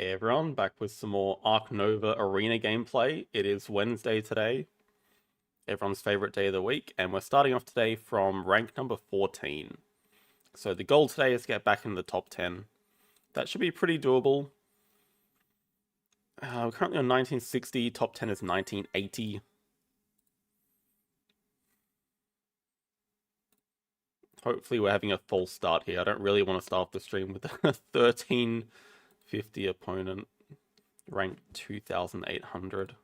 Hey everyone, back with some more Ark Nova Arena gameplay. It is Wednesday today, everyone's favorite day of the week, and we're starting off today from rank number 14. So the goal today is to get back in the top 10. That should be pretty doable. We're currently on 1960, top 10 is 1980. Hopefully we're having a false start here. I don't really want to start off the stream with a 1350 opponent, ranked 2800.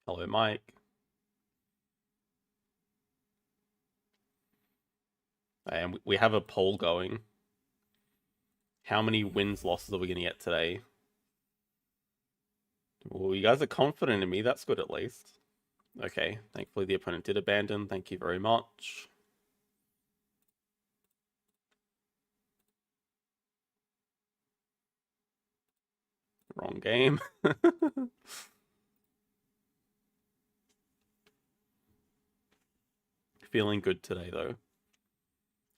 Hello, Mike. And we have a poll going. How many wins, losses are we going to get today? Well, you guys are confident in me. That's good at least. Okay, thankfully the opponent did abandon. Thank you very much. Wrong game. Feeling good today, though.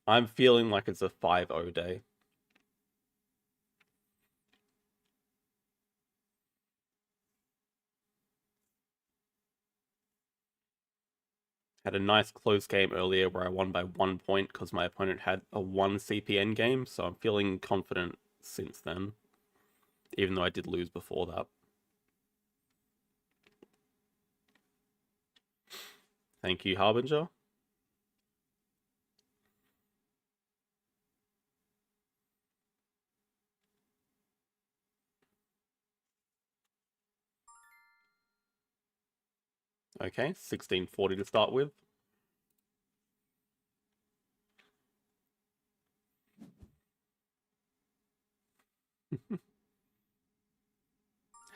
I'm feeling like it's a 5-0 day. Had a nice close game earlier where I won by 1 point because my opponent had a 1 CPN game, so I'm feeling confident since then, even though I did lose before that. Thank you, Harbinger. Okay, 1640 to start with.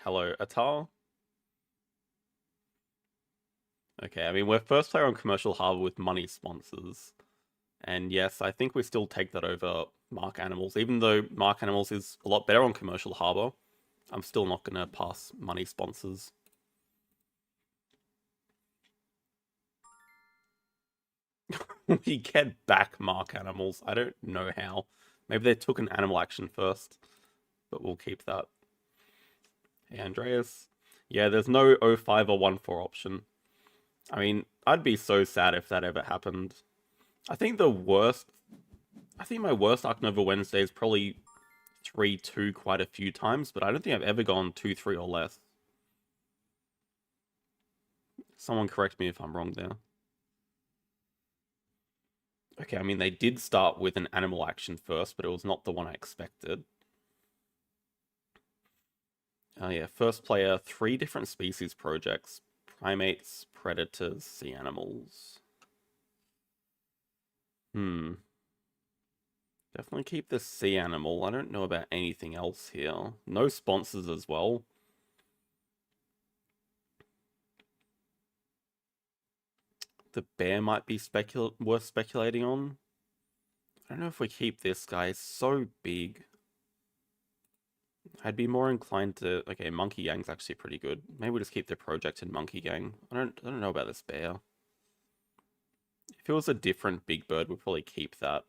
Hello, Atal. Okay, I mean, we're first player on Commercial Harbor with money sponsors. And yes, I think we still take that over Mark Animals. Even though Mark Animals is a lot better on Commercial Harbor, I'm still not going to pass money sponsors. We get back Mark Animals. I don't know how. Maybe they took an animal action first, but we'll keep that. Hey, Andreas. Yeah, there's no 05 or 14 option. I mean, I'd be so sad if that ever happened. I think my worst Ark Nova Wednesday is probably 3-2 quite a few times, but I don't think I've ever gone 2-3 or less. Someone correct me if I'm wrong there. Okay, I mean, they did start with an animal action first, but it was not the one I expected. Oh yeah, first player, 3 different species projects. Primates, predators, sea animals. Definitely keep the sea animal. I don't know about anything else here. No sponsors as well. The bear might be worth speculating on. I don't know if we keep this guy. It's so big. I'd be more inclined to... Okay, Monkey Gang's actually pretty good. Maybe we'll just keep the project in Monkey Gang. I don't know about this bear. If it was a different big bird, we'd probably keep that.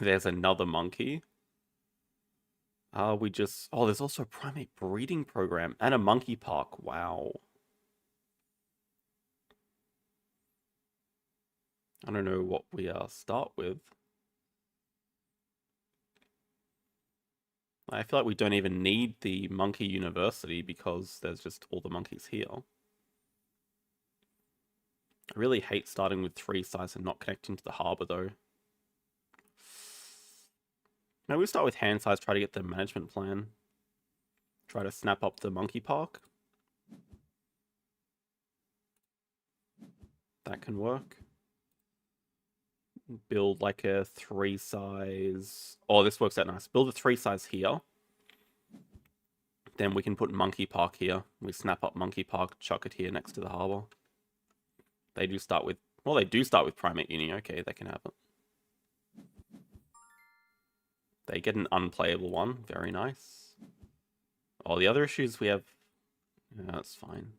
There's another monkey. We just... Oh, there's also a primate breeding program and a monkey park. Wow. I don't know what we start with. I feel like we don't even need the monkey university because there's just all the monkeys here. I really hate starting with 3 sites and not connecting to the harbor though. Maybe we start with hand size, try to get the management plan. Try to snap up the monkey park. That can work. Build like a 3 size. Oh, this works out nice. Build a 3 size here. Then we can put monkey park here. We snap up monkey park, chuck it here next to the harbor. They do start with... Well, they do start with primate uni. Okay, that can happen. They get an unplayable one. Very nice. Oh, the other issues we have... Yeah, that's fine.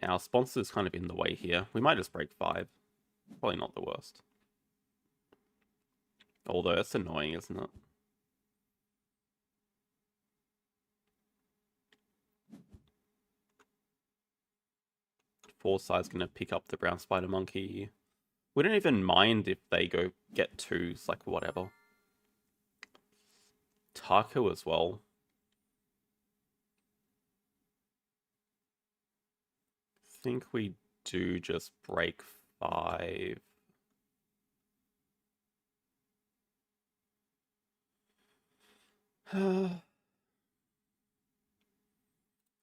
Our sponsor's kind of in the way here. We might just break 5. Probably not the worst. Although, that's annoying, isn't it? Foresight's going to pick up the brown spider monkey. We don't even mind if they go get 2s, like whatever. Taco as well. I think we do just break 5.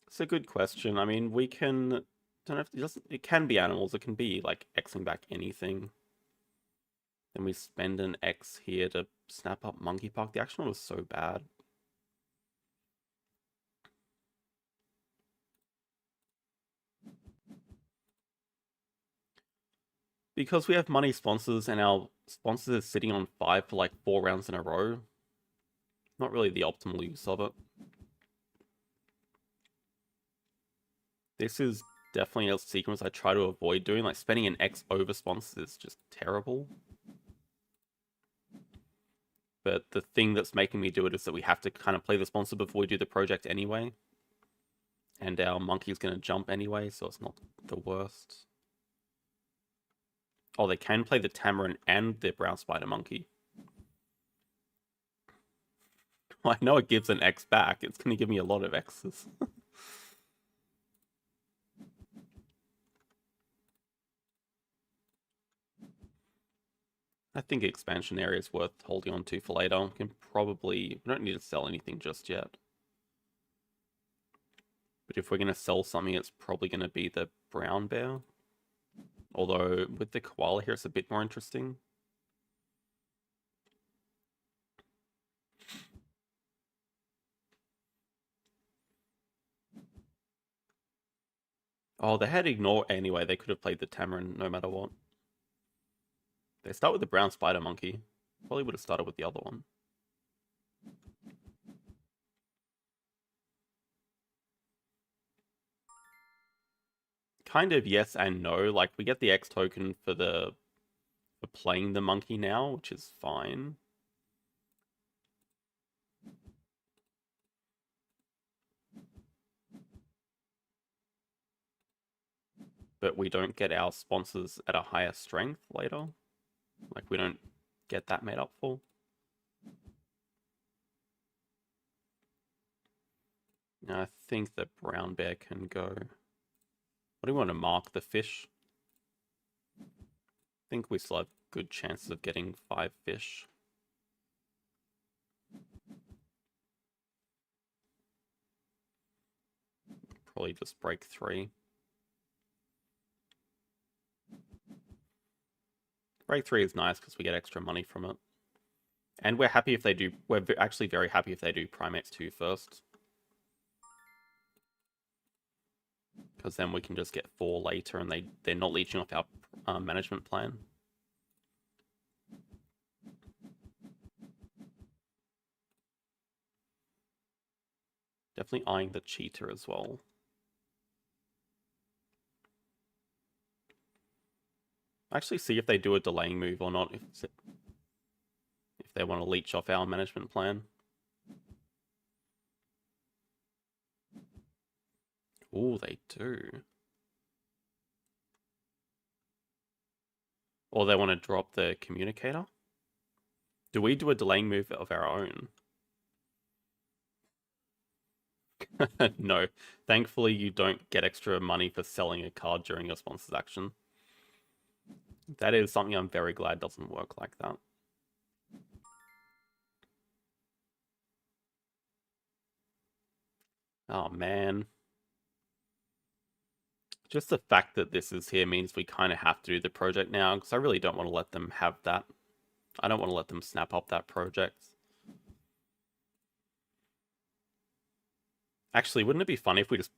It's a good question. I mean, we can... Don't know if it doesn't. It can be animals. It can be like Xing back anything. Then we spend an X here to snap up Monkey Park. The action was so bad. Because we have money sponsors and our sponsors are sitting on 5 for like 4 rounds in a row. Not really the optimal use of it. This is definitely a sequence I try to avoid doing. Like spending an X over sponsors is just terrible. But the thing that's making me do it is that we have to kind of play the sponsor before we do the project anyway. And our monkey's going to jump anyway, so it's not the worst. Oh, they can play the tamarin and the brown spider monkey. Well, I know it gives an X back. It's going to give me a lot of X's. I think expansion area is worth holding on to for later. We don't need to sell anything just yet. But if we're going to sell something, it's probably going to be the brown bear. Although, with the koala here, it's a bit more interesting. Oh, they had ignore anyway. They could have played the tamarin no matter what. They start with the brown spider monkey. Probably would have started with the other one. Kind of yes and no. Like, we get the X token for playing the monkey now, which is fine. But we don't get our sponsors at a higher strength later. Like, we don't get that made up for. Now, I think the brown bear can go. What do you want to mark? The fish? I think we still have good chances of getting 5 fish. Probably just break 3. Break 3 is nice because we get extra money from it. And we're happy if they do... We're actually very happy if they do Primates 2 first. Because then we can just get 4 later and they're not leeching off our management plan. Definitely eyeing the cheetah as well. Actually see if they do a delaying move or not, if they want to leech off our management plan. Oh, they do. Or they want to drop the communicator? Do we do a delaying move of our own? No. Thankfully, you don't get extra money for selling a card during your sponsor's action. That is something I'm very glad doesn't work like that. Oh, man. Just the fact that this is here means we kind of have to do the project now, because I really don't want to let them have that. I don't want to let them snap up that project. Actually, wouldn't it be funny if we just...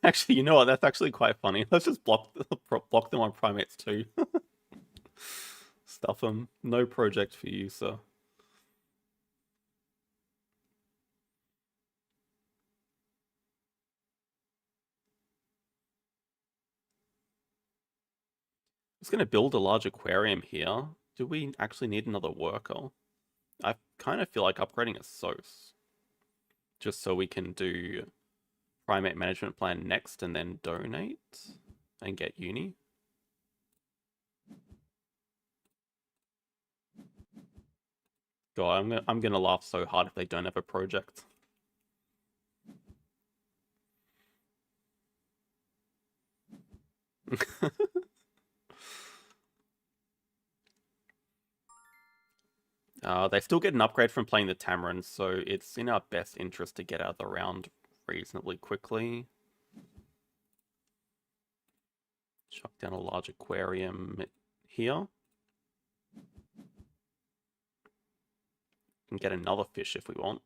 Actually, you know what? That's actually quite funny. Let's just block them on Primates too. Stuff them. No project for you, sir. I was going to build a large aquarium here. Do we actually need another worker? I kind of feel like upgrading a SOS. Just so we can do primate management plan next and then donate and get uni. God, I'm gonna laugh so hard if they don't have a project. They still get an upgrade from playing the Tamarin, so it's in our best interest to get out of the round reasonably quickly. Chuck down a large aquarium here. Can get another fish if we want.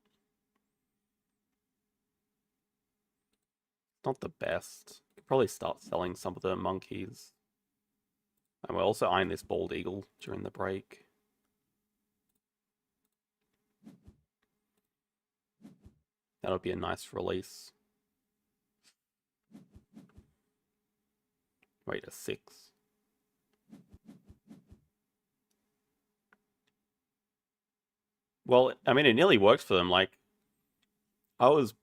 Not the best. Could probably start selling some of the monkeys. And we're also eyeing this bald eagle during the break. That'll be a nice release. Wait, a 6. Well, I mean, it nearly works for them. Like, I was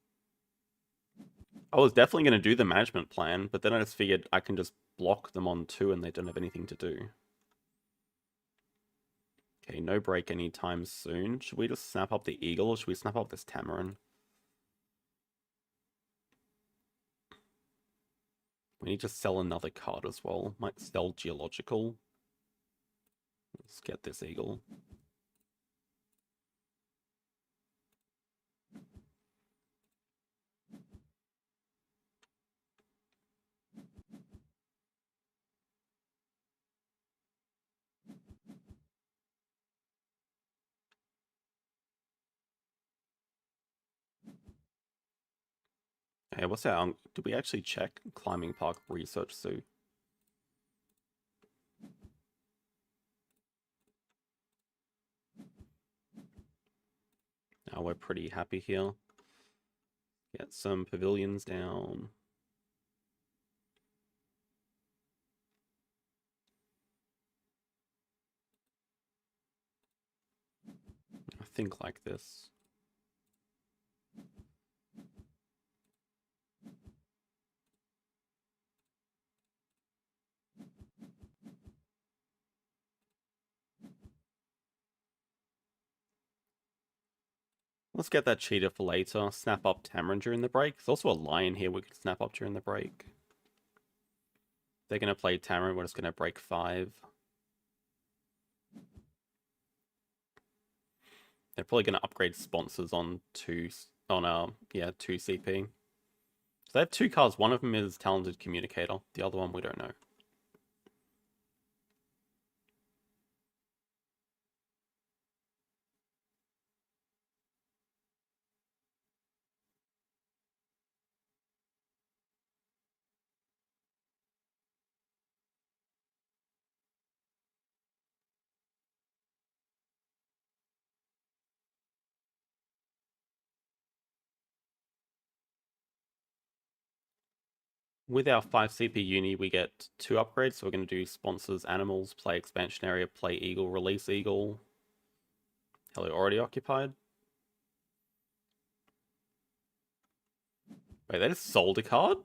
definitely going to do the management plan, but then I just figured I can just block them on 2 and they don't have anything to do. Okay, no break anytime soon. Should we just snap up the eagle or should we snap up this tamarin? We need to sell another card as well. Might sell geological. Let's get this eagle. Hey, what's our... Did we actually check Climbing Park Research Zoo? Now we're pretty happy here. Get some pavilions down. I think like this. Let's get that cheetah for later. Snap up Tamarin during the break. There's also a lion here we could snap up during the break. They're going to play Tamarin. We're just going to break 5. They're probably going to upgrade sponsors on 2 CP. So they have 2 cards. One of them is Talented Communicator. The other one we don't know. With our 5 CP uni, we get 2 upgrades. So we're going to do sponsors, animals, play expansion area, play eagle, release eagle. Hell, already occupied. Wait, they just sold a card?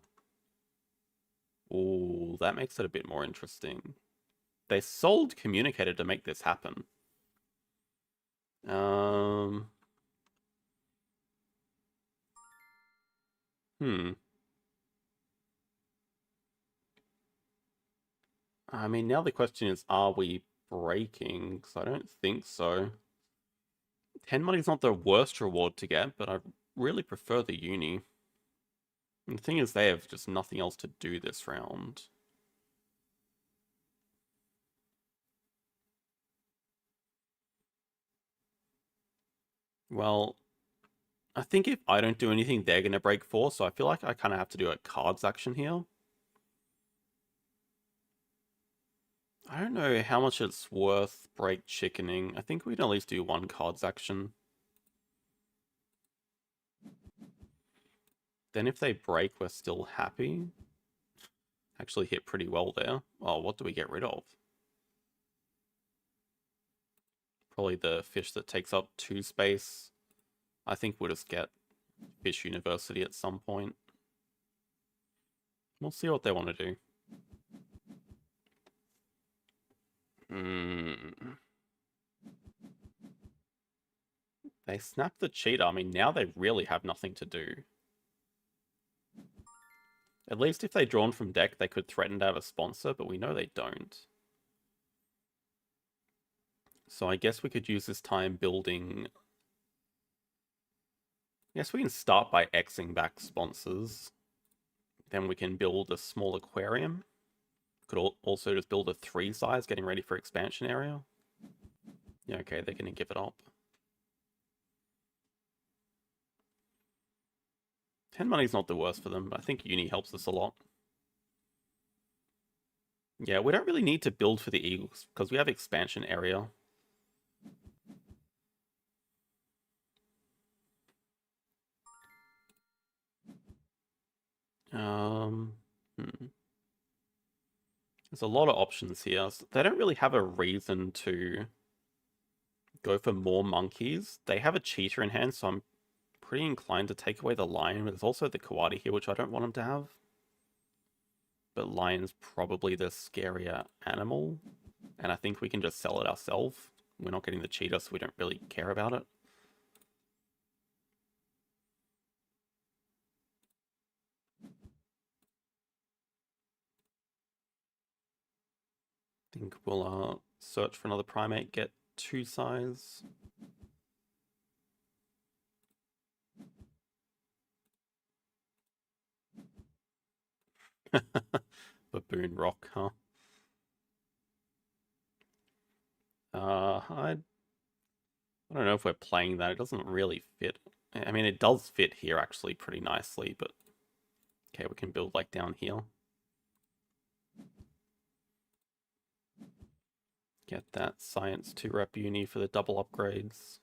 Ooh, that makes it a bit more interesting. They sold Communicator to make this happen. I mean, now the question is, are we breaking? Because I don't think so. 10 money is not the worst reward to get, but I really prefer the uni. And the thing is, they have just nothing else to do this round. Well, I think if I don't do anything, they're going to break 4, so I feel like I kind of have to do a cards action here. I don't know how much it's worth break chickening. I think we can at least do one cards action. Then if they break, we're still happy. Actually hit pretty well there. Oh, what do we get rid of? Probably the fish that takes up 2 space. I think we'll just get Fish University at some point. We'll see what they want to do. They snapped the cheetah. I mean, now they really have nothing to do. At least if they drawn from deck, they could threaten to have a sponsor, but we know they don't. So I guess we could use this time building... Yes, we can start by Xing back sponsors. Then we can build a small aquarium. Could also just build a 3 size, getting ready for expansion area. Yeah, okay, they're going to give it up. 10 money's not the worst for them, but I think uni helps us a lot. Yeah, we don't really need to build for the Eagles, because we have expansion area. There's a lot of options here. So they don't really have a reason to go for more monkeys. They have a cheetah in hand, so I'm pretty inclined to take away the lion. But there's also the koati here, which I don't want them to have. But lion's probably the scarier animal. And I think we can just sell it ourselves. We're not getting the cheetah, so we don't really care about it. I think we'll search for another primate, get 2 size. Baboon rock, huh? I don't know if we're playing that. It doesn't really fit. I mean, it does fit here actually pretty nicely, but okay, we can build like down here. Get that science 2 rep uni for the double upgrades.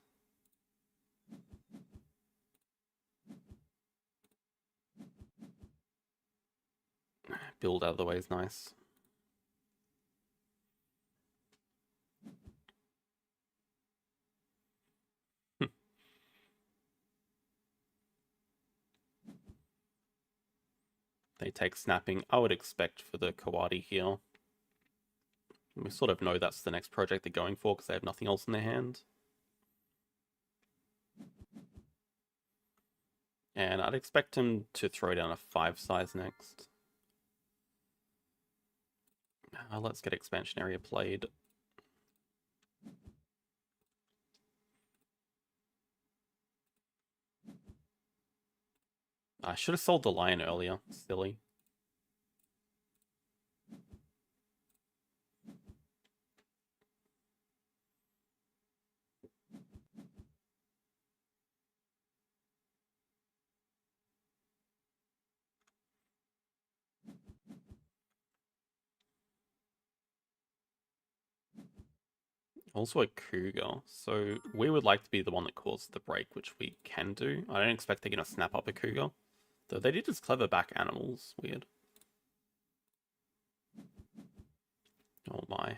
Build out of the way is nice. They take snapping. I would expect for the koati here. We sort of know that's the next project they're going for because they have nothing else in their hand. And I'd expect him to throw down a 5 size next. Let's get expansion area played. I should have sold the lion earlier. Silly. Also a cougar. So we would like to be the one that causes the break, which we can do. I don't expect they're going to snap up a cougar. Though they did just clever back animals. Weird. Oh my.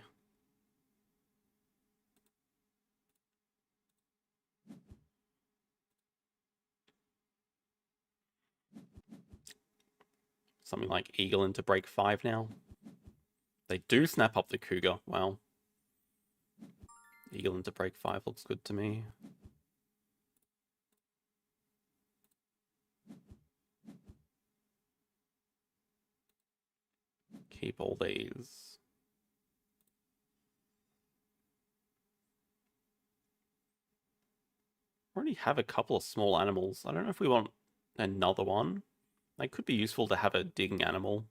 Something like eagle into break 5 now. They do snap up the cougar. Wow. Eagle into break 5 looks good to me. Keep all these. Already have a couple of small animals. I don't know if we want another one. They could be useful to have a digging animal.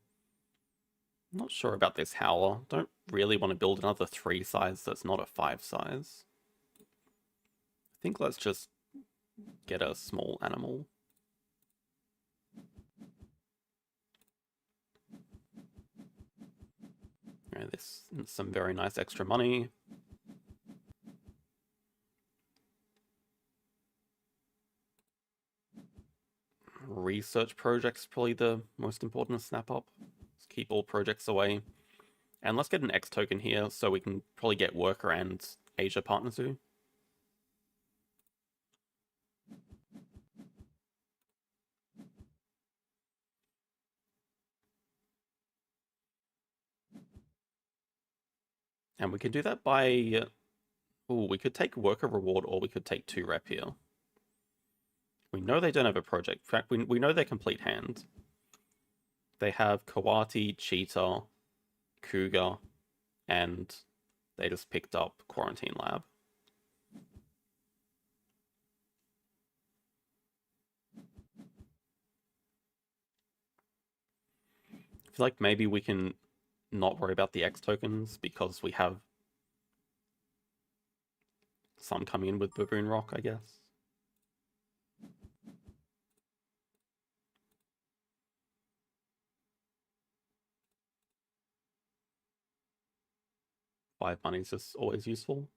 I'm not sure about this howler. Don't really want to build another 3 size that's not a 5 size. I think let's just get a small animal. this some very nice extra money. Research projects probably the most important to snap up. Let's keep all projects away. And let's get an X token here so we can probably get Worker and Asia partners too. And we can do that by... Oh, we could take Worker Reward or we could take 2 rep here. We know they don't have a project. In fact, we know they're complete hand. They have Kawati, Cheetah, Cougar, and they just picked up Quarantine Lab. I feel like maybe we can not worry about the X tokens because we have some coming in with Baboon Rock, I guess. Five money is just always useful.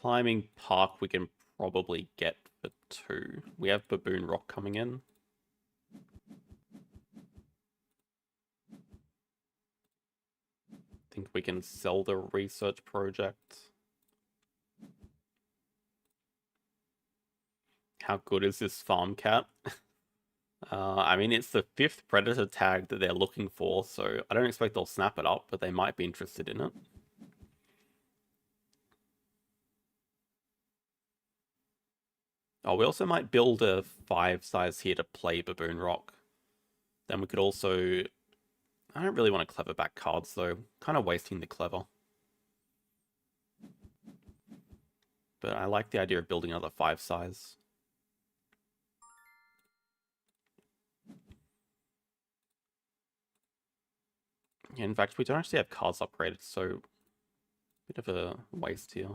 Climbing Park we can probably get for 2. We have Baboon Rock coming in. I think we can sell the research project. How good is this farm cat? I mean, it's the 5th predator tag that they're looking for, so I don't expect they'll snap it up, but they might be interested in it. Oh, we also might build a 5 size here to play Baboon Rock. Then we could also... I don't really want to clever back cards, though. Kind of wasting the clever. But I like the idea of building another 5 size. In fact, we don't actually have cards upgraded, so... Bit of a waste here.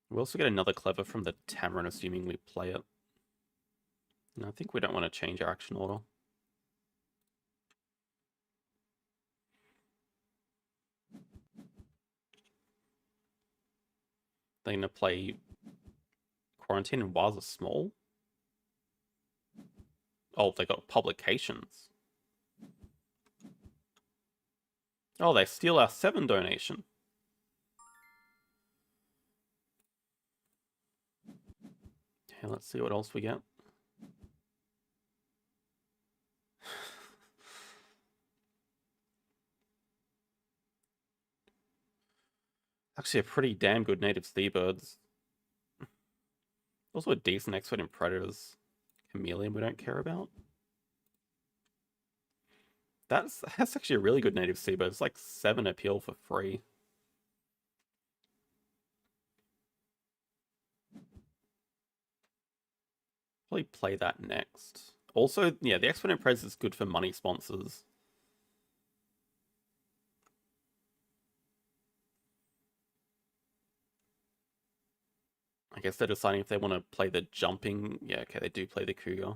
We also get another clever from the Tamarin, assuming we play it. And I think we don't want to change our action order. They're going to play Quarantine and Waza Small. Oh, they got publications. Oh, they steal our 7 donation. Okay, let's see what else we get. Actually, a pretty damn good native seabirds. Also a decent expert in predators. Chameleon we don't care about. That's actually a really good native seabird. It's like 7 appeal for free. Probably play that next. Also, yeah, the expert in predators is good for money sponsors. I guess they're deciding if they want to play the jumping. Yeah, okay, they do play the Cougar.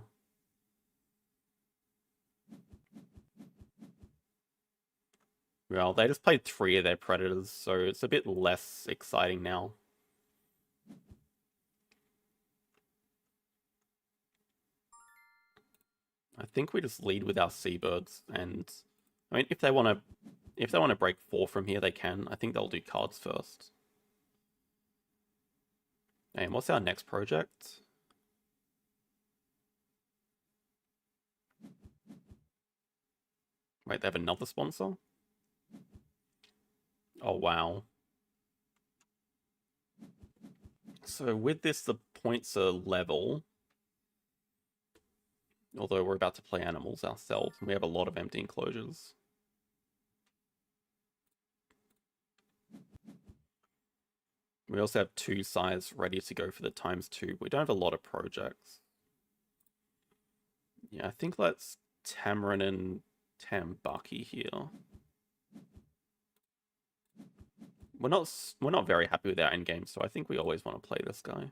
Well, they just played 3 of their predators, so it's a bit less exciting now. I think we just lead with our seabirds, and I mean, if they want to break 4 from here, they can. I think they'll do cards first. And what's our next project? Wait, they have another sponsor? Oh, wow. So with this, the points are level. Although we're about to play animals ourselves, and we have a lot of empty enclosures. We also have 2 size ready to go for the ×2. We don't have a lot of projects. Yeah, I think let's Tamarin and Tambaki here. We're not very happy with our endgame, so I think we always want to play this guy.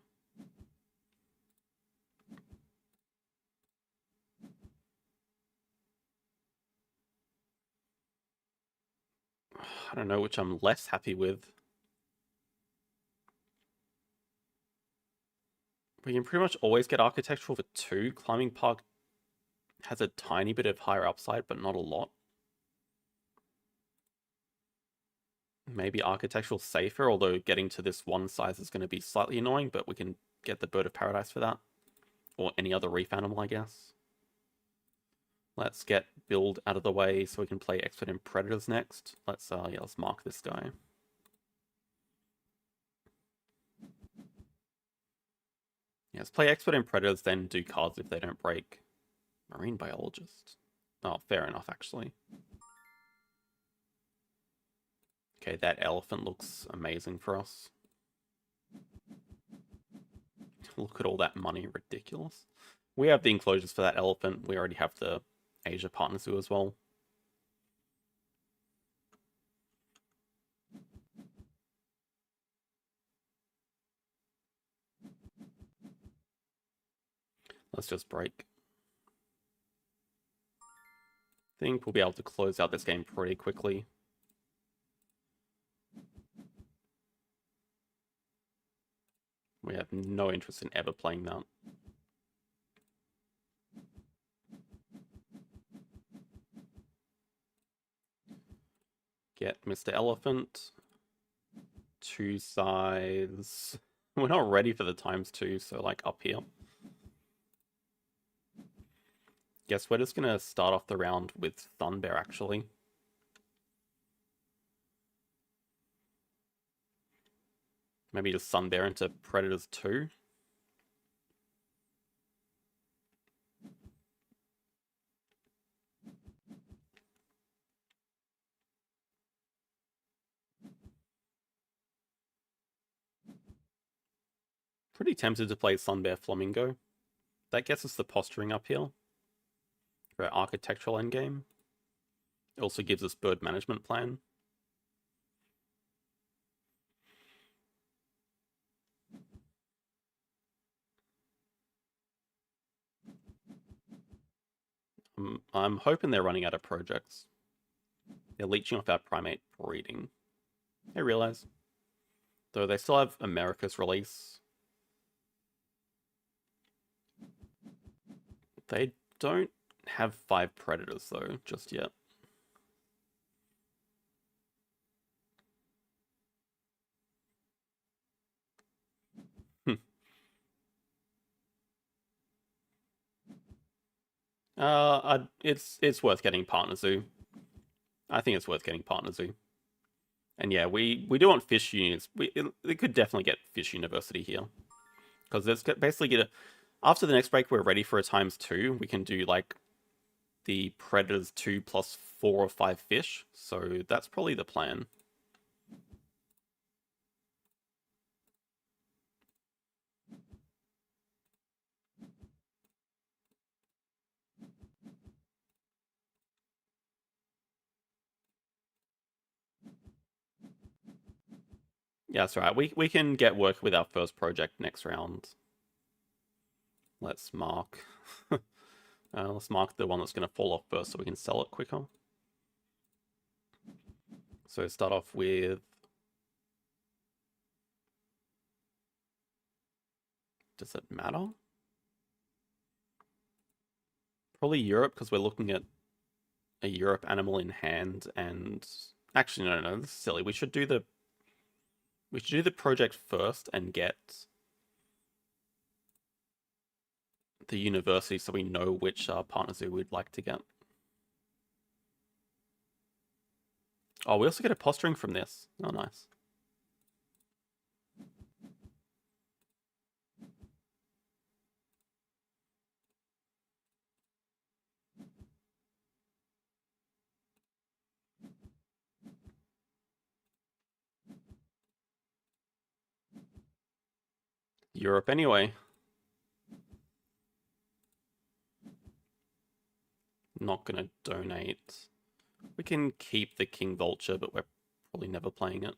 I don't know which I'm less happy with. We can pretty much always get architectural for 2. Climbing Park has a tiny bit of higher upside, but not a lot. Maybe architectural safer, although getting to this 1 size is going to be slightly annoying, but we can get the Bird of Paradise for that. Or any other reef animal, I guess. Let's get build out of the way so we can play Expert in Predators next. Let's mark this guy. Yeah, let's play Expert in Predators, then do cards if they don't break. Marine Biologist. Oh, fair enough, actually. Okay, that elephant looks amazing for us. Look at all that money, ridiculous. We have the enclosures for that elephant. We already have the Asia Partner Zoo as well. Let's just break. I think we'll be able to close out this game pretty quickly. We have no interest in ever playing that. Get Mr. Elephant. 2 size. We're not ready for the ×2, so like up here. Guess we're just gonna start off the round with Thunbear, actually. Maybe just Sunbear into Predators 2. Pretty tempted to play Sunbear Flamingo. That gets us the posturing up here for our architectural endgame. It also gives us bird management plan. I'm hoping they're running out of projects. They're leeching off our primate breeding. I realize. Though they still have America's release. They don't have 5 predators though, just yet. It's worth getting Partner Zoo. I think it's worth getting Partner Zoo. And yeah, we do want fish units. They could definitely get Fish University here. Because let's basically after the next break, we're ready for a ×2. We can do like the Predators 2 plus 4 or 5 fish. So that's probably the plan. Yeah, that's right. We can get work with our first project next round. Let's mark. Let's mark the one that's going to fall off first so we can sell it quicker. So start off with... Does it matter? Probably Europe, because we're looking at a Europe animal in hand, and... Actually, no, this is silly. We should do the project first and get the university so we know which Partner Zoo we'd like to get. Oh, we also get a posturing from this. Oh, nice. Europe anyway. Not gonna donate. We can keep the King Vulture, but we're probably never playing it.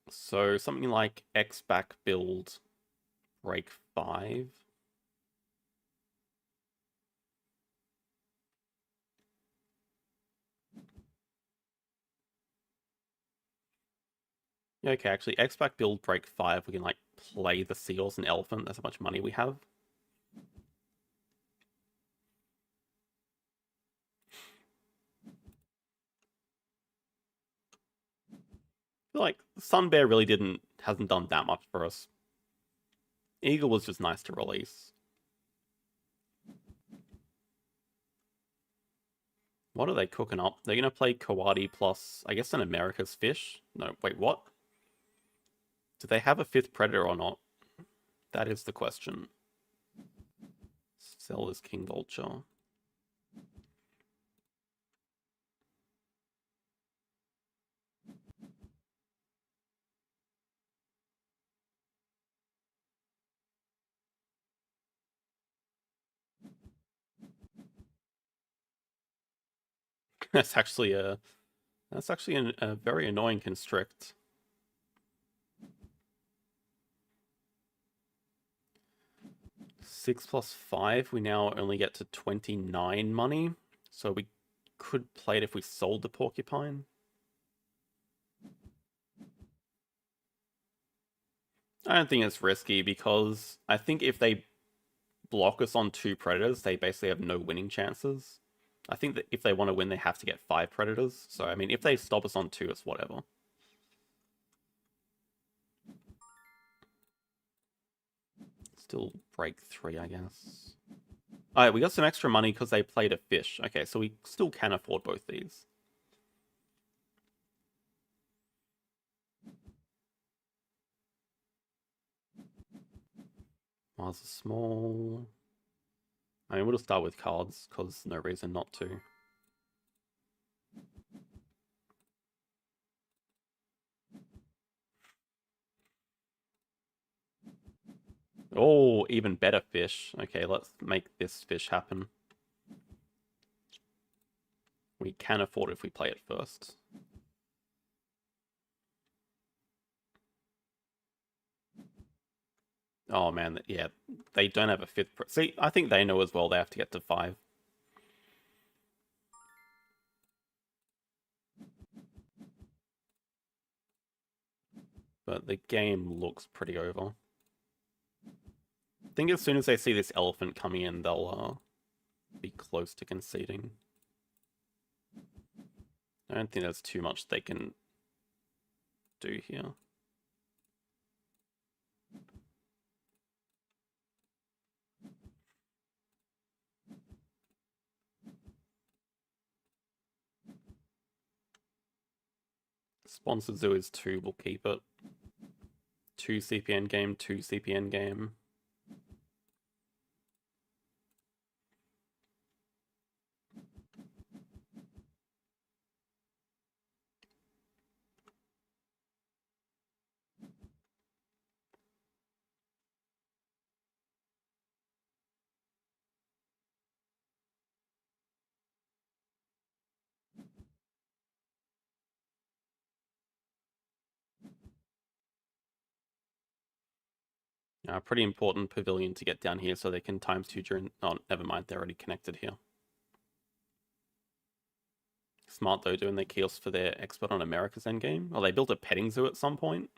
So something like X back build break 5. Yeah, okay, actually X back build break 5, we can like play the seals and elephant. That's how much money we have. I feel like Sun Bear really hasn't done that much for us. Eagle was just nice to release. What are they cooking up? They're gonna play Kawadi plus, I guess, an America's Fish? No, wait, what? Do they have a 5th Predator or not? That is the question. Sell is King Vulture. That's actually a very annoying constrict. Six plus 5, we now only get to 29 money. So we could play it if we sold the porcupine. I don't think it's risky because I think if they block us on 2 predators, they basically have no winning chances. I think that if they want to win, they have to get 5 predators. So, I mean, if they stop us on 2, it's whatever. Still break 3, I guess. Alright, we got some extra money because they played a fish. Okay, so we still can afford both these. Mars is small. I mean, we'll start with cards because no reason not to. Oh, even better fish. Okay, let's make this fish happen. We can afford it if we play it first. Oh man, yeah, they don't have a 5th. See, I think they know as well they have to get to 5. But the game looks pretty over. I think as soon as they see this elephant coming in, they'll be close to conceding. I don't think there's too much they can do here. Sponsored Zoo is 2, we'll keep it. 2 CPN game, 2 CPN game. Pretty important pavilion to get down here so they can ×2 during... Oh, never mind, they're already connected here. Smart though, doing their kiosk for their expert on America's endgame. Oh, they built a petting zoo at some point.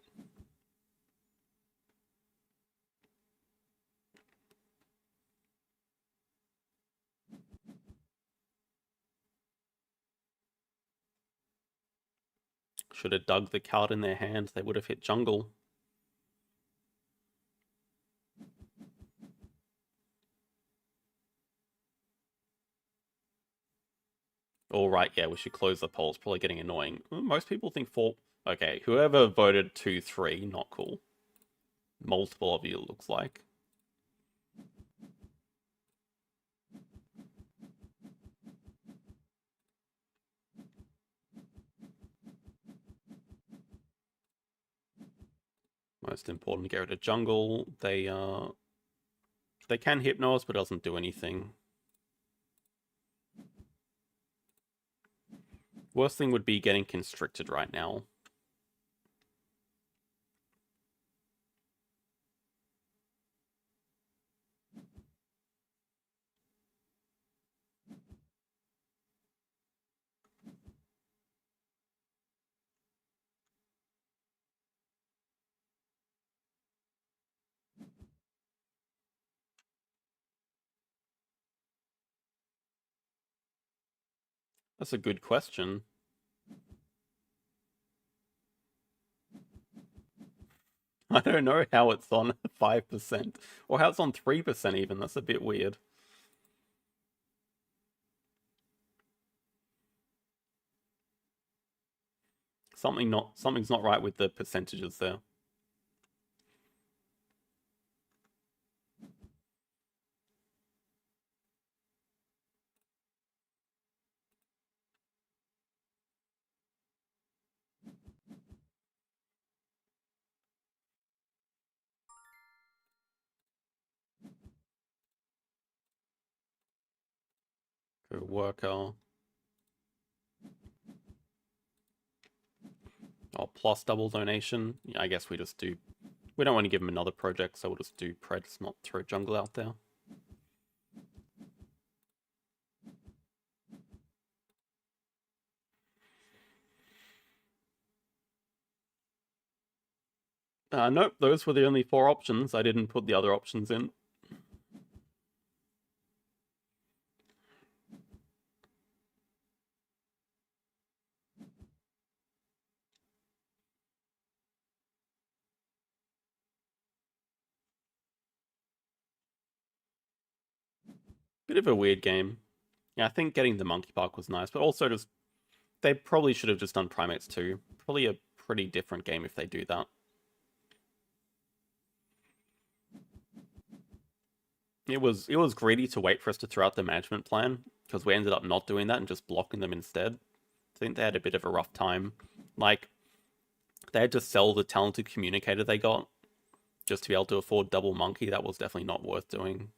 Should have dug the card in their hand. They would have hit jungle. All right, yeah, we should close the poll. It's probably getting annoying. Most people think 4... Okay, whoever voted 2-3, not cool. Multiple of you, it looks like. Most important, get rid of jungle. They can hypnose, but doesn't do anything. Worst thing would be getting constricted right now. That's a good question. I don't know how it's on 5%, or how it's on 3% even. That's a bit weird. Something's not right with the percentages there. Go worker. Oh, plus double donation. Yeah, I guess we just do. We don't want to give him another project, so we'll just do Preds, not throw jungle out there. Nope, those were the only 4 options. I didn't put the other options in. Bit of a weird game. Yeah, I think getting the Monkey Park was nice, but also just they probably should have just done Primates too. Probably a pretty different game if they do that. It was greedy to wait for us to throw out the management plan, because we ended up not doing that and just blocking them instead. I think they had a bit of a rough time. Like, they had to sell the talented communicator they got just to be able to afford double monkey. That was definitely not worth doing.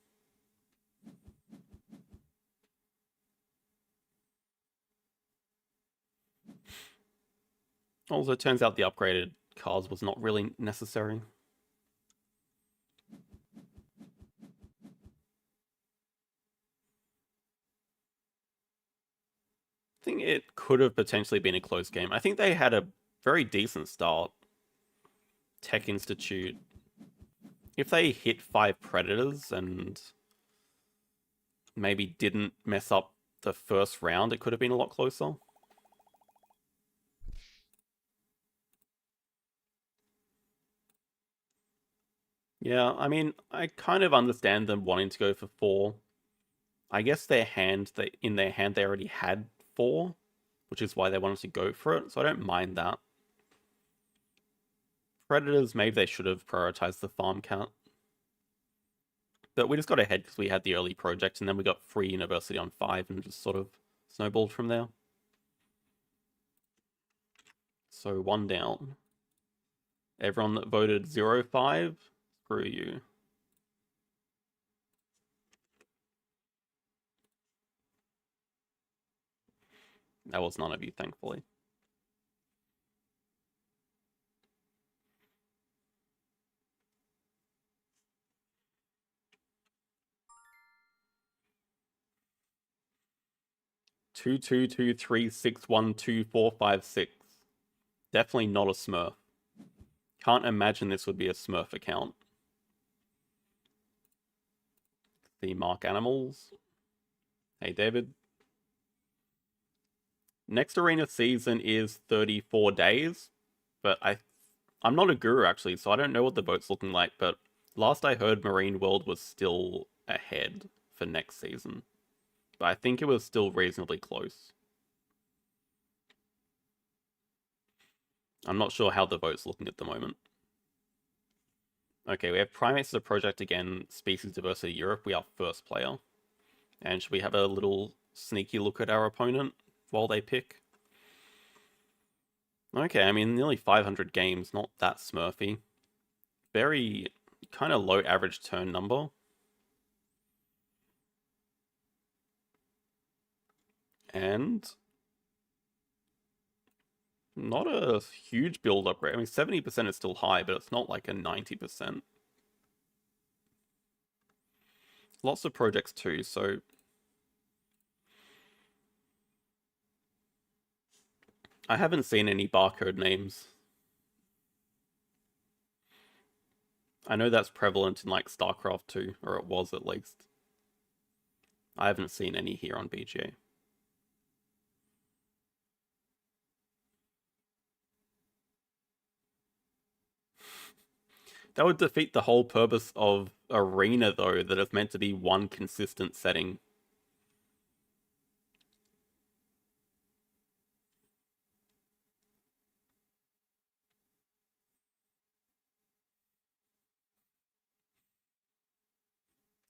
Also, it turns out the upgraded cards was not really necessary. I think it could have potentially been a close game. I think they had a very decent start. Tech Institute. If they hit 5 Predators and maybe didn't mess up the first round, it could have been a lot closer. Yeah, I mean, I kind of understand them wanting to go for 4. I guess in their hand they already had 4, which is why they wanted to go for it, so I don't mind that. Predators, maybe they should have prioritized the farm count. But we just got ahead because we had the early project, and then we got free university on 5 and just sort of snowballed from there. So 1 down. Everyone that voted 0-5, screw you. That was none of you, thankfully. Two, 3, 6, 1, 2, 4, 5, 6. Definitely not a Smurf. Can't imagine this would be a Smurf account. The Mark Animals. Hey, David. Next arena season is 34 days, but I'm not a guru actually, so I don't know what the vote's looking like, but last I heard Marine World was still ahead for next season. But I think it was still reasonably close. I'm not sure how the vote's looking at the moment. Okay, we have Primates as a project again, Species Diversity Europe. We are first player. And should we have a little sneaky look at our opponent while they pick? Okay, I mean, nearly 500 games, not that smurfy. very kind of low average turn number. And not a huge build up rate. I mean, 70% is still high, but it's not like a 90%. Lots of projects too, so I haven't seen any barcode names. I know that's prevalent in like StarCraft 2, or it was at least. I haven't seen any here on BGA. That would defeat the whole purpose of Arena, though, that it's meant to be one consistent setting.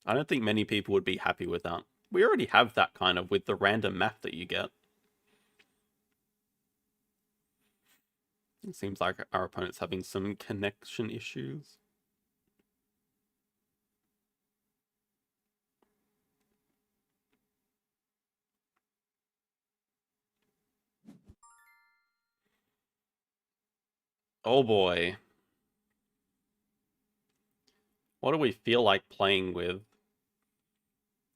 I don't think many people would be happy with that. We already have that kind of with the random map that you get. It seems like our opponent's having some connection issues. Oh boy. What do we feel like playing with?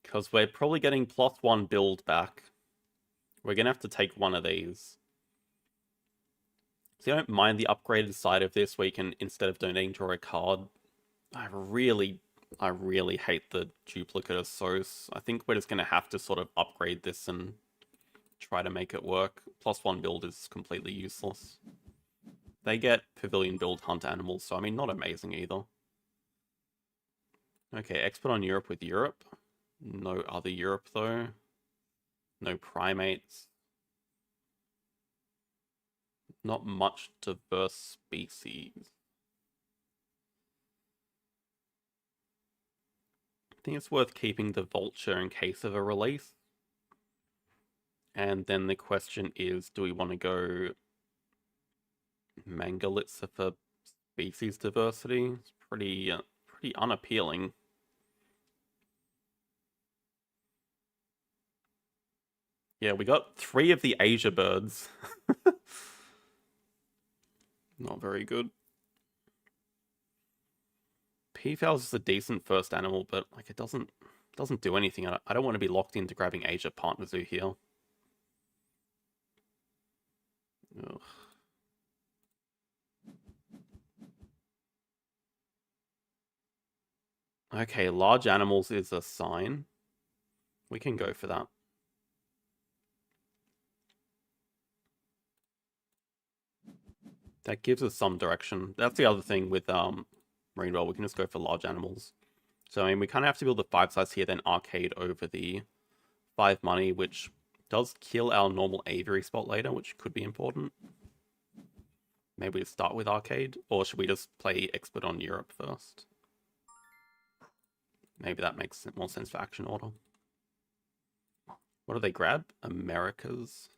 Because we're probably getting +1 build back. We're going to have to take one of these. So I don't mind the upgraded side of this where you can, instead of donating, draw a card. I really hate the duplicate of Sos. I think we're just going to have to sort of upgrade this and try to make it work. +1 build is completely useless. They get Pavilion build hunt animals, so I mean, not amazing either. Okay, expert on Europe with Europe. No other Europe, though. No primates. Not much diverse species. I think it's worth keeping the vulture in case of a release. And then the question is, do we want to go Mangalitsa for species diversity? It's pretty unappealing. Yeah, we got 3 of the Asia birds. Not very good. Peafowls is a decent first animal, but like it doesn't do anything. I don't want to be locked into grabbing Asia Partner Zoo here. Ugh. Okay, large animals is a sign. We can go for that. That gives us some direction. That's the other thing with Rainbow. We can just go for large animals. So I mean, we kind of have to build the 5 size here, then arcade over the 5 money, which does kill our normal aviary spot later, which could be important. Maybe we start with arcade, or should we just play expert on Europe first? Maybe that makes more sense for action order. What do they grab? Americas.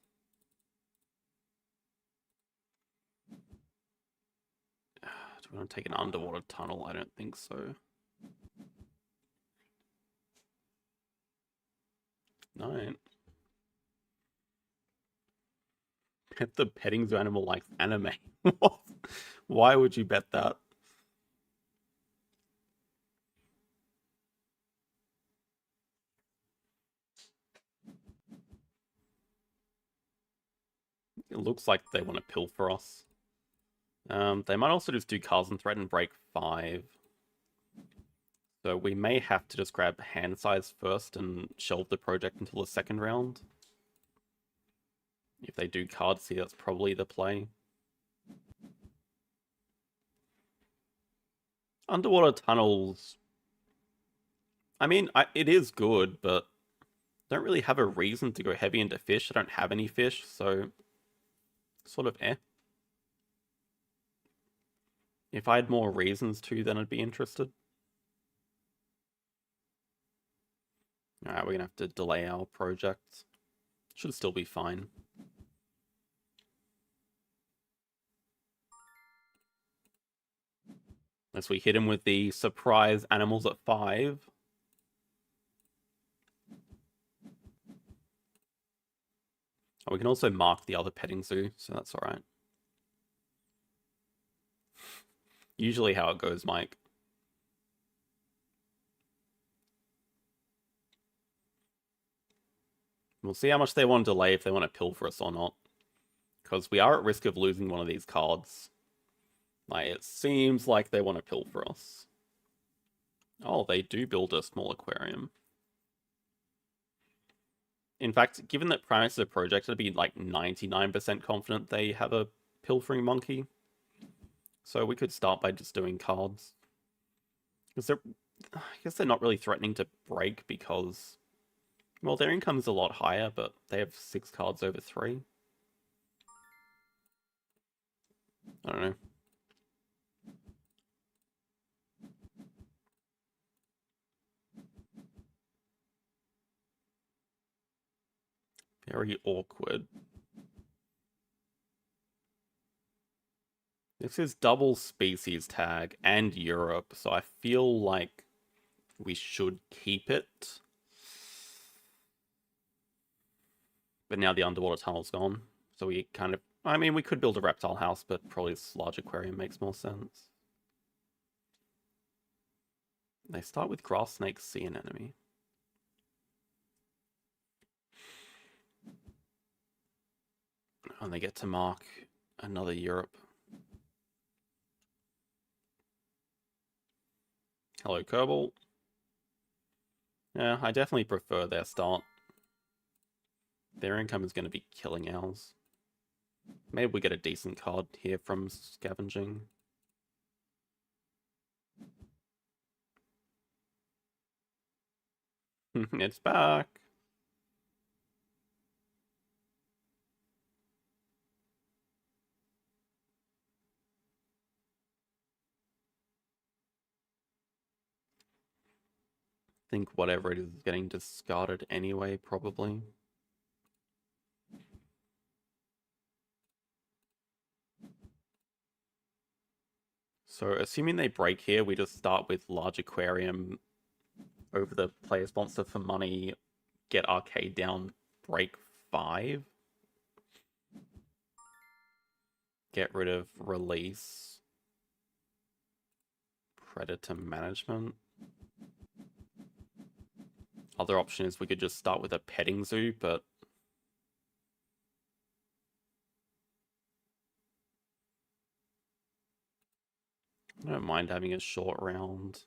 Do we want to take an underwater tunnel? I don't think so. No. Bet the petting zoo animal likes anime. What? Why would you bet that? It looks like they want to pilfer us. They might also just do cards and threaten break 5. So we may have to just grab hand size first and shelve the project until the second round. If they do cards here, that's probably the play. Underwater tunnels. I mean, it is good, but don't really have a reason to go heavy into fish. I don't have any fish, so sort of eh. If I had more reasons to, then I'd be interested. Alright, we're gonna have to delay our project. Should still be fine. As we hit him with the surprise animals at 5. Oh, we can also mark the other petting zoo, so that's alright. Usually how it goes, Mike. We'll see how much they want to delay, if they want to pilfer us or not. Because we are at risk of losing one of these cards. Like, it seems like they want to pilfer us. Oh, they do build a small aquarium. In fact, given that Primates is a project, I'd be like 99% confident they have a pilfering monkey. So we could start by just doing cards. Because I guess they're not really threatening to break because, well, their income is a lot higher, but they have 6 cards over 3. I don't know. Very awkward. This is double species tag and Europe, so I feel like we should keep it. But now the underwater tunnel's gone, so we kind of... I mean, we could build a reptile house, but probably this large aquarium makes more sense. They start with grass snake sea anemone. And they get to mark another Europe. Hello, Kerbal. Yeah, I definitely prefer their start. Their income is going to be killing ours. Maybe we get a decent card here from scavenging. It's back. I think whatever it is getting discarded anyway, probably. So assuming they break here, we just start with large aquarium over the player sponsor for money, get arcade down, break 5. Get rid of release. Predator management. Other option is we could just start with a petting zoo, but I don't mind having a short round.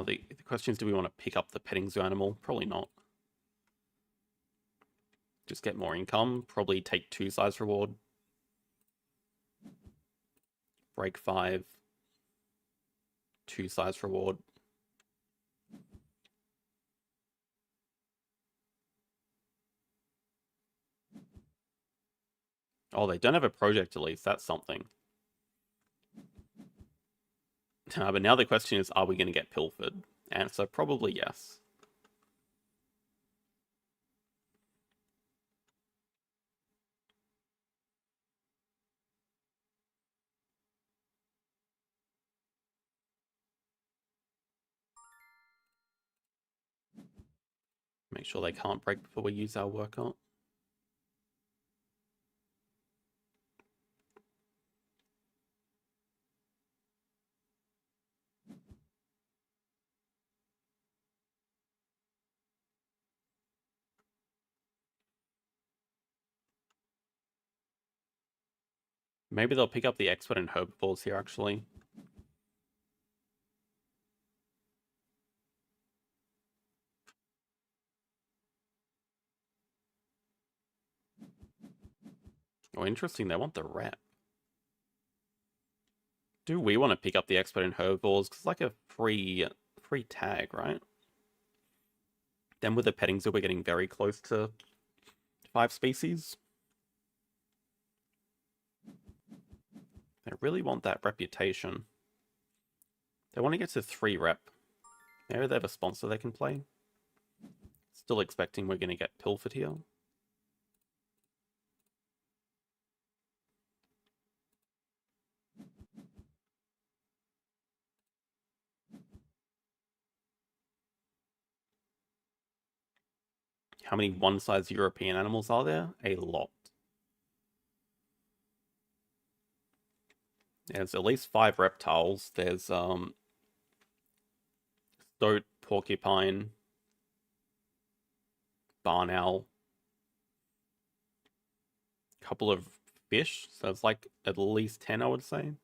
The question is, do we want to pick up the petting zoo animal? Probably not. Just get more income. Probably take 2 size reward. Break 5. 2 size reward. Oh, they don't have a project release. That's something. But now the question is, are we going to get pilfered? Answer, probably yes. Make sure they can't break before we use our workout. Maybe they'll pick up the expert and herbivores here, actually. Oh, interesting. They want the rep. Do we want to pick up the expert in herbivores? Because it's like a free tag, right? Then with the petting zoo, we're getting very close to 5 species. They really want that reputation. They want to get to 3 rep. Maybe they have a sponsor they can play. Still expecting we're going to get pilfered here. How many one-size European animals are there? A lot. There's at least 5 reptiles. There's stoat, porcupine, barn owl, couple of fish. So it's like at least 10, I would say.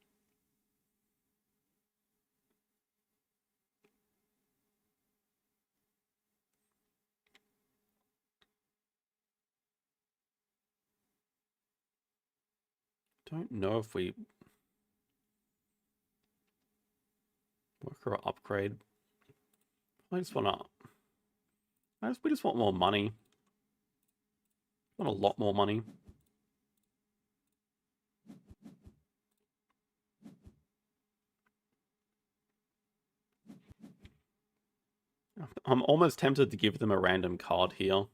Don't know if we work or upgrade. I just want to. We just want more money. Want a lot more money. I'm almost tempted to give them a random card here. I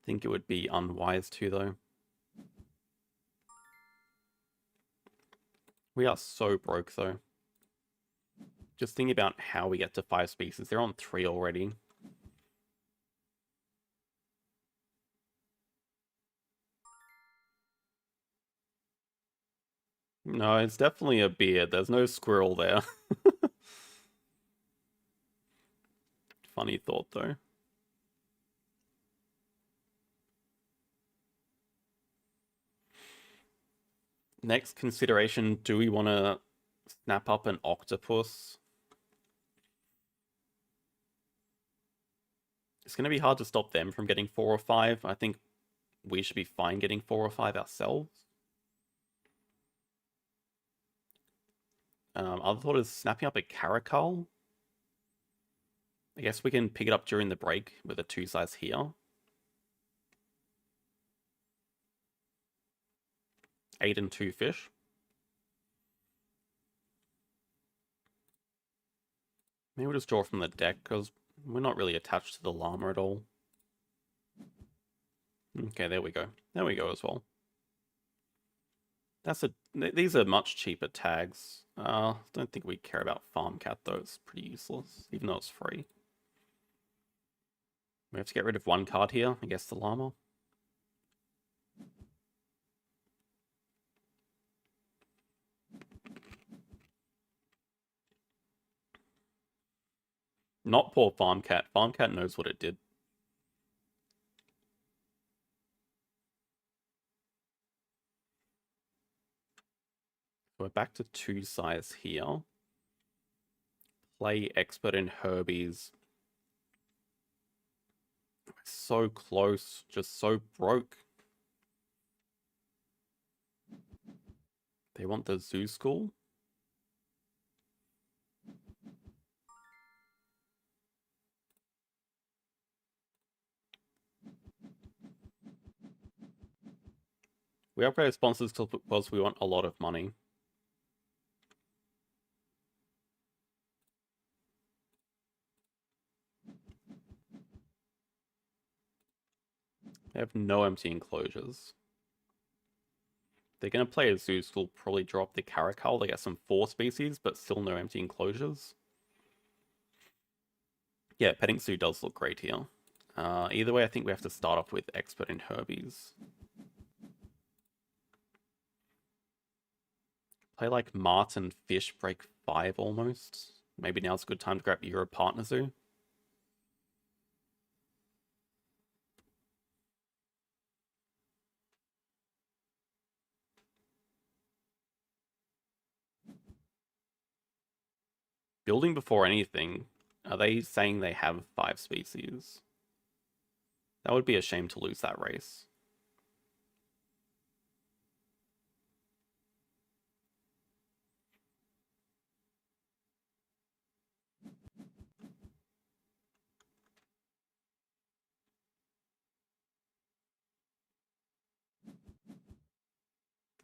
think it would be unwise to, though. We are so broke, though. Just think about how we get to 5 species. They're on 3 already. No, it's definitely a beard. There's no squirrel there. Funny thought, though. Next consideration, do we want to snap up an octopus? It's going to be hard to stop them from getting 4 or 5. I think we should be fine getting 4 or 5 ourselves. Other thought is snapping up a caracal. I guess we can pick it up during the break with a 2 size here. 8 and 2 fish. Maybe we'll just draw from the deck because we're not really attached to the llama at all. Okay, there we go. There we go as well. These are much cheaper tags. Don't think we care about farm cat though. It's pretty useless, even though it's free. We have to get rid of 1 card here. I guess the llama. Not poor farm cat. Farm cat knows what it did. We're back to 2 size here. Play expert in Herbies. So close, just so broke. They want the zoo school? We upgrade sponsors because we want a lot of money. They have no empty enclosures. They're going to play a zoo school, probably drop the caracal. They get some 4 species, but still no empty enclosures. Yeah, petting zoo does look great here. Either way, I think we have to start off with expert in Herbies. Play like Martin Fish, break 5 almost. Maybe now's a good time to grab Euro Partner Zoo. Building before anything, are they saying they have 5 species? That would be a shame to lose that race.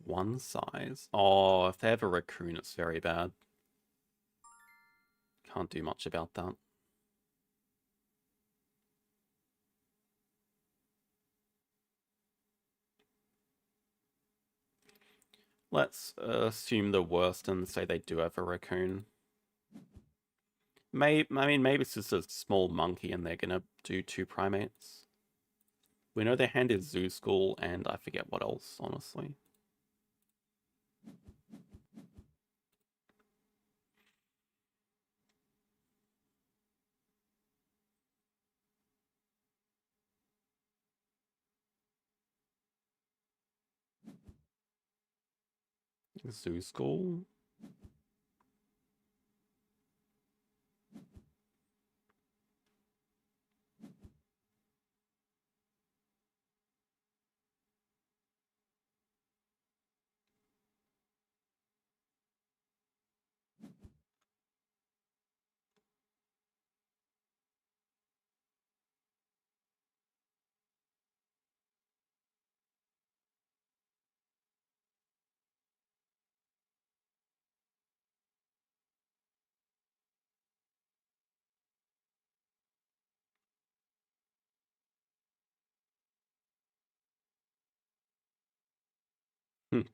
One size. Oh, if they have a raccoon, it's very bad. Can't do much about that. Let's assume the worst and say they do have a raccoon. maybe it's just a small monkey and they're gonna do two primates. We know their hand is Zoo School and I forget what else, honestly. Zoo School?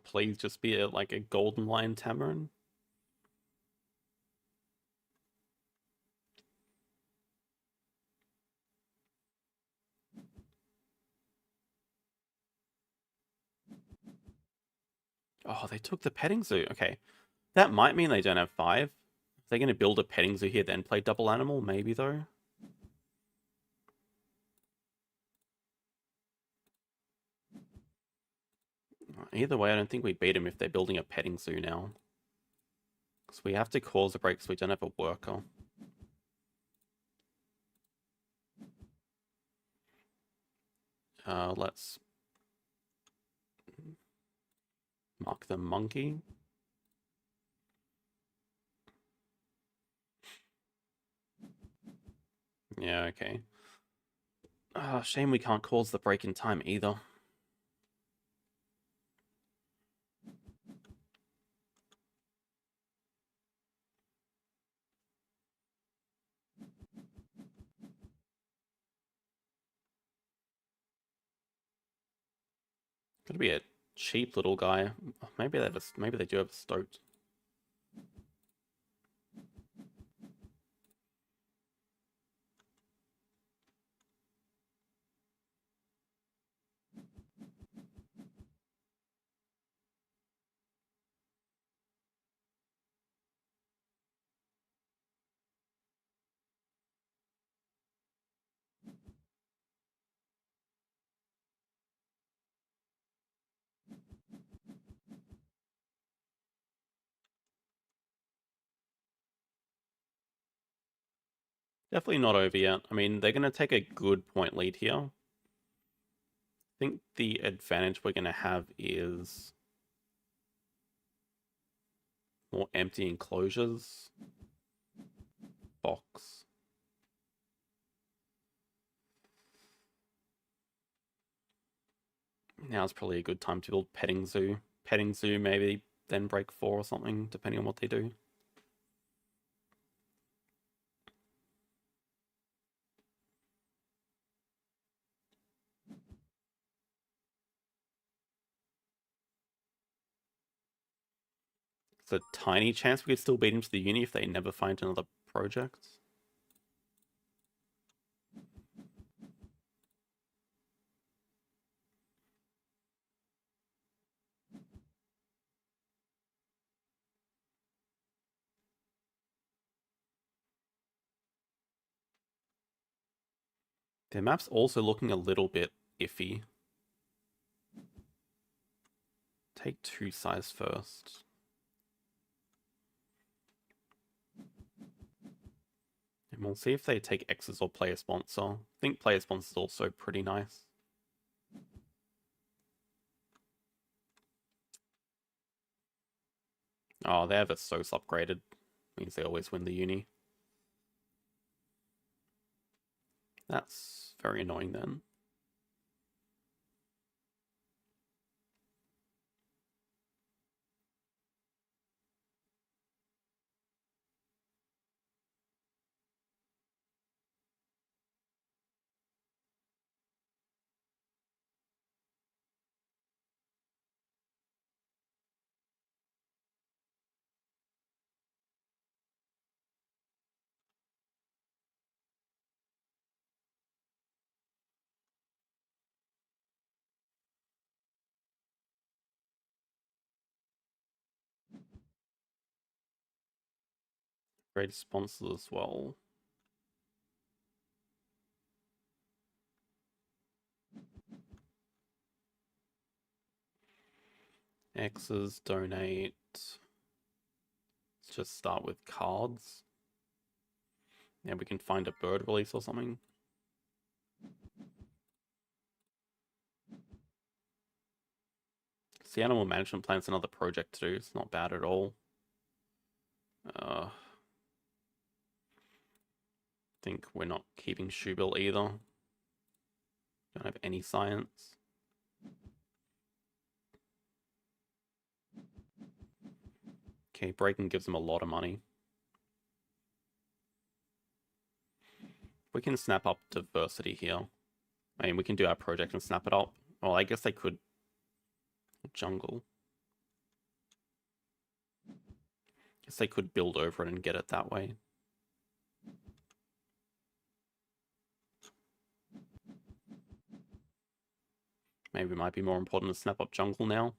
Please just be like a golden lion tamarin. Oh, they took the petting zoo. Okay. That might mean they don't have five. They're going to build a petting zoo here, then play double animal? Maybe, though. Either way, I don't think we beat them if they're building a petting zoo now. Because we have to cause a break so we don't have a worker. Let's mark the monkey. Yeah, okay. Shame we can't cause the break in time either. Gonna be a cheap little guy. Maybe maybe they do have a stoked. Definitely not over yet. I mean, they're gonna take a good point lead here. I think the advantage we're gonna have is more empty enclosures. Box. Now's probably a good time to build petting zoo. Petting zoo, maybe then break four or something, depending on what they do. It's a tiny chance we could still beat him to the uni if they never find another project. Their map's also looking a little bit iffy. Take two size first. And we'll see if they take X's or player sponsor. I think player sponsor is also pretty nice. Oh, they have a SOS upgraded. Means they always win the uni. That's very annoying then. Upgrade sponsors as well. X's donate. Let's just start with cards. Yeah, we can find a bird release or something. The animal management plan's another project to do. It's not bad at all. Think we're not keeping Shoebill either. Don't have any science. Okay, breaking gives them a lot of money. We can snap up diversity here. I mean, we can do our project and snap it up. Well, I guess they could jungle. Guess they could build over it and get it that way. Maybe it might be more important to snap up jungle now.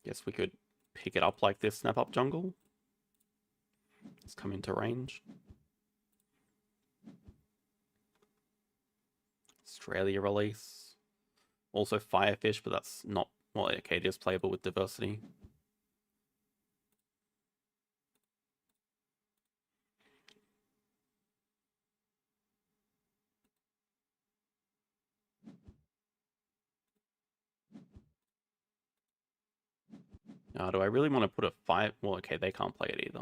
Guess we could pick it up like this, snap up jungle. Let's come into range. Australia release. Also Firefish, but that's not, well, okay, it is playable with diversity. Do I really want to put a fire? Well, okay, they can't play it either.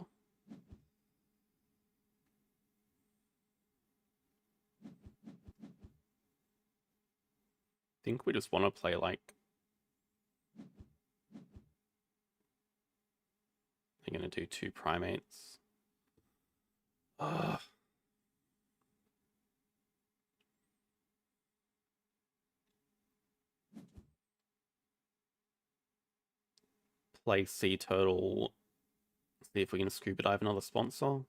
I think we just want to play like... They're going to do 2 primates. Ugh. Play Sea Turtle. See if we can scuba dive another sponsor.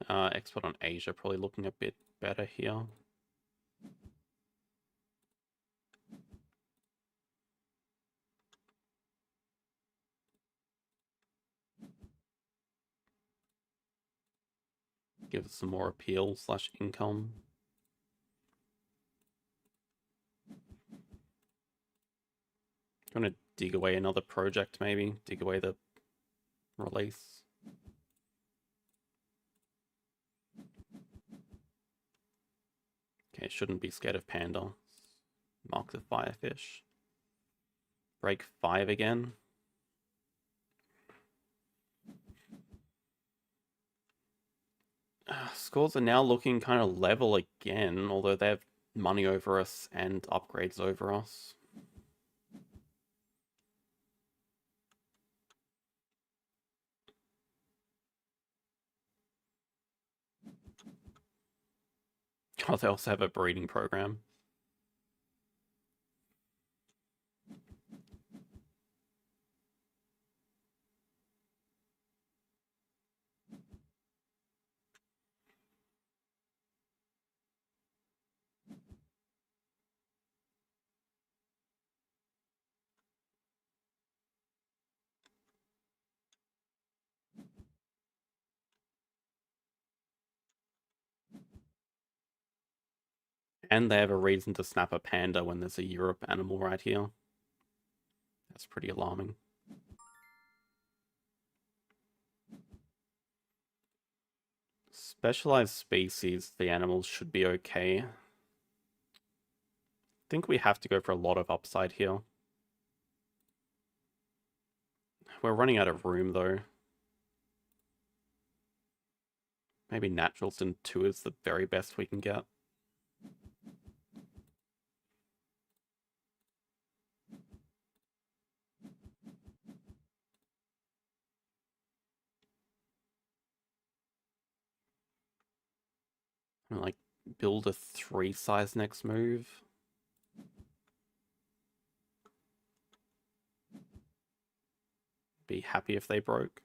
Export on Asia probably looking a bit better here. Give us some more appeal / income. Going to dig away another project, maybe. Dig away the release. Okay, shouldn't be scared of Panda. Mark the Firefish. Break 5 again. Scores are now looking kind of level again, although they have money over us and upgrades over us. Oh, they also have a breeding program. And they have a reason to snap a panda when there's a Europe animal right here. That's pretty alarming. Specialized species, the animals should be okay. I think we have to go for a lot of upside here. We're running out of room though. Maybe naturals and 2 is the very best we can get. Like, build a 3 size next move. Be happy if they broke.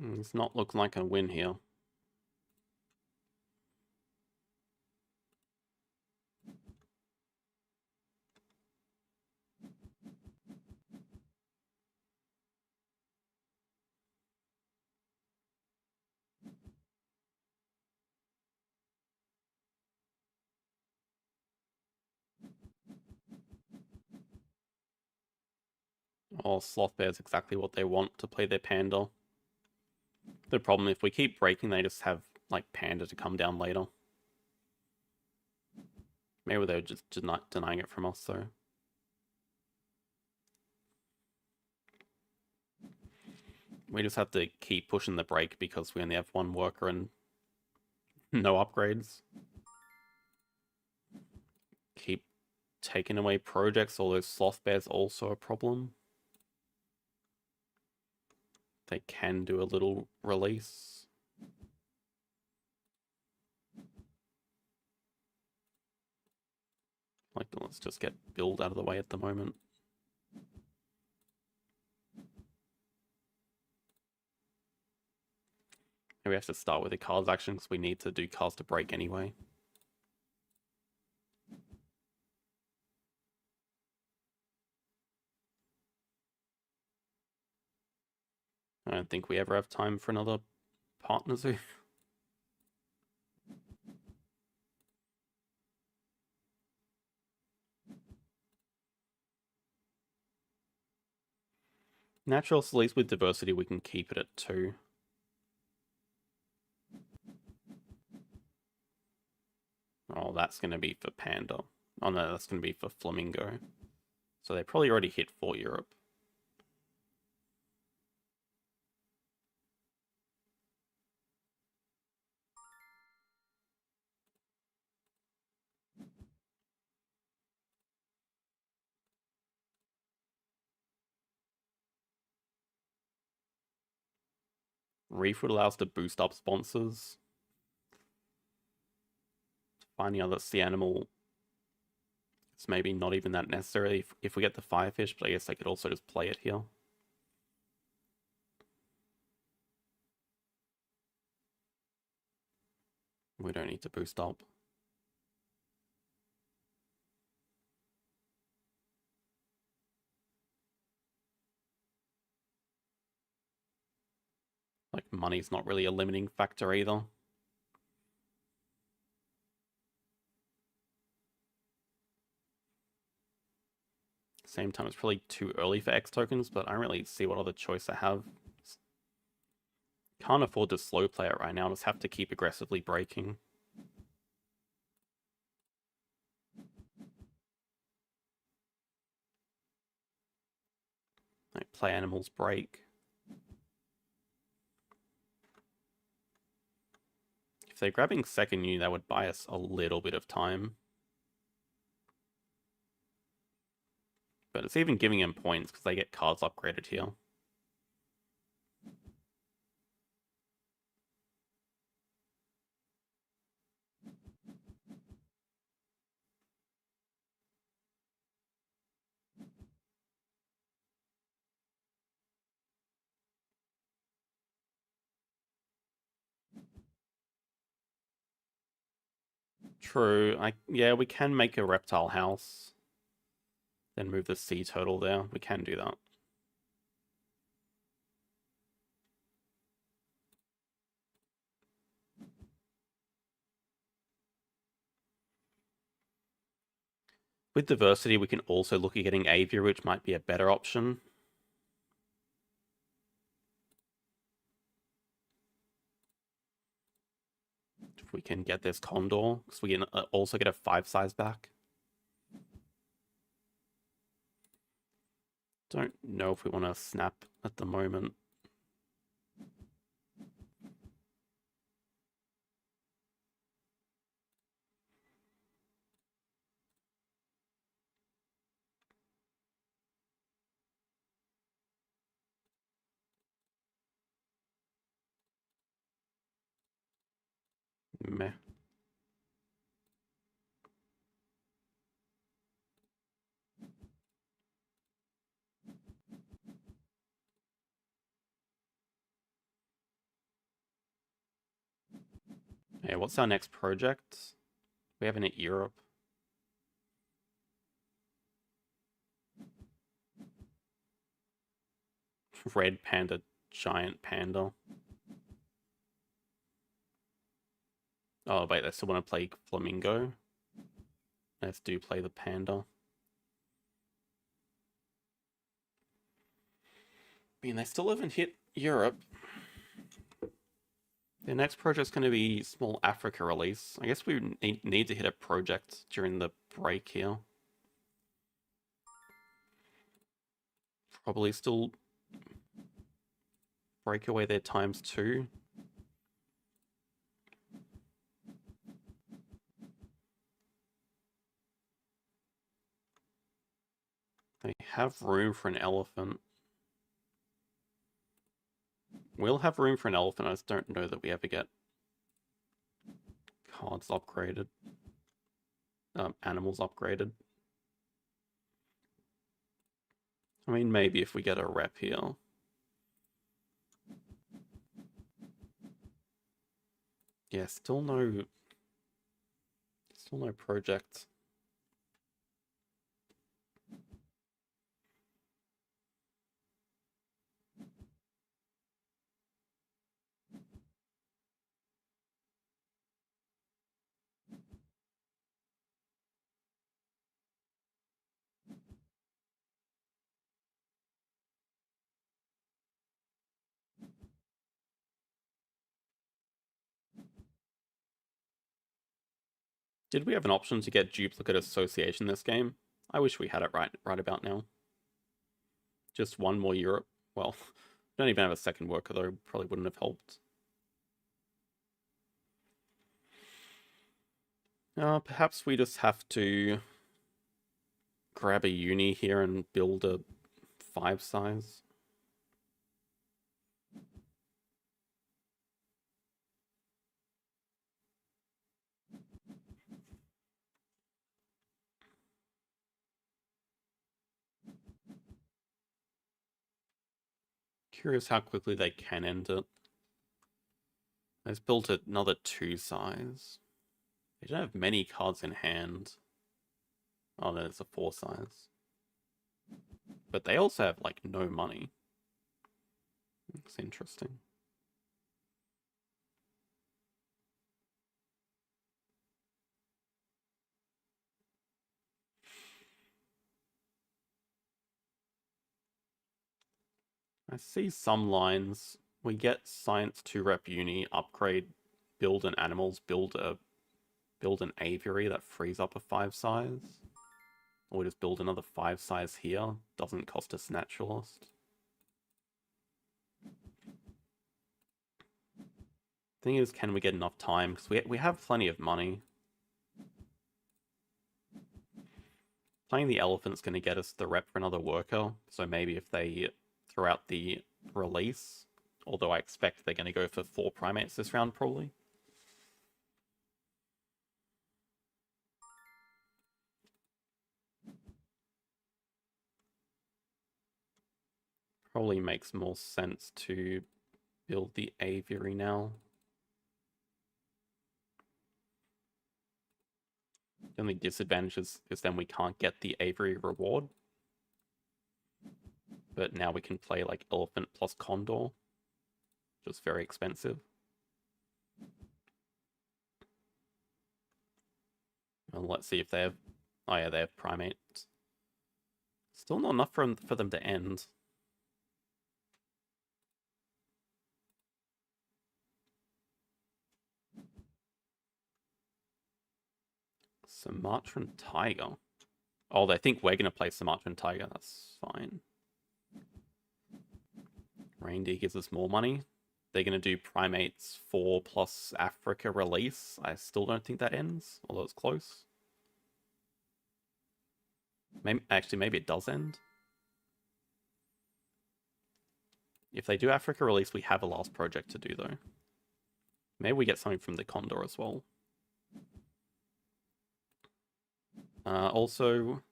It's not looking like a win here. Oh, Sloth Bear's exactly what they want to play their Panda. The problem, if we keep breaking, they just have, like, Panda to come down later. Maybe they're just denying it from us, though. We just have to keep pushing the break because we only have 1 worker and no upgrades. Keep taking away projects, although Sloth Bear's also a problem. They can do a little release. Like, let's just get build out of the way at the moment. We have to start with the cards action because we need to do cards to break anyway. I don't think we ever have time for another partner zoo. Natural, at least with diversity, we can keep it at 2. Oh, that's going to be for Panda. Oh no, that's going to be for Flamingo. So they probably already hit for Europe. Refoot allows to boost up sponsors. Finding out that Sea Animal, it's maybe not even that necessary if we get the Firefish, but I guess I could also just play it here. We don't need to boost up. Like, money's not really a limiting factor either. Same time, it's probably too early for X tokens, but I don't really see what other choice I have. Can't afford to slow play it right now, just have to keep aggressively breaking. Like, play animals break. If they're grabbing second unit, that would buy us a little bit of time. But it's even giving them points because they get cards upgraded here. True. Yeah, we can make a reptile house. Then move the sea turtle there. We can do that. With diversity, we can also look at getting aviary, which might be a better option. If we can get this condor, because we can also get a 5 size back. Don't know if we want to snap at the moment. Meh. Hey, what's our next project? We have it in Europe. Red panda, giant panda. Oh, wait, they still want to play flamingo. Let's do play the panda. I mean, they still haven't hit Europe. The next project's going to be small Africa release. I guess we need to hit a project during the break here. Probably still break away their ×2. They have room for an elephant. We'll have room for an elephant. I just don't know that we ever get cards upgraded. Animals upgraded. I mean, maybe if we get a rep here. Yeah, still no project. Did we have an option to get duplicate association this game? I wish we had it right about now. Just one more Europe. Well, don't even have a second worker though. Probably wouldn't have helped. Perhaps we just have to grab a uni here and build a 5 size. Curious how quickly they can end it. They've built another 2 size. They don't have many cards in hand. Oh, no, it's a 4 size. But they also have, like, no money. It's interesting. I see some lines. We get science 2 rep uni, upgrade, build an animals, build an aviary that frees up a 5 size. Or we just build another 5 size here. Doesn't cost us naturalist. Thing is, can we get enough time? Because we have plenty of money. Playing the elephant's going to get us the rep for another worker. So maybe if they throw out the release, although I expect they're going to go for 4 primates this round probably. Probably makes more sense to build the aviary now. The only disadvantage is then we can't get the aviary reward. But now we can play like elephant plus condor, which is very expensive. Well, let's see if they have... Oh yeah, they have primates. Still not enough for them to end. Sumatran tiger. Oh, they think we're going to play Sumatran tiger. That's fine. Reindeer gives us more money. They're going to do primates 4 plus Africa release. I still don't think that ends, although it's close. Maybe it does end. If they do Africa release, we have a last project to do, though. Maybe we get something from the Condor as well. Also,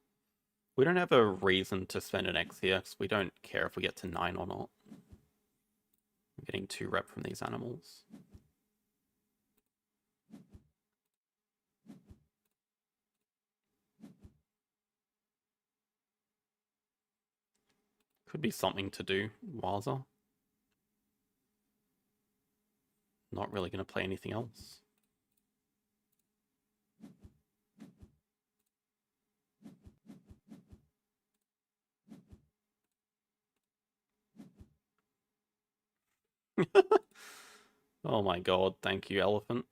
we don't have a reason to spend an X here, because we don't care if we get to 9 or not. I'm getting 2 rep from these animals. Could be something to do, Waza. Not really going to play anything else. Oh my god, thank you, elephant.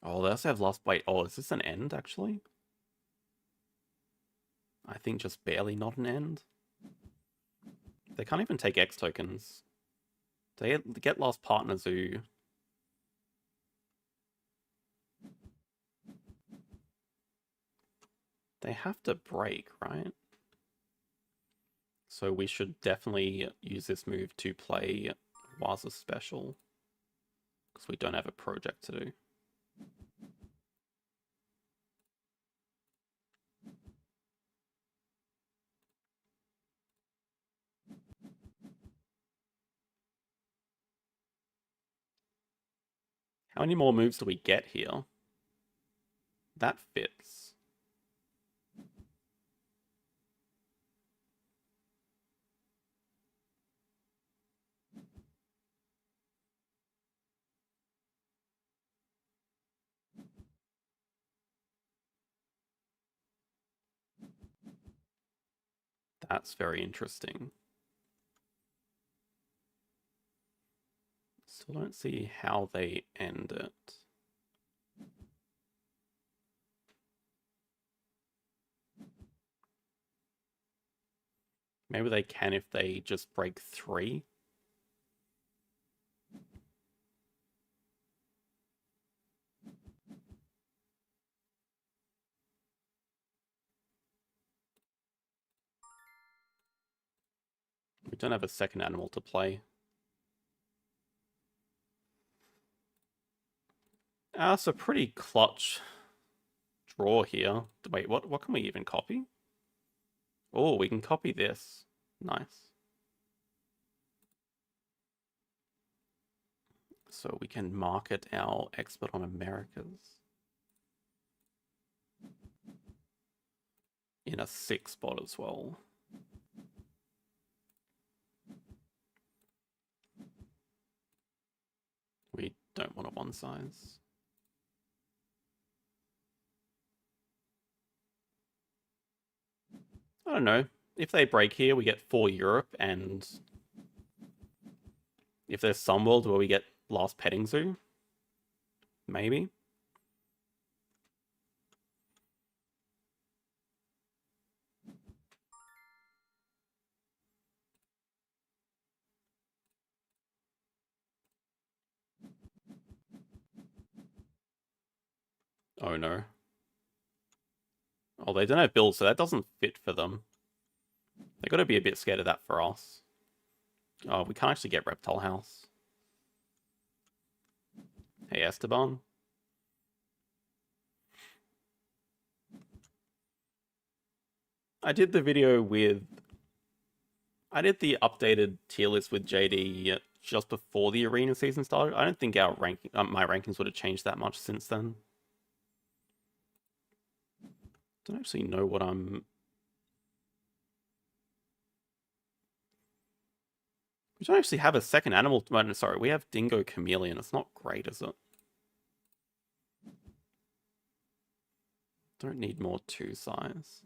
Oh, they also have last bite. Oh, is this an end, actually? I think just barely not an end. They can't even take X tokens. They get last partner zoo. They have to break, right? So we should definitely use this move to play Waza special. Because we don't have a project to do. How many more moves do we get here? That fits. That's very interesting. Still don't see how they end it. Maybe they can if they just break 3. We don't have a second animal to play. It's a pretty clutch draw here. Wait, what can we even copy? Oh, we can copy this. Nice. So we can market our expert on Americas in a 6 spot as well. We don't want a 1 size. I don't know. If they break here, we get 4 Europe, and if there's some world where we get last petting zoo, maybe. Oh no. Oh, they don't have builds, so that doesn't fit for them. They gotta be a bit scared of that for us. Oh, we can't actually get Reptile House. Hey, Esteban. I did the video with... I did the updated tier list with JD just before the arena season started. I don't think our ranking, my rankings would have changed that much since then. Don't actually know what I'm... We don't actually have a second animal... Sorry, we have Dingo Chameleon. It's not great, is it? Don't need more 2 size.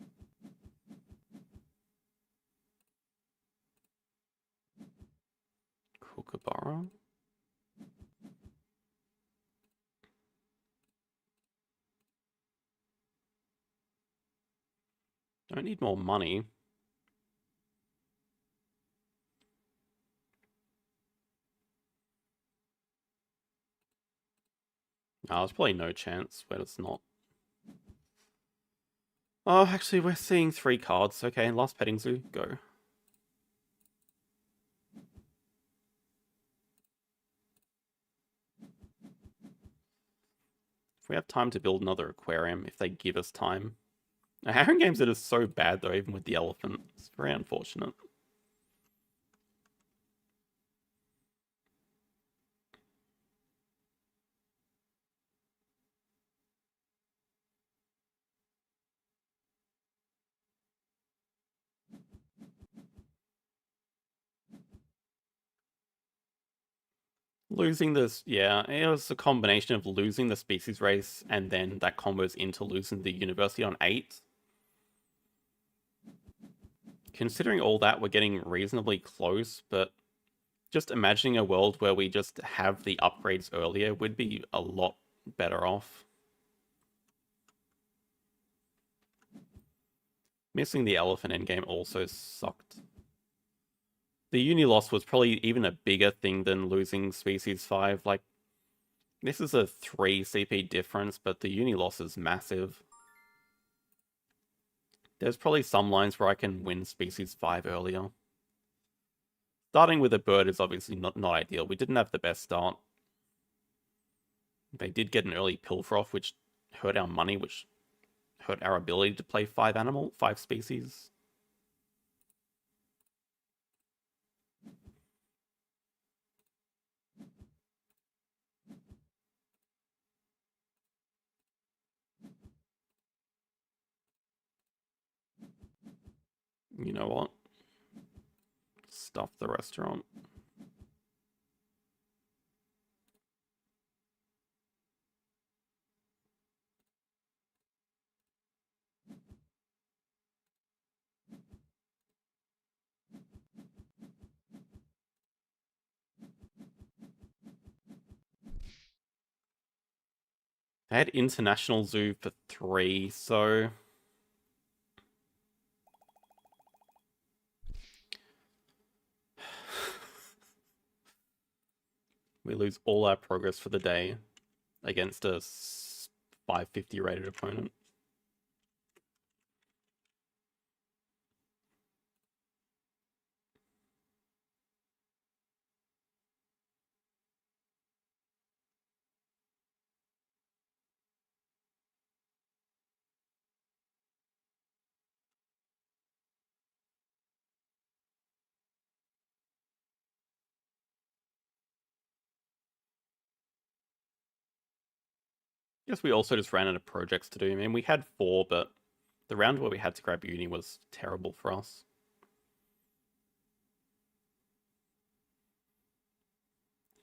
Kookaburra. Don't need more money. There's probably no chance where it's not. Oh, actually, we're seeing 3 cards. Okay, last petting zoo, go. If we have time to build another aquarium, if they give us time. Harren Games it is so bad though, even with the elephant. It's very unfortunate. Losing this, yeah, it was a combination of losing the species race and then that combos into losing the university on 8. Considering all that, we're getting reasonably close, but just imagining a world where we just have the upgrades earlier would be a lot better off. Missing the elephant endgame also sucked. The uni loss was probably even a bigger thing than losing species 5. Like, this is a 3 CP difference, but the uni loss is massive. There's probably some lines where I can win species 5 earlier. Starting with a bird is obviously not ideal. We didn't have the best start. They did get an early Pilfroth, which hurt our money, which hurt our ability to play 5 species. You know what? Stuff the restaurant. I had International Zoo for 3, so... we lose all our progress for the day against a 550 rated opponent. Guess we also just ran out of projects to do. I mean, we had 4, but the round where we had to grab uni was terrible for us.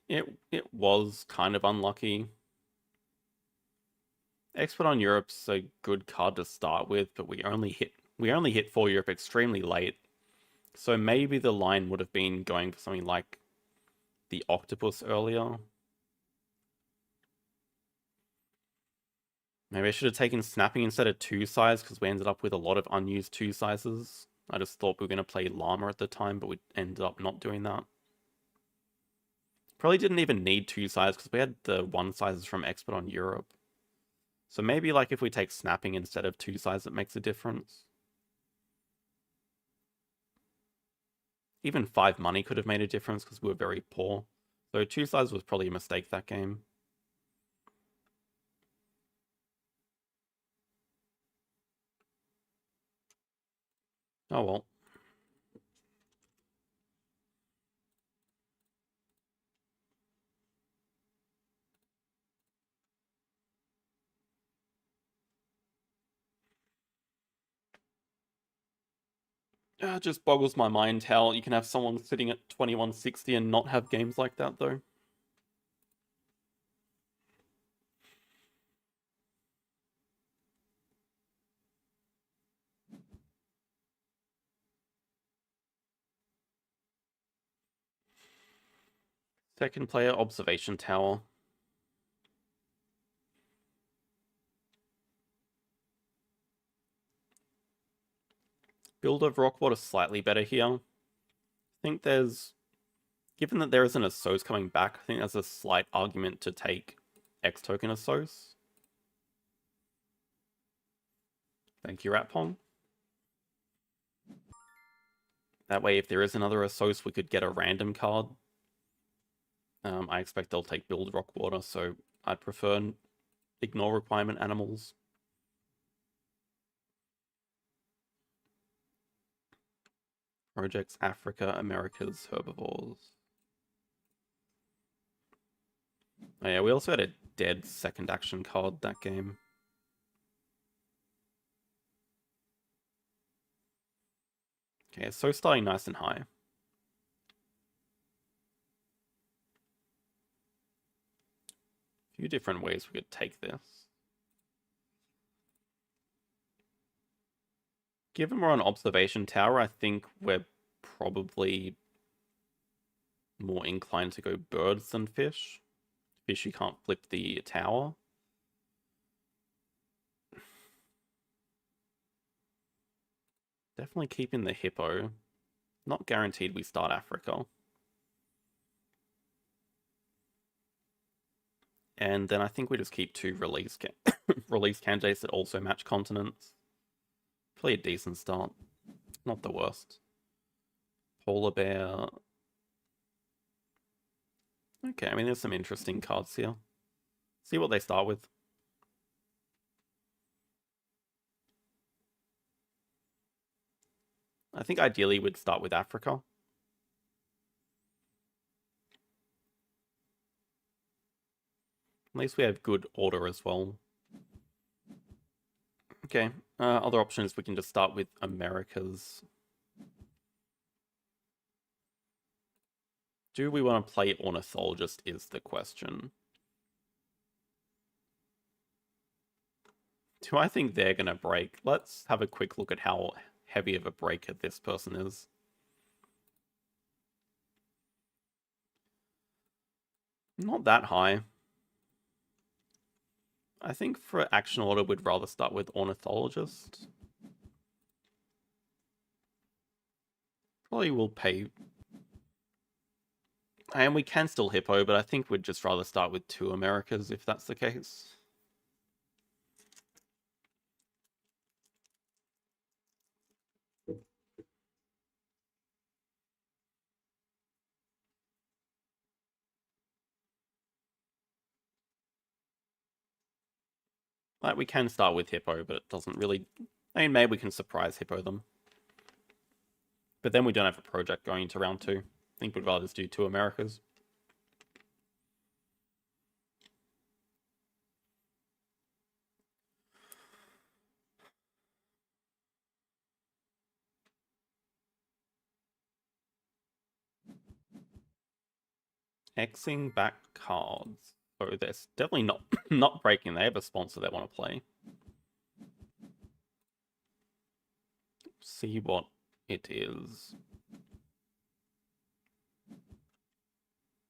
It was kind of unlucky. Expert on Europe's a good card to start with, but we only hit 4 Europe extremely late. So maybe the line would have been going for something like the octopus earlier. Maybe I should have taken snapping instead of 2 size because we ended up with a lot of unused 2 sizes. I just thought we were going to play llama at the time, but we ended up not doing that. Probably didn't even need 2 size because we had the 1 sizes from Expert on Europe. So maybe like if we take snapping instead of 2 size, it makes a difference. Even 5 money could have made a difference because we were very poor. So 2 size was probably a mistake that game. Oh well. It just boggles my mind how you can have someone sitting at 2160 and not have games like that though. Second player, observation tower. Build of Rockwater slightly better here. I think there's... given that there isn't a So's coming back, I think there's a slight argument to take X token Asos. Thank you, Ratpong. That way, if there is another Asos, we could get a random card. I expect they'll take Build Rock Water, so I'd prefer ignore requirement animals. Projects Africa, Americas, herbivores. Oh yeah, we also had a dead second action card that game. Okay, so starting nice and high. A few different ways we could take this. Given we're on observation tower, I think we're probably more inclined to go birds than fish. Fish, you can't flip the tower. Definitely keeping the hippo. Not guaranteed we start Africa. And then I think we just keep two release candidates that also match continents. Probably a decent start. Not the worst. Polar bear. Okay, I mean, there's some interesting cards here. See what they start with. I think ideally we'd start with Africa. At least we have good order as well. Okay, other options, we can just start with Americas. Do we want to play Ornithologist is the question. Do I think they're going to break? Let's have a quick look at how heavy of a breaker this person is. Not that high. I think for action order, we'd rather start with Ornithologist. Probably will pay. And we can still hippo, but I think we'd just rather start with two Americas if that's the case. Like, we can start with hippo, but it doesn't really... I mean, maybe we can surprise hippo them. But then we don't have a project going into round 2. I think we'd rather just do two Americas. Xing back cards. So they're definitely not breaking. They have a sponsor they want to play. See what it is.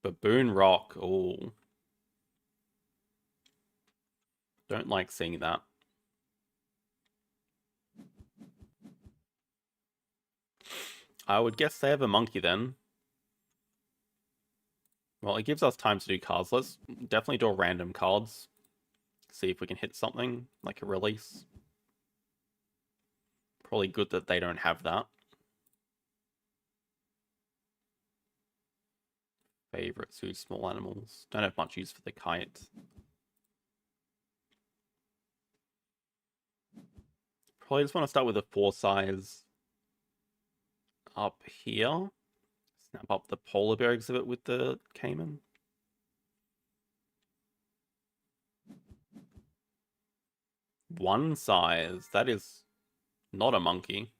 Baboon Rock. Oh. Don't like seeing that. I would guess they have a monkey then. Well, it gives us time to do cards. Let's definitely do a random cards. See if we can hit something, like a release. Probably good that they don't have that. Favorite zoo, small animals. Don't have much use for the kite. Probably just want to start with a 4 size up here. Snap up the polar bear exhibit with the caiman. One size. That is not a monkey.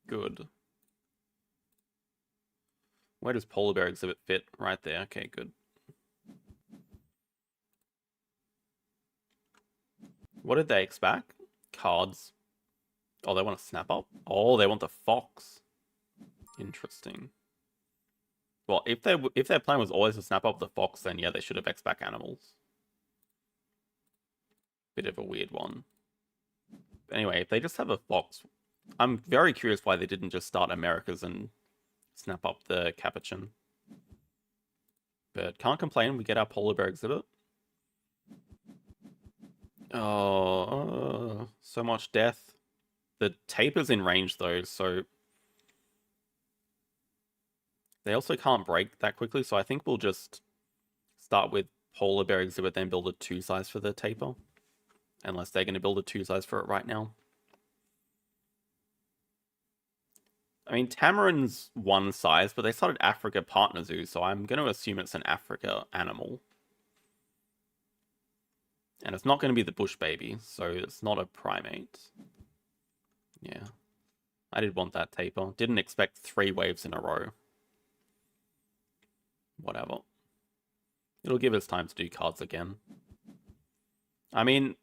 Good. Where does polar bear exhibit fit? Right there. Okay, good. What did they expect? Cards. Oh, they want to snap up? Oh, they want the fox. Interesting. Well, if their plan was always to snap up the fox, then yeah, they should have X-back animals. Bit of a weird one. But anyway, if they just have a fox, I'm very curious why they didn't just start Americas and snap up the capuchin. But can't complain, we get our polar bear exhibit. Oh, so much death. The taper's in range though, so they also can't break that quickly, so I think we'll just start with Polar Bear Exhibit, then build a 2 size for the taper. Unless they're going to build a 2 size for it right now. I mean, Tamarin's 1 size, but they started Africa Partner Zoo, so I'm going to assume it's an Africa animal. And it's not going to be the bush baby, so it's not a primate. Yeah. I did want that taper. Didn't expect 3 waves in a row. Whatever. It'll give us time to do cards again. I mean,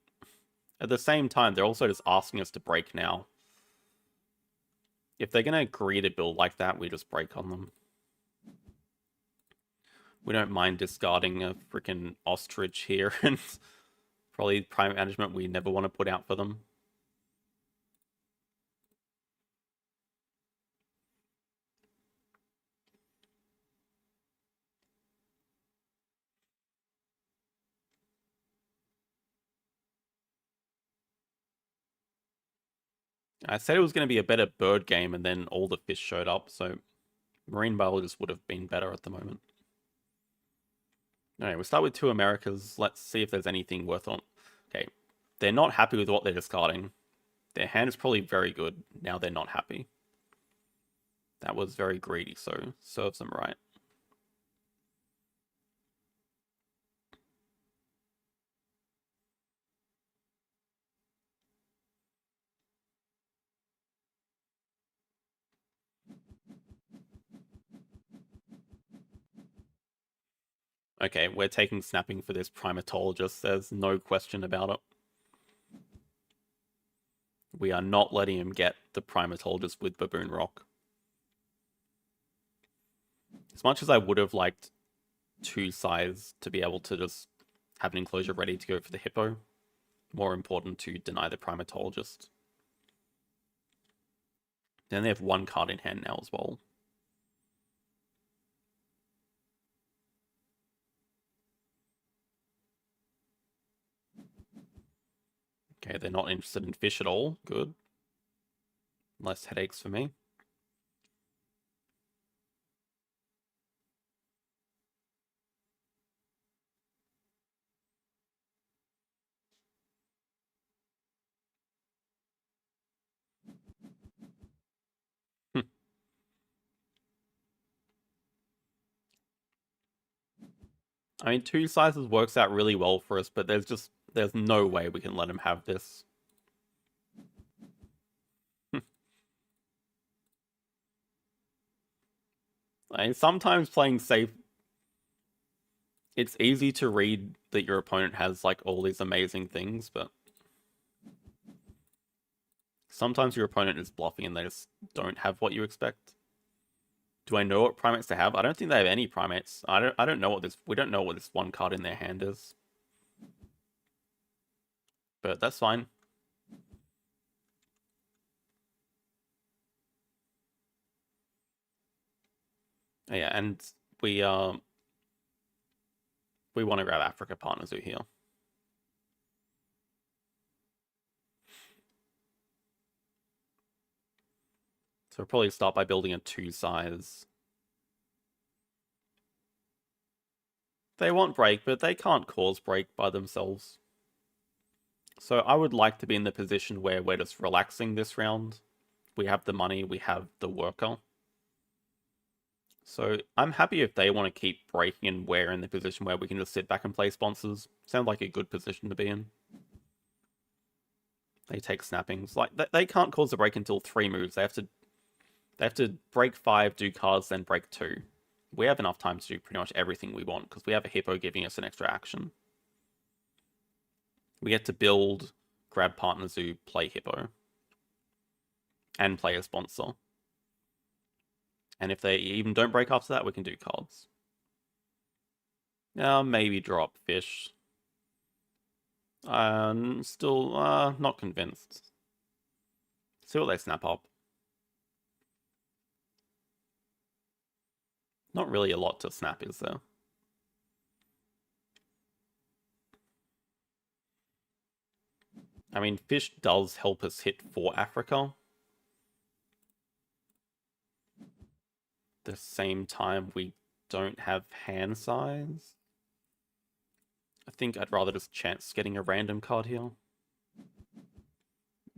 at the same time, they're also just asking us to break now. If they're going to agree to build like that, we just break on them. We don't mind discarding a freaking ostrich here and probably primate management we never want to put out for them. I said it was going to be a better bird game, and then all the fish showed up, so marine biologists would have been better at the moment. Alright, we'll start with 2 Americas. Let's see if there's anything worth on. Okay, they're not happy with what they're discarding. Their hand is probably very good. Now they're not happy. That was very greedy, so serves them right. Okay, we're taking snapping for this primatologist. There's no question about it. We are not letting him get the primatologist with Baboon Rock. As much as I would have liked 2 sides to be able to just have an enclosure ready to go for the hippo, more important to deny the primatologist. Then they have 1 card in hand now as well. Okay, they're not interested in fish at all. Good. Less headaches for me. I mean, 2 sizes works out really well for us, but there's no way we can let him have this. I mean, sometimes playing safe, it's easy to read that your opponent has like all these amazing things, but sometimes your opponent is bluffing and they just don't have what you expect. Do I know what primates they have? I don't think they have any primates. I don't know what this we don't know what this 1 card in their hand is. But that's fine. Yeah, and we want to grab Africa Partner Zoo here. So we'll probably start by building a 2 size. They want break, but they can't cause break by themselves. So I would like to be in the position where we're just relaxing this round. We have the money, we have the worker. So I'm happy if they want to keep breaking and we're in the position where we can just sit back and play sponsors. Sounds like a good position to be in. They take snappings. Like they can't cause a break until 3 moves. They have to break 5, do cards, then break 2. We have enough time to do pretty much everything we want because we have a hippo giving us an extra action. We get to build, grab Partner Zoo, play hippo, and play a sponsor. And if they even don't break after that, we can do cards. Now maybe drop fish. I'm still not convinced. See what they snap up. Not really a lot to snap, is there? I mean, fish does help us hit for Africa. At the same time, we don't have hand size. I think I'd rather just chance getting a random card here.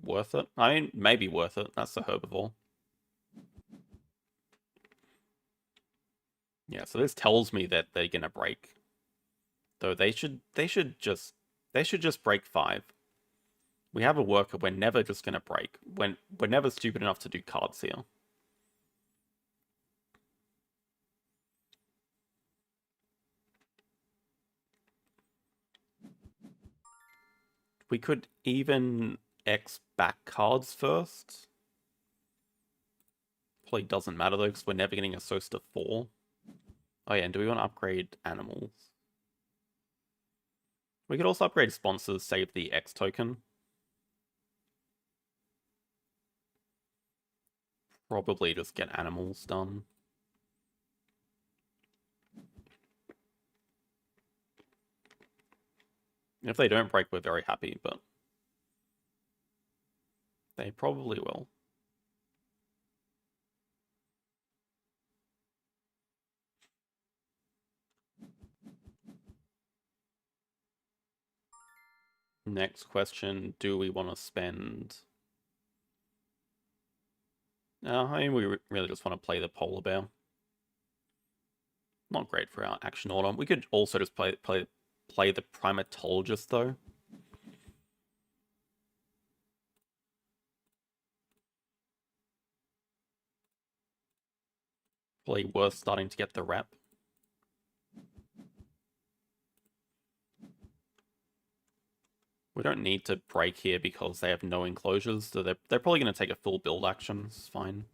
Worth it? I mean, maybe worth it. That's the herbivore. Yeah, so this tells me that they're gonna break. Though they should just break 5. We have a worker, we're never just gonna break. We're never stupid enough to do cards here. We could even X back cards first. Probably doesn't matter though, because we're never getting a Sosta 4. Oh yeah, and do we want to upgrade animals? We could also upgrade sponsors, save the X token. Probably just get animals done. If they don't break, we're very happy, but they probably will. Next question, do we want to spend... I mean, we really just want to play the polar bear. Not great for our action order. We could also just play the primatologist, though. Probably worth starting to get the rep. We don't need to break here because they have no enclosures, so they're probably going to take a full build action. It's fine.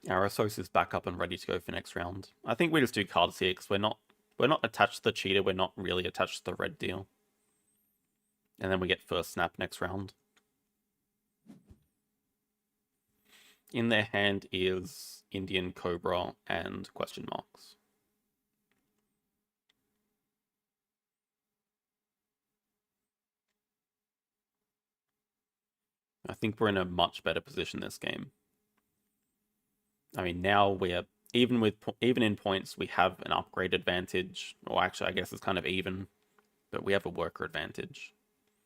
Arasos is back up and ready to go for next round. I think we just do cards here because we're not attached to the cheetah. We're not really attached to the red deal. And then we get first snap next round. In their hand is Indian Cobra and question marks. I think we're in a much better position this game. I mean, now we're even in points, we have an upgrade advantage. Or actually, I guess it's kind of even, but we have a worker advantage.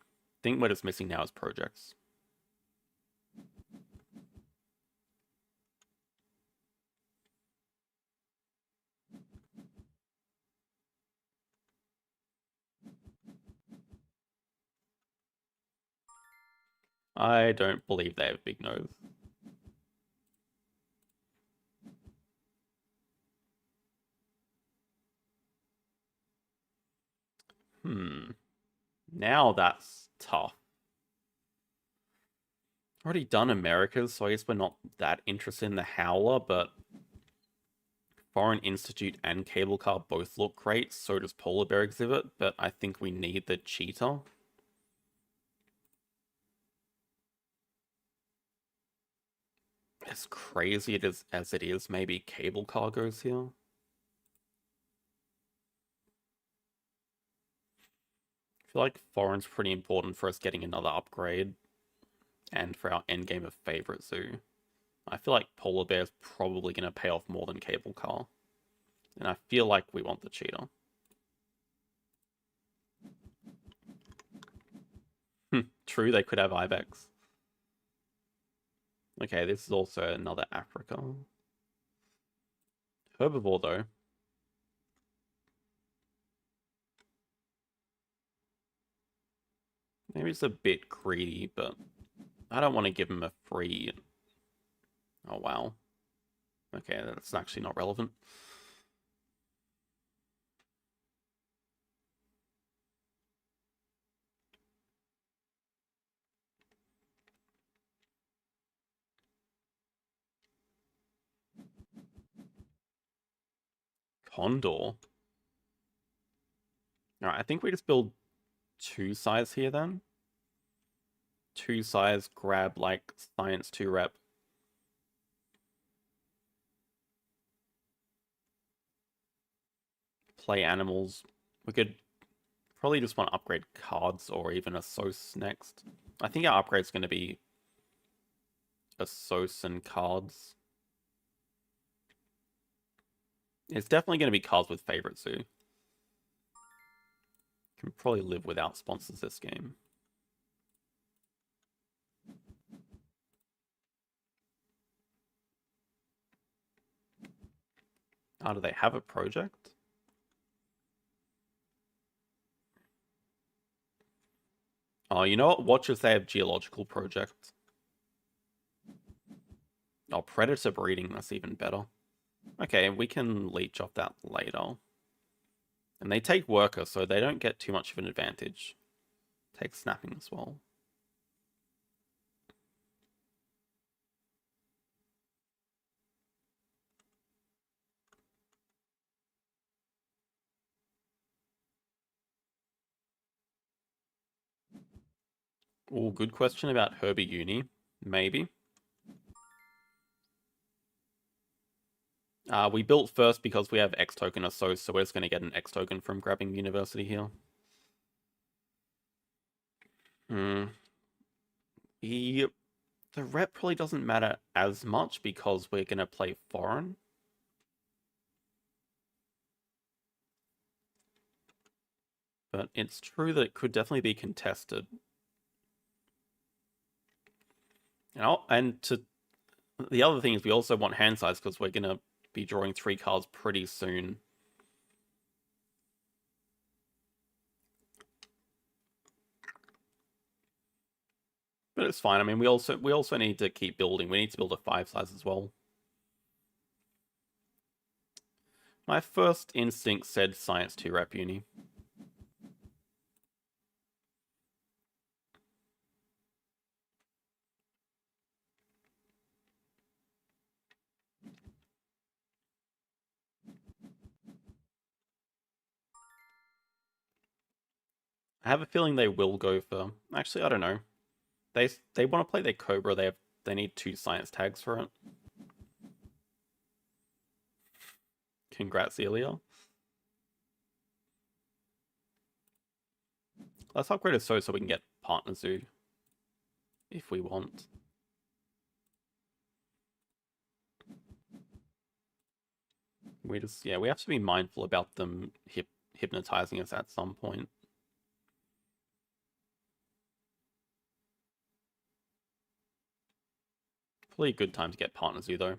I think what it's missing now is projects. I don't believe they have big nose. Now that's tough. Already done Americas, so I guess we're not that interested in the Howler, but Foreign Institute and Cable Car both look great, so does Polar Bear Exhibit, but I think we need the Cheetah. As crazy as it is, maybe Cable Car goes here. I feel like Foreign's pretty important for us getting another upgrade, and for our endgame of Favorite Zoo. I feel like Polar Bear's probably going to pay off more than Cable Car. And I feel like we want the Cheetah. True, they could have Ibex. Okay, this is also another Africa. Herbivore, though. Maybe it's a bit greedy, but I don't want to give him a free... Oh, wow. Okay, that's actually not relevant. Condor. Alright, I think we just build 2 size here then. 2 size, grab like Science 2 rep. Play animals. We could Probably just want to upgrade cards or even a Sos next. I think our upgrade's going to be a Sos and cards. It's definitely going to be cards with favorite zoo. Can probably live without sponsors this game. Oh, do they have a project? Oh, you know what? Watch if they have geological project. Oh, predator breeding, that's even better. Okay, we can leech off that later. And they take worker, so they don't get too much of an advantage. Take snapping as well. Oh, good question about Herbie Uni. Maybe. We built first because we have X token or so we're just going to get an X token from grabbing the university here. The rep probably doesn't matter as much because we're going to play foreign. But it's true that it could definitely be contested. And the other thing is we also want hand size because we're going to be drawing 3 cards pretty soon. But it's fine. I mean, we also need to keep building. We need to build a 5 size as well. My first instinct said Science 2 Rep Uni. I have a feeling they will go for... Actually, I don't know. They want to play their Cobra. They need 2 science tags for it. Congrats, Elia. Let's upgrade it so we can get Partner Zoo. If we want. We have to be mindful about them hypnotizing us at some point. Probably a good time to get Partner Zoo, though.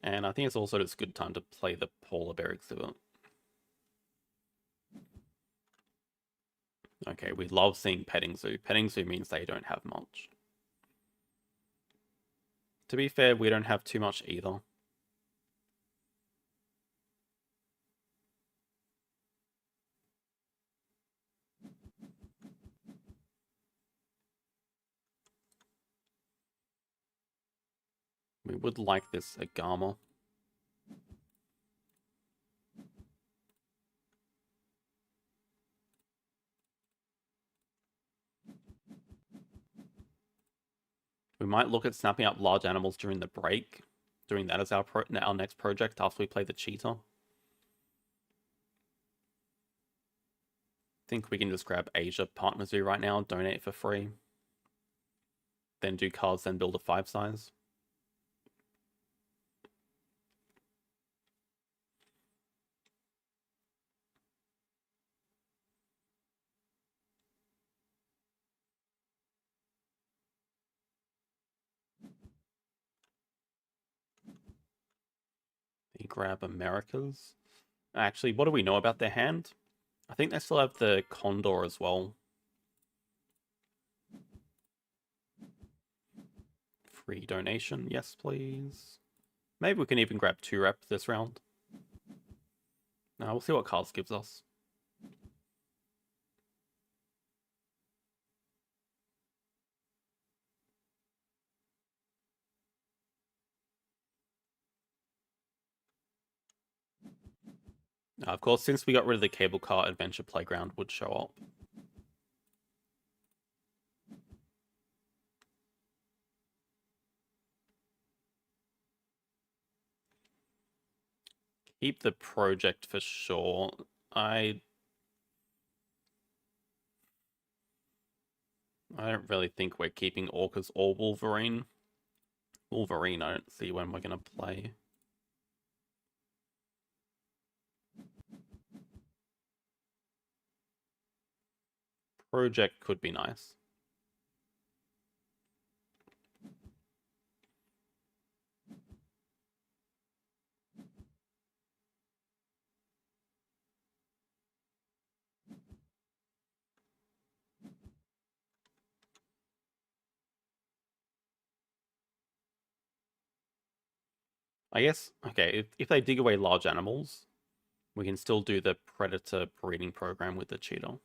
And I think it's also just a good time to play the Polar Bear exhibit. Okay, we love seeing Petting Zoo. Petting Zoo means they don't have much. To be fair, we don't have too much either. We would like this Agama. We might look at snapping up large animals during the break. Doing that as our next project after we play the cheetah. Think we can just grab Asia Partner Zoo right now, donate for free. Then do cards, then build a 5 size. They grab Americas. Actually, what do we know about their hand? I think they still have the Condor as well. Free donation, yes please. Maybe we can even grab 2 rep this round. Now we'll see what cards gives us. Of course, since we got rid of the cable car, Adventure Playground would show up. Keep the project for sure. I don't really think we're keeping Orcas or Wolverine. Wolverine, I don't see when we're going to play. Project could be nice. I guess, okay, if they dig away large animals, we can still do the predator breeding program with the cheetah.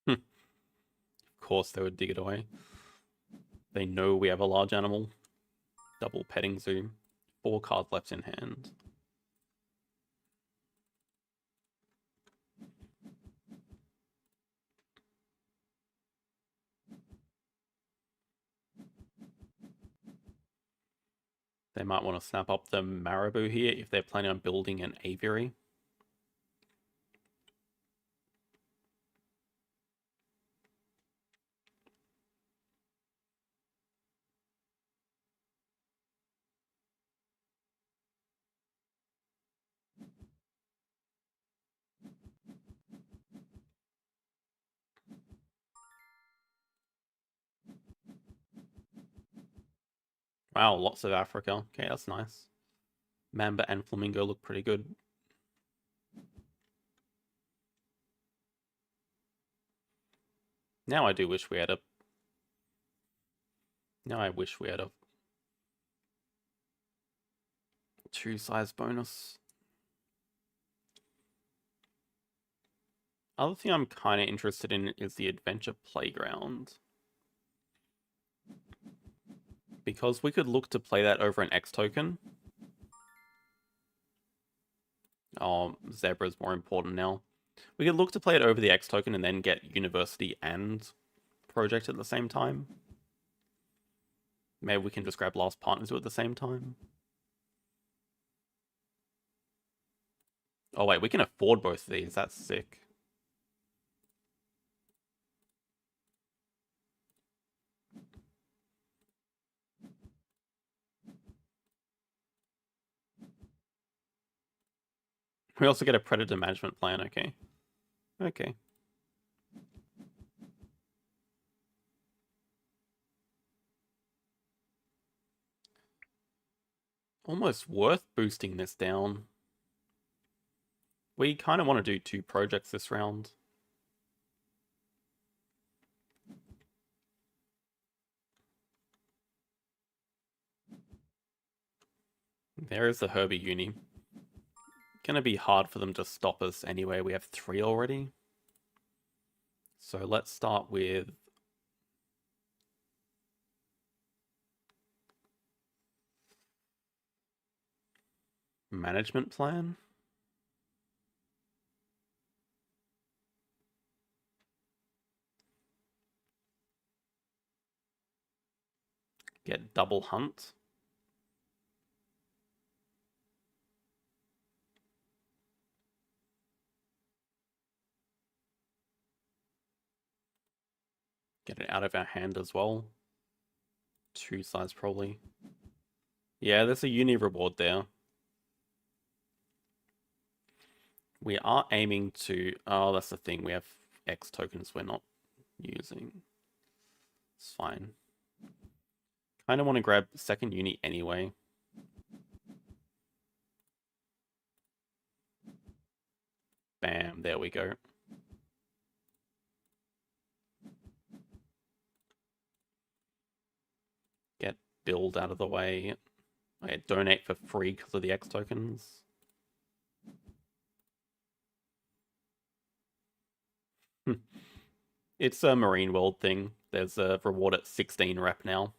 Of course they would dig it away. They know we have a large animal. Double petting zoo. 4 cards left in hand. They might want to snap up the Marabou here if they're planning on building an aviary. Wow, lots of Africa. Okay, that's nice. Mamba and Flamingo look pretty good. Now I do wish we had a... Now I wish we had a 2-size bonus. Other thing I'm kind of interested in is the Adventure Playground. Because we could look to play that over an X token. Oh, Zebra's more important now. We could look to play it over the X token and then get University and Project at the same time. Maybe we can just grab Last Partners at the same time. Oh wait, we can afford both of these. That's sick. We also get a Predator Management Plan, okay. Okay. Almost worth boosting this down. We kind of want to do 2 projects this round. There is the Herbie Uni. Gonna be hard for them to stop us anyway. We have 3 already. So let's start with Management Plan. Get Double Hunt. Get it out of our hand as well. 2 size probably. Yeah, there's a uni reward there. We are aiming to... Oh, that's the thing. We have X tokens we're not using. It's fine. Kind of want to grab second uni anyway. Bam, there we go. Get build out of the way. Okay, donate for free because of the X tokens. It's a Marine World thing. There's a reward at 16 rep now.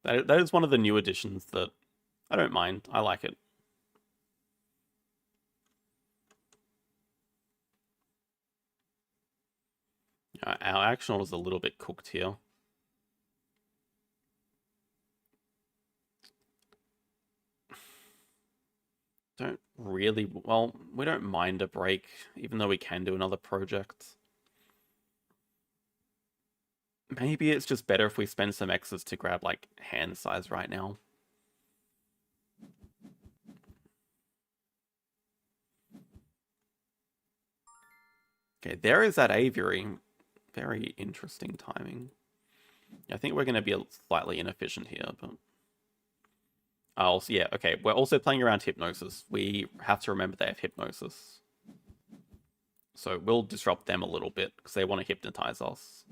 That is one of the new additions that I don't mind. I like it. Our action order is a little bit cooked here. Don't really... Well, we don't mind a break, even though we can do another project. Maybe it's just better if we spend some X's to grab, like, hand size right now. Okay, there is that aviary. Very interesting timing. I think we're going to be slightly inefficient here, but... Also, yeah, okay. We're also playing around Hypnosis. We have to remember they have Hypnosis. So we'll disrupt them a little bit, because they want to hypnotize us.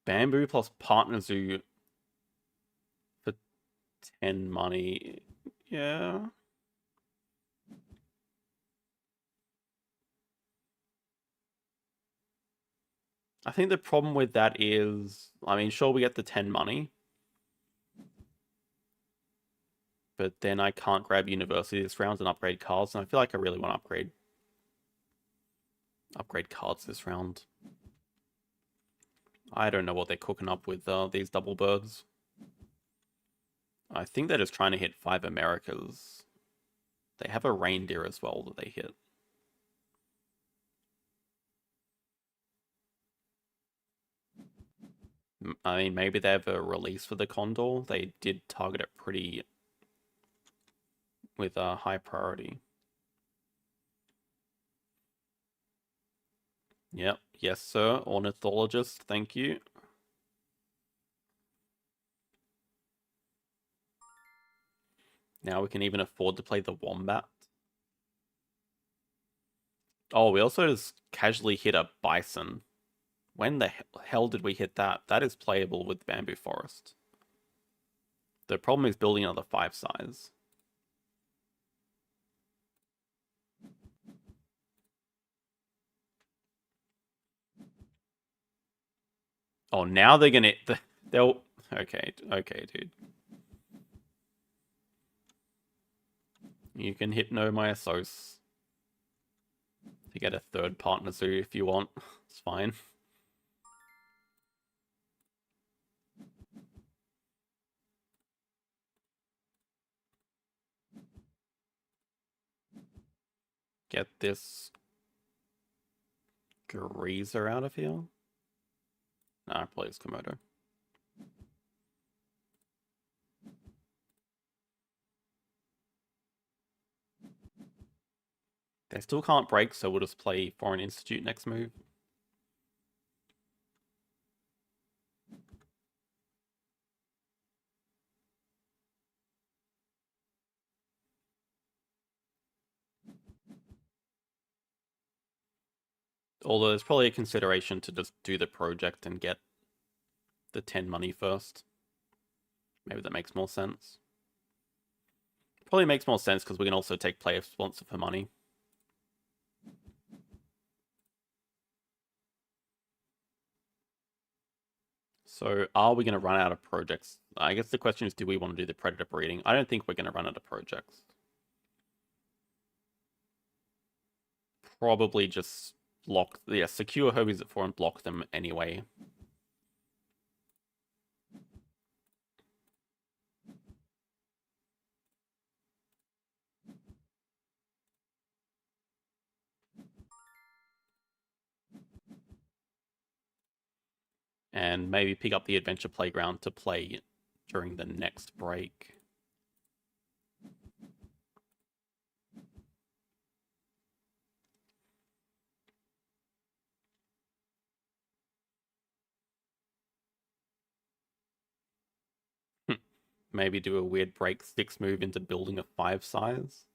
Bamboo plus Partner Zoo for 10 money. Yeah. I think the problem with that is, I mean, sure, we get the 10 money, but then I can't grab University this round and upgrade cards, and I feel like I really want to upgrade cards this round. I don't know what they're cooking up with these double birds. I think they're just trying to hit 5 Americas. They have a reindeer as well that they hit. I mean, maybe they have a release for the Condor. They did target it pretty with a high priority. Yep. Yes, sir. Ornithologist. Thank you. Now we can even afford to play the Wombat. Oh, we also just casually hit a Bison. When the hell did we hit that? That is playable with Bamboo Forest. The problem is building another 5 size. Oh, now they're gonna... They'll... Okay, dude. You can hypno my Asos to get a 3rd Partner Zoo if you want. It's fine. Get this Greaser out of here. Nah, please, Komodo. They still can't break, so we'll just play Foreign Institute next move. Although there's probably a consideration to just do the project and get the 10 money first. Maybe that makes more sense. Probably makes more sense because we can also take player sponsor for money. So are we going to run out of projects? I guess the question is, do we want to do the predator breeding? I don't think we're going to run out of projects. Probably just lock... Yeah, secure Herbies at 4 and block them anyway. And maybe pick up the Adventure Playground to play during the next break. Maybe do a weird break 6 move into building a 5 size.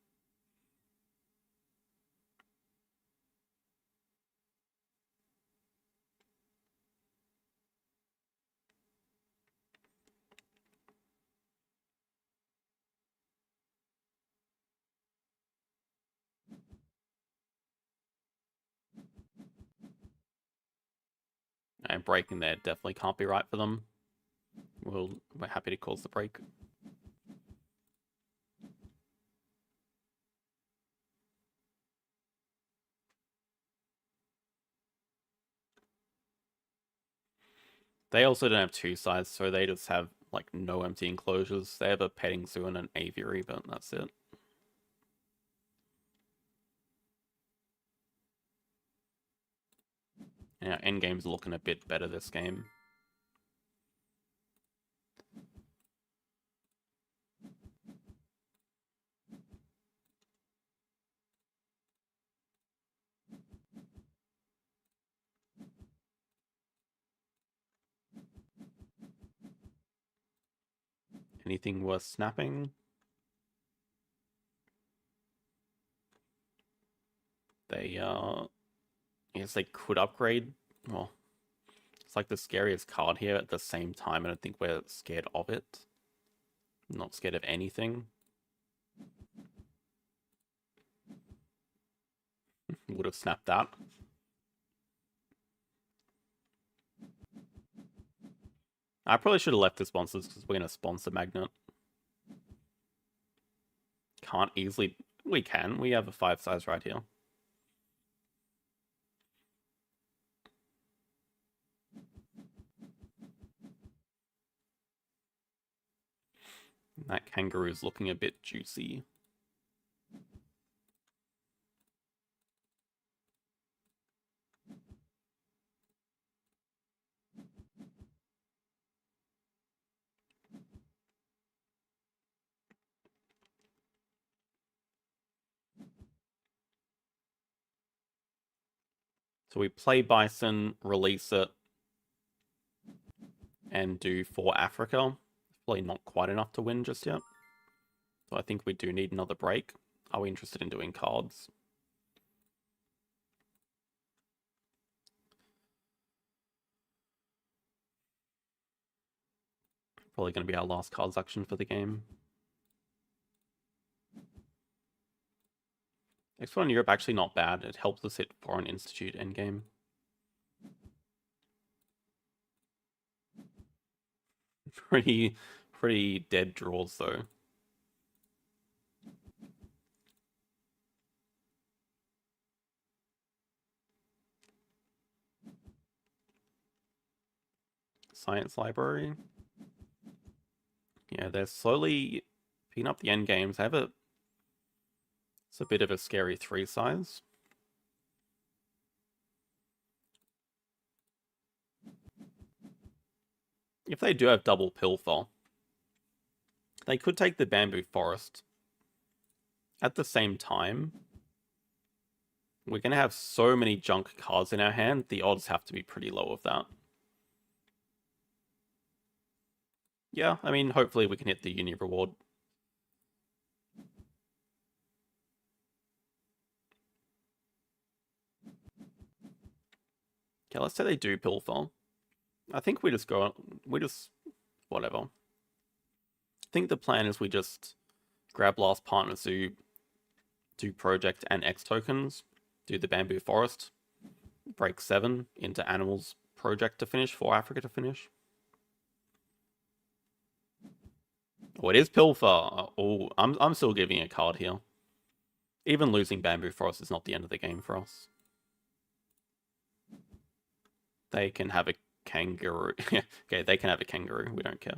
breaking there definitely can't be right for them. We're happy to cause the break. They also don't have two sides, so they just have like no empty enclosures. They have a petting zoo and an aviary, but that's it. Yeah, endgame's looking a bit better this game. Anything worth snapping? They, I guess they could upgrade. Well, it's like the scariest card here at the same time. I don't think we're scared of it. Not scared of anything. Would have snapped that. I probably should have left the sponsors because we're going to sponsor Magnet. Can't easily... We can. We have a 5 size right here. That kangaroo is looking a bit juicy. So we play Bison, release it, and do 4 Africa. Probably not quite enough to win just yet. So I think we do need another break. Are we interested in doing cards? Probably going to be our last cards action for the game. Export in Europe actually not bad. It helps us hit Foreign Institute endgame. Pretty dead draws though. Science Library. Yeah, they're slowly picking up the end games. They have it's a bit of a scary 3 size. If they do have double Pilfer, they could take the Bamboo Forest. At the same time, we're going to have so many junk cards in our hand, the odds have to be pretty low of that. Yeah, I mean, hopefully we can hit the uni reward. Okay, let's say they do Pilfer. I think we just whatever. I think the plan is we just grab Last Partner Zoo, do Project and X tokens, do the Bamboo Forest, break 7 into Animals Project to finish, for Africa to finish. Oh, it is Pilfer. Oh, I'm still giving a card here. Even losing Bamboo Forest is not the end of the game for us. They can have a kangaroo. Okay, they can have a kangaroo. We don't care.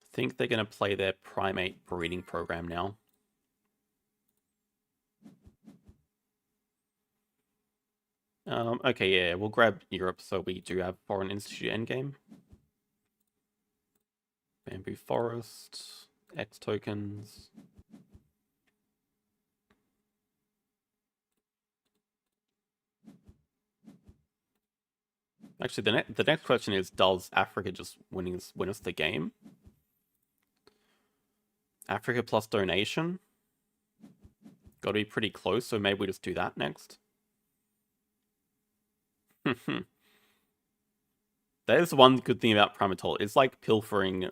I think they're going to play their primate breeding program now. Okay, yeah, we'll grab Europe so we do have Foreign Institute endgame. Bamboo Forest, X tokens. Actually, the next question is, does Africa just win us the game? Africa plus donation? Got to be pretty close, so maybe we just do that next. That is one good thing about Primatol. It's like pilfering.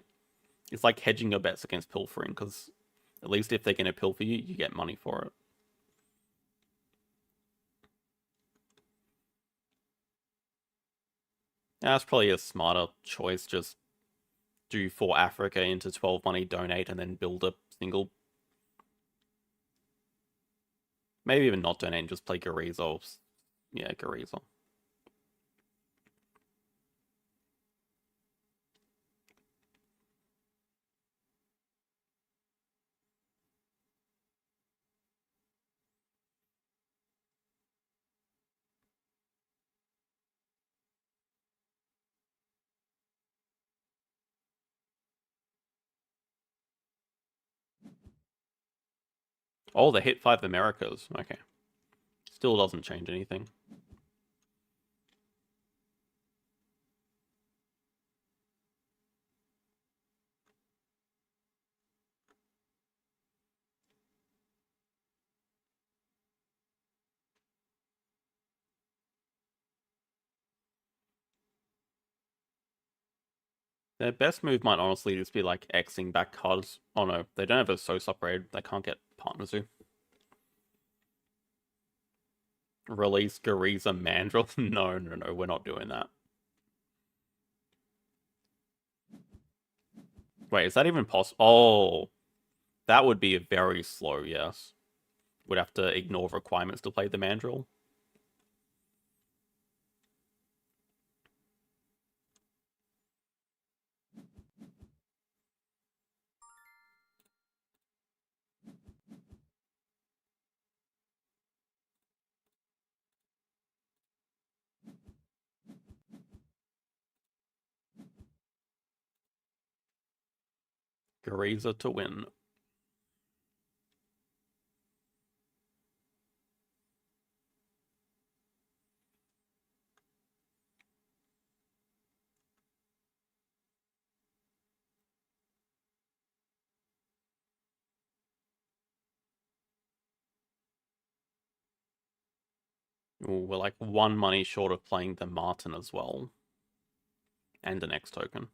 It's like hedging your bets against pilfering, because at least if they're going to pilfer you, you get money for it. Yeah, that's probably a smarter choice. Just do for Africa into 12 money, donate, and then build a single. Maybe even not donate and just play Garizo. Yeah, Garizo. Oh, they hit 5 Americas. Okay. Still doesn't change anything. Their best move might honestly just be like Xing back cards. Oh no, they don't have a Sos upgrade. They can't get Partner Zoo. Release Gariza Mandrill. No, we're not doing that. Wait, is that even possible? Oh, that would be very slow, yes. Would have to ignore requirements to play the Mandrill. Gariza to win. Ooh, we're like 1 money short of playing the Martin as well. And an X token.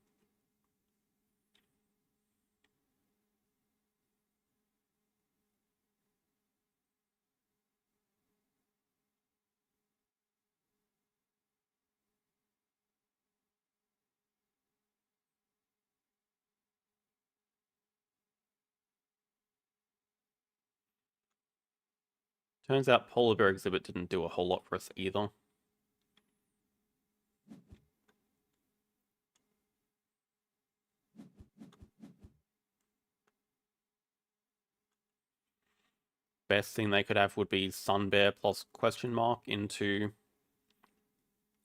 Turns out Polar Bear Exhibit didn't do a whole lot for us either. Best thing they could have would be Sun Bear plus question mark into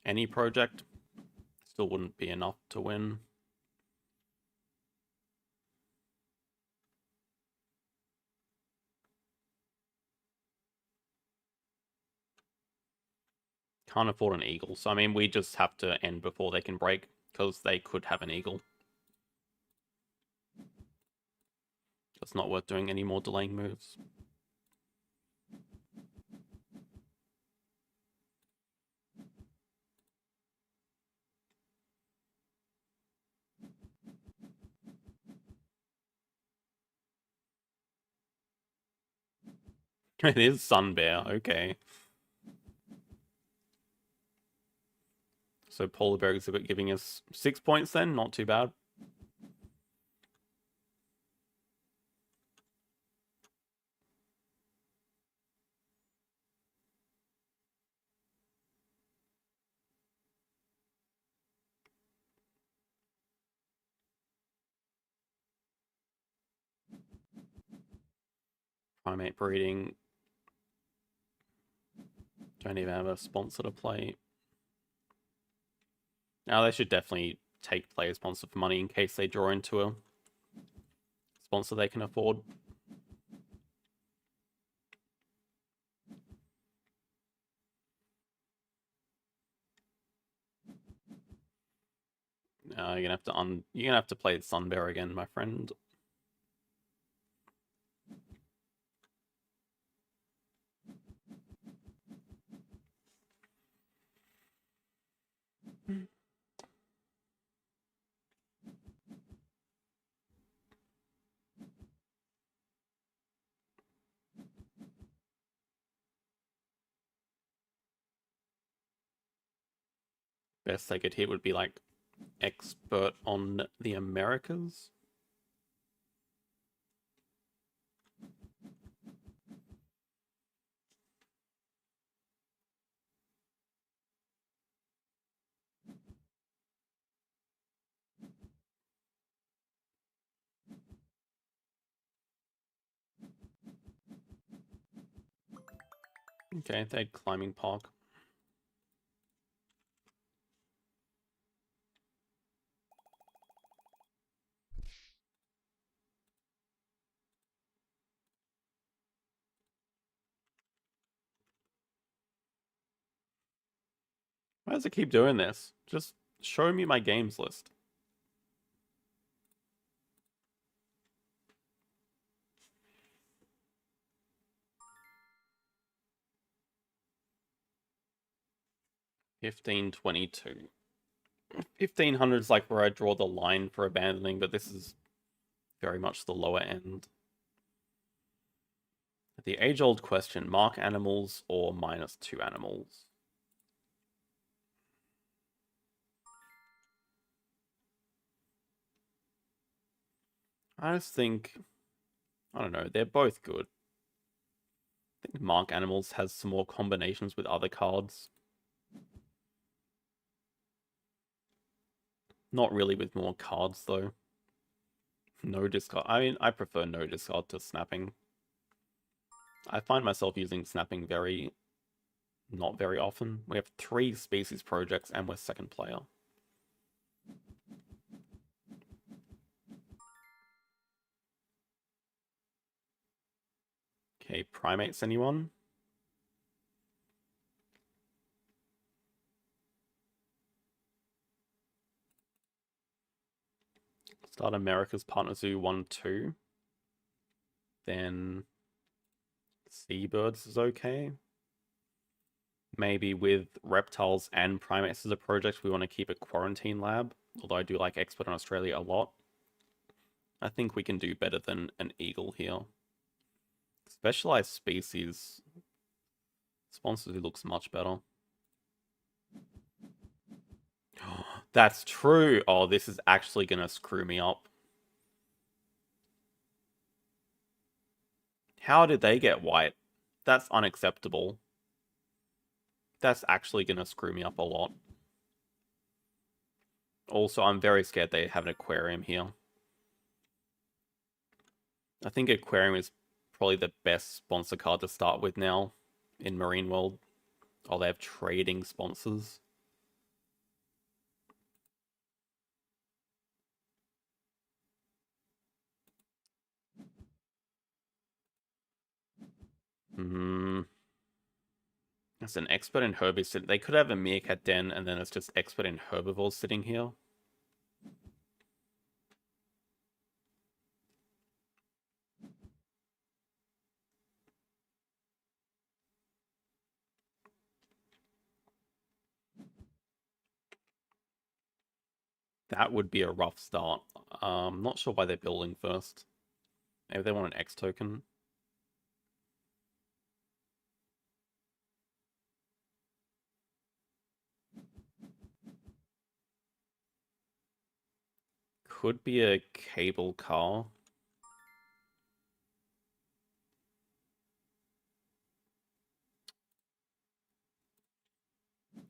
any project. Still wouldn't be enough to win. Can't afford an eagle. So, I mean, we just have to end before they can break, because they could have an eagle. It's not worth doing any more delaying moves. It is Sun Bear, okay. So Polar Bear Exhibit giving us 6 points then, not too bad. Primate breeding. Don't even have a sponsor to play. Now they should definitely take player sponsor for money in case they draw into a sponsor they can afford. You're gonna have to play Sun Bear again, my friend. Best they could hit would be like expert on the Americas. Okay, they had climbing park. Why does it keep doing this? Just show me my games list. $15.22. 1500 is like where I draw the line for abandoning, but this is very much the lower end. The age-old question, mark animals or -2 animals? I just think, I don't know, they're both good. I think mark animals has some more combinations with other cards. Not really with more cards, though. No discard. I mean, I prefer no discard to snapping. I find myself using snapping not very often. We have 3 species projects and we're second player. Okay, primates, anyone? Start America's Partner Zoo 1-2. Then Seabirds is okay. Maybe with reptiles and primates as a project, we want to keep a quarantine lab. Although I do like Expert on Australia a lot. I think we can do better than an eagle here. Specialized species. Sponsors looks much better. That's true. Oh, this is actually going to screw me up. How did they get white? That's unacceptable. That's actually going to screw me up a lot. Also, I'm very scared they have an aquarium here. I think aquarium is probably the best sponsor card to start with now in Marine World. Oh, they have trading sponsors. Hmm. That's an expert in herbivores. They could have a meerkat den, and then it's just expert in herbivores sitting here. That would be a rough start. Not sure why they're building first. Maybe they want an X token. Could be a cable car.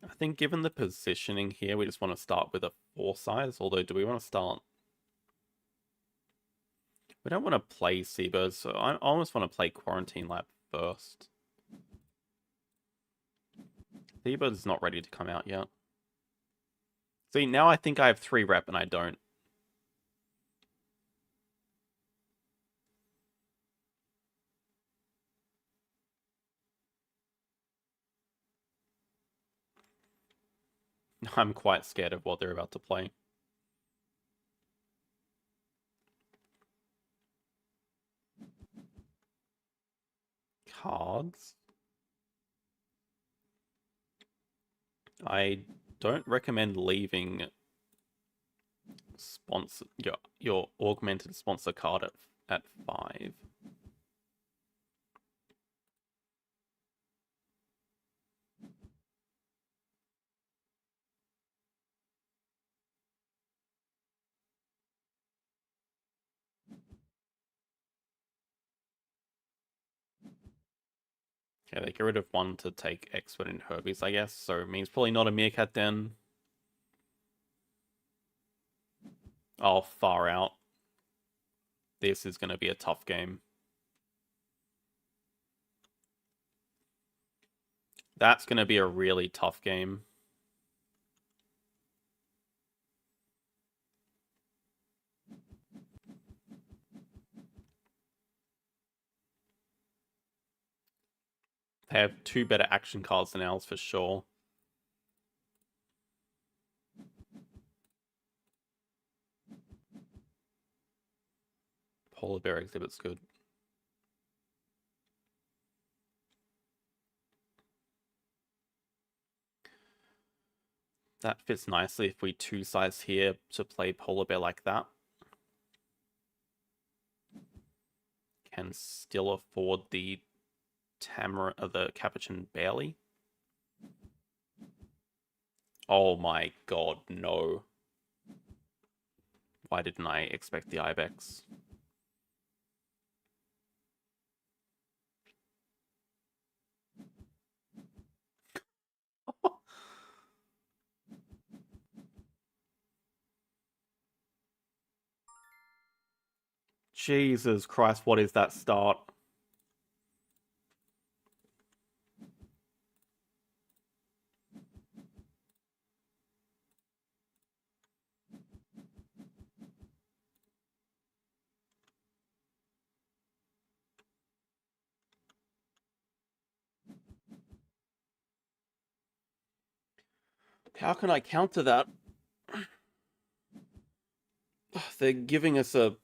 I think given the positioning here, we just want to start with a 4 size. Although, do we want to start... We don't want to play Seabirds, so I almost want to play Quarantine Lab first. Seabird is not ready to come out yet. See, now I think I have 3 rep and I don't. I'm quite scared of what they're about to play. Cards? I don't recommend leaving sponsor your augmented sponsor card at 5. Yeah, they get rid of one to take Expert and Herbies, I guess. So it means probably not a Meerkat then. Oh, far out. This is going to be a tough game. That's going to be a really tough game. They have two better action cards than ours for sure. Polar Bear exhibit's good. That fits nicely if we two-size here to play Polar Bear like that. Can still afford the the Capuchin barely. Oh my god, no. Why didn't I expect the Ibex? Jesus Christ, what is that start? How can I counter that? They're giving us a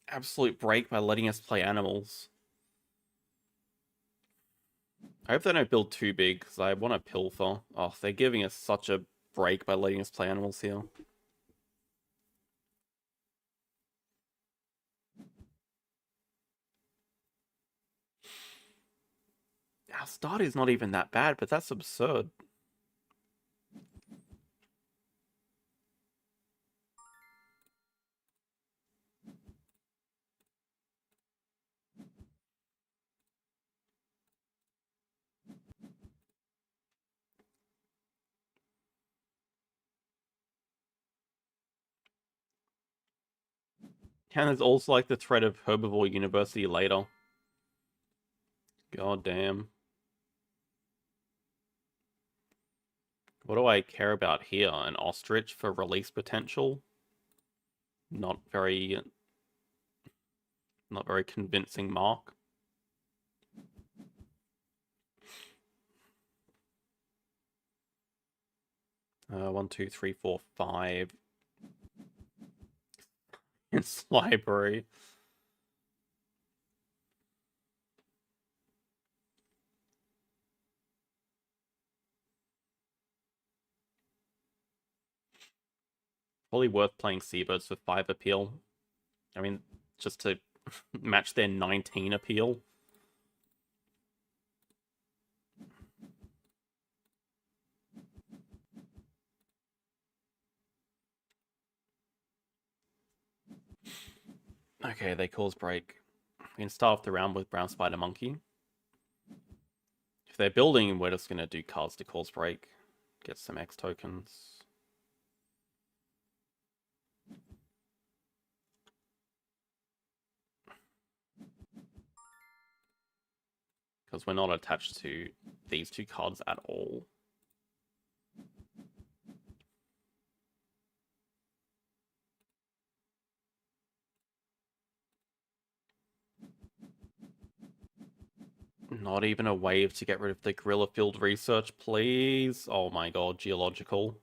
absolute break by letting us play animals. I hope they don't build too big, because I want to pilfer. Oh, they're giving us such a break by letting us play animals here. Our start is not even that bad, but that's absurd. And there's also like the threat of Herbivore University later. God damn. What do I care about here? An ostrich for release potential? Not very convincing mark. One, two, three, four, five. It's library. Probably worth playing Seabirds for 5 appeal. I mean, just to match their 19 appeal. Okay, they cause break. We can start off the round with Brown Spider Monkey. If they're building, we're just going to do cards to cause break. Get some X tokens. Because we're not attached to these two cards at all. Not even a wave to get rid of the Gorilla Field Research, please. Oh my god, Geological.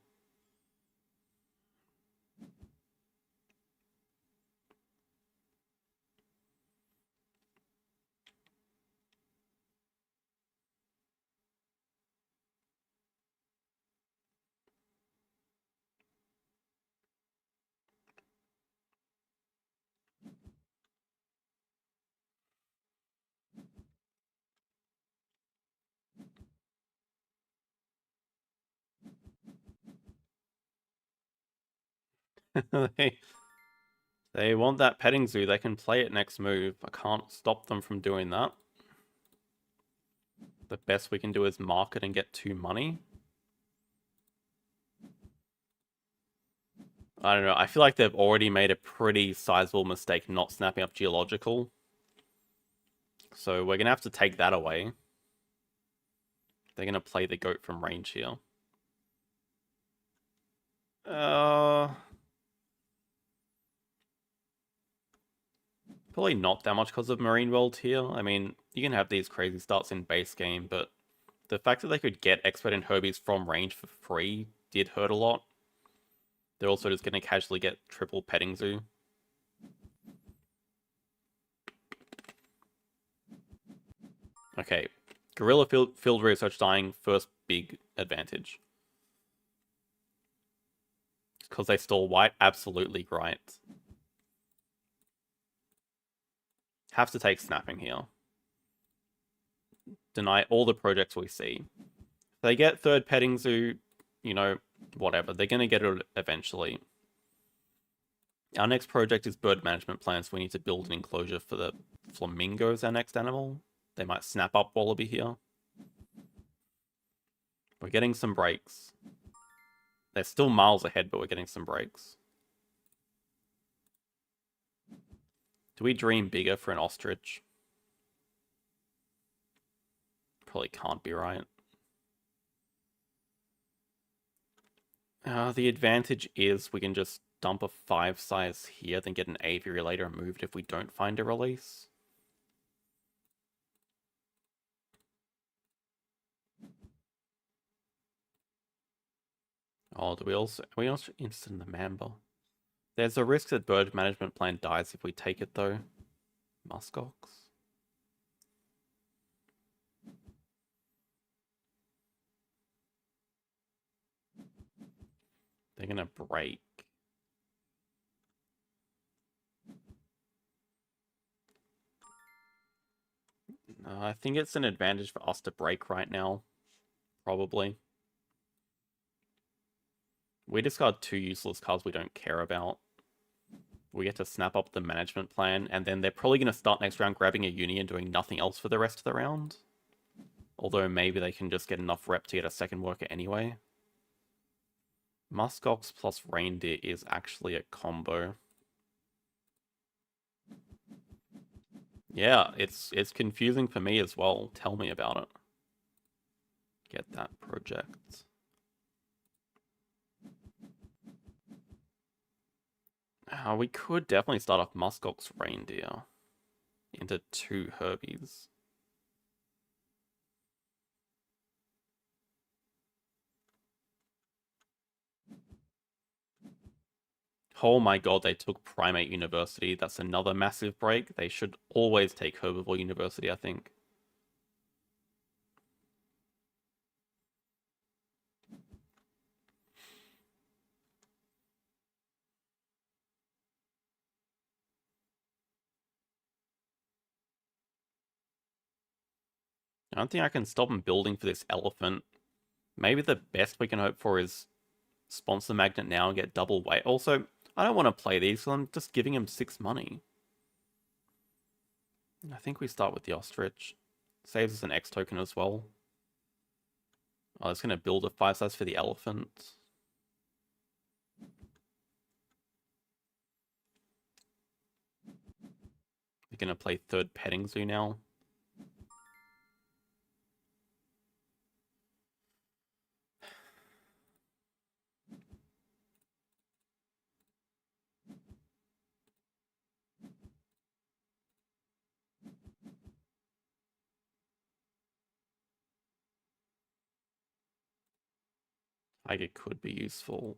they, they want that petting zoo. They can play it next move. I can't stop them from doing that. The best we can do is market and get 2 money. I don't know. I feel like they've already made a pretty sizable mistake not snapping up geological. So we're going to have to take that away. They're going to play the goat from range here. Probably not that much because of Marine World here. I mean, you can have these crazy starts in base game, but the fact that they could get Expert and Herbies from range for free did hurt a lot. They're also just going to casually get triple Petting Zoo. Okay, Guerrilla Field Research dying, first big advantage. Because they stole white, absolutely right. Have to take snapping here. Deny all the projects we see. If they get third Petting Zoo, you know, whatever. They're going to get it eventually. Our next project is bird management plans. We need to build an enclosure for the flamingos, our next animal. They might snap up Wallaby here. We're getting some breaks. They're still miles ahead, but we're getting some breaks. Do we dream bigger for an ostrich? Probably can't be right. The advantage is we can just dump a 5 size here, then get an aviary later and move it if we don't find a release. Oh, are we also interested in the Mamba? There's a risk that bird management plan dies if we take it though. Muskox. They're gonna break. I think it's an advantage for us to break right now. Probably. We discard 2 useless cards we don't care about. We get to snap up the management plan, and then they're probably going to start next round grabbing a uni and doing nothing else for the rest of the round. Although maybe they can just get enough rep to get a second worker anyway. Muskox plus Reindeer is actually a combo. Yeah, it's confusing for me as well. Tell me about it. Get that project. We could definitely start off Muskox Reindeer into 2 Herbies. Oh my god, they took Primate University. That's another massive break. They should always take Herbivore University, I think. I don't think I can stop them building for this elephant. Maybe the best we can hope for is sponsor Magnet now and get double weight. Also, I don't want to play these, so I'm just giving him 6 money. I think we start with the ostrich. Saves us an X token as well. Oh, it's going to build a 5 size for the elephant. We're going to play third Petting Zoo now. Like it could be useful.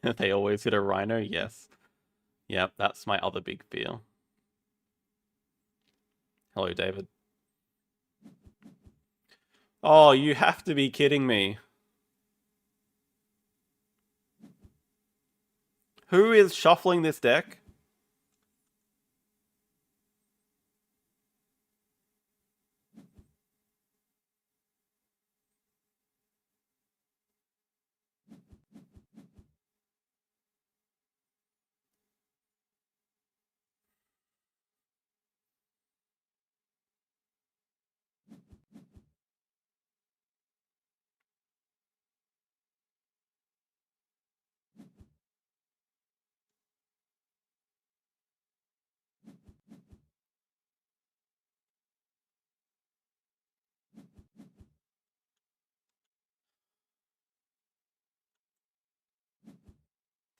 They always hit a rhino, yes. Yep, that's my other big fear. Hello, David. Oh, you have to be kidding me. Who is shuffling this deck?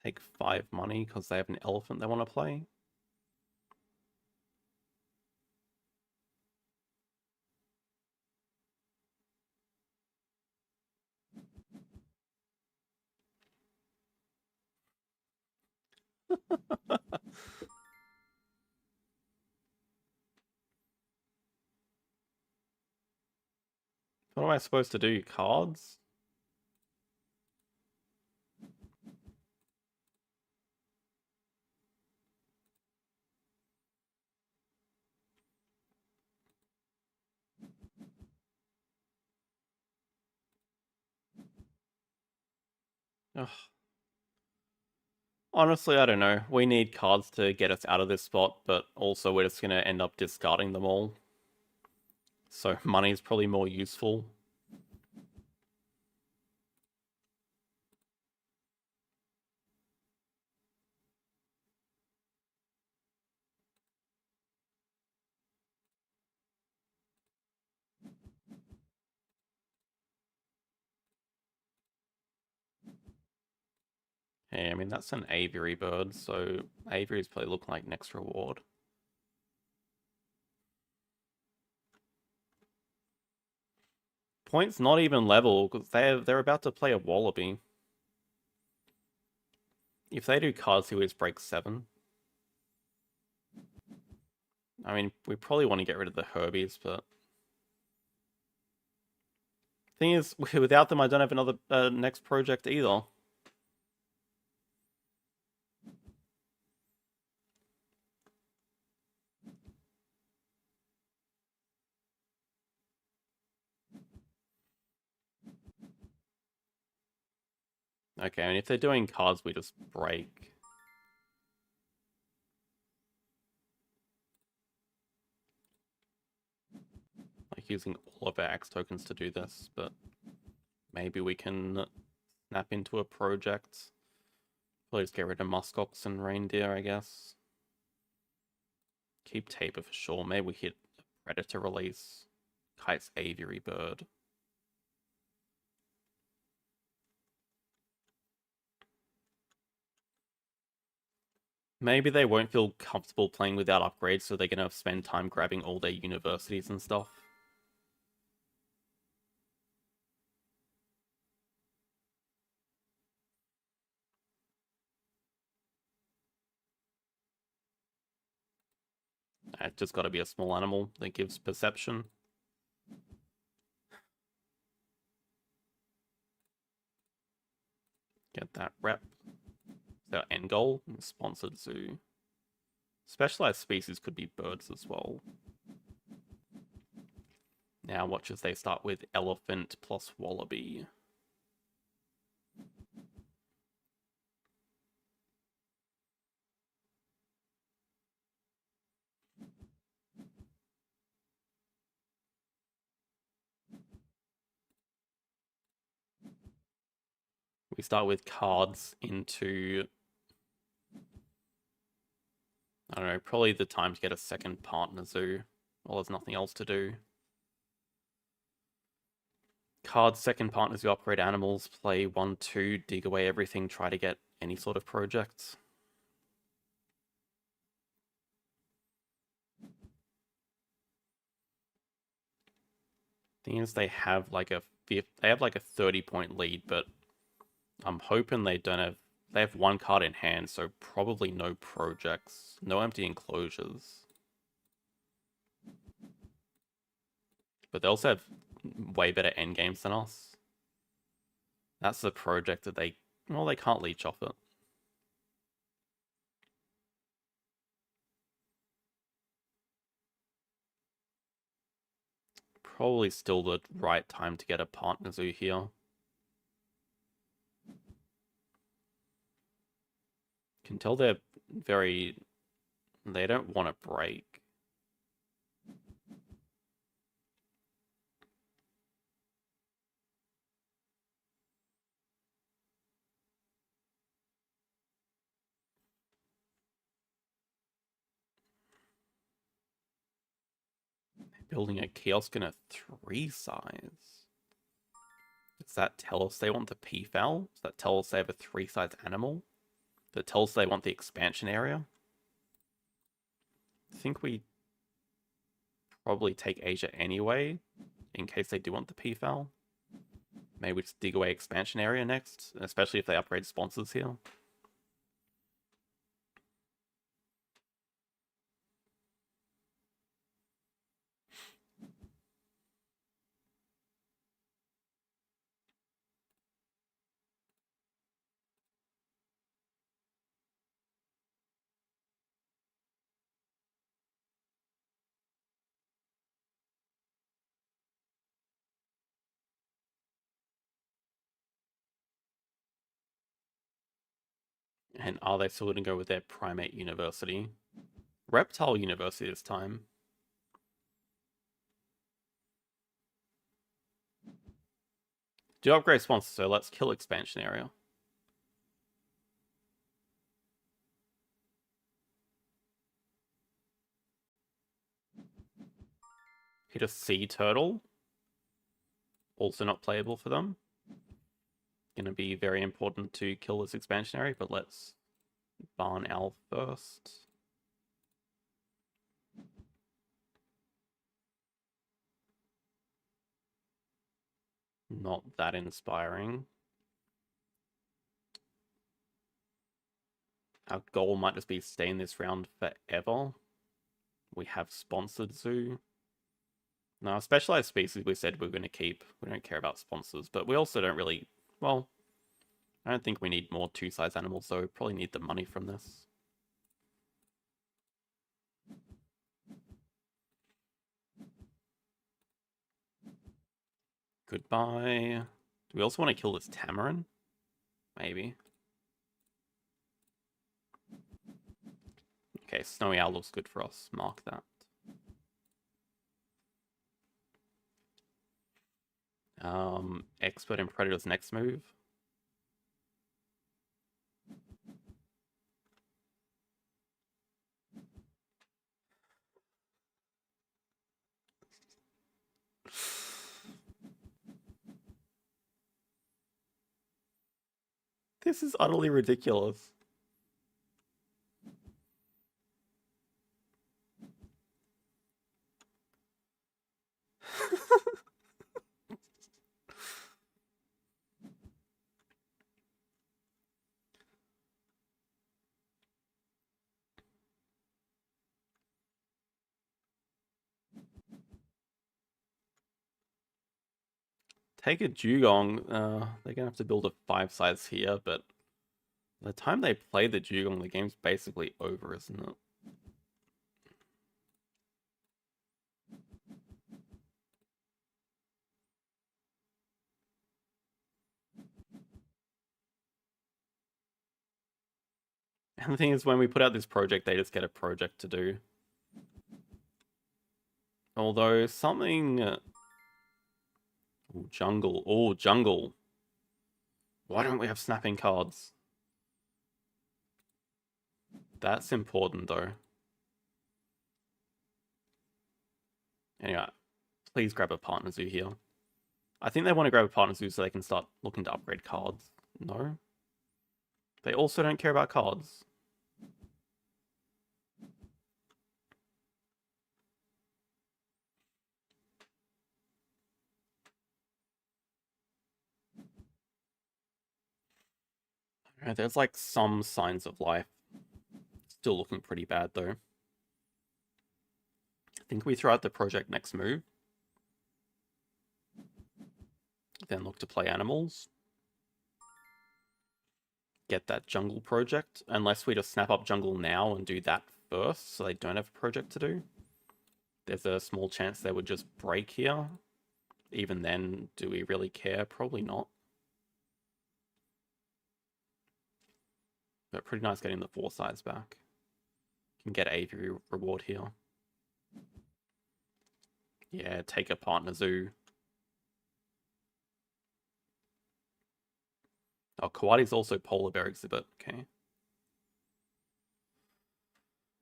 Take 5 money because they have an elephant they want to play. What am I supposed to do? Cards? Ugh. Honestly, I don't know. We need cards to get us out of this spot, but also we're just going to end up discarding them all. So money is probably more useful. Hey, I mean, that's an aviary bird, so aviaries probably look like next reward. Point's not even level, because they're about to play a wallaby. If they do cards, he always breaks 7. I mean, we probably want to get rid of the Herbies, but... Thing is, without them, I don't have another next project either. Okay, and if they're doing cards, we just break. Like using all of our X tokens to do this, but maybe we can snap into a project. Please get rid of muskox and reindeer, I guess. Keep Taper for sure. Maybe we hit Predator release. Kite's aviary bird. Maybe they won't feel comfortable playing without upgrades, so they're going to spend time grabbing all their universities and stuff. It's just got to be a small animal that gives perception. Get that rep. Our end goal, sponsored zoo. Specialized species could be birds as well. Now watch as they start with elephant plus wallaby. We start with cards into... I don't know, probably the time to get a second partner zoo. Well, there's nothing else to do. Cards, second partners, you upgrade animals, play 1-2, dig away everything, try to get any sort of projects. Thing is, they have like a 30-point lead, but I'm hoping they don't have... They have 1 card in hand, so probably no projects. No empty enclosures. But they also have way better endgames than us. That's the project that they... Well, they can't leech off it. Probably still the right time to get a partner zoo here. Can tell they're very... They don't want to break. Building a kiosk in a 3 size. Does that tell us they want the peafowl? Does that tell us they have a 3 size animal? that tells they want the expansion area. I think we probably take Asia anyway, in case they do want the PFAL. Maybe we just dig away expansion area next, especially if they upgrade sponsors here. And are they still going to go with their primate university? Reptile university this time. Do upgrade sponsors, so let's kill expansion area. Hit a sea turtle. Also not playable for them. Gonna be very important to kill this expansion area, but let's barn owl first. Not that inspiring. Our goal might just be stay in this round forever. We have sponsored zoo. Now, specialized species we said we're going to keep. We don't care about sponsors, but we also don't really... Well, I don't think we need more two-size animals, so we probably need the money from this. Goodbye. Do we also want to kill this tamarin? Maybe. Okay, Snowy Owl looks good for us. Mark that. Expert in Predator's next move. This is utterly ridiculous. Take a dugong. They're gonna have to build a 5-size here, but by the time they play the dugong, the game's basically over, isn't it? And the thing is, when we put out this project, they just get a project to do. Although something... Ooh, jungle. Oh, jungle. Why don't we have snapping cards? That's important, though. Anyway, please grab a partner zoo here. I think they want to grab a partner zoo so they can start looking to upgrade cards. No? They also don't care about cards. Alright, there's like some signs of life. Still looking pretty bad though. I think we throw out the project next move. Then look to play animals. Get that jungle project. Unless we just snap up jungle now and do that first so they don't have a project to do. There's a small chance they would just break here. Even then, do we really care? Probably not. But pretty nice getting the 4-size back. Can get aviary reward here. Yeah, take a partner zoo. Oh, Kawadi's also polar bear exhibit. Okay.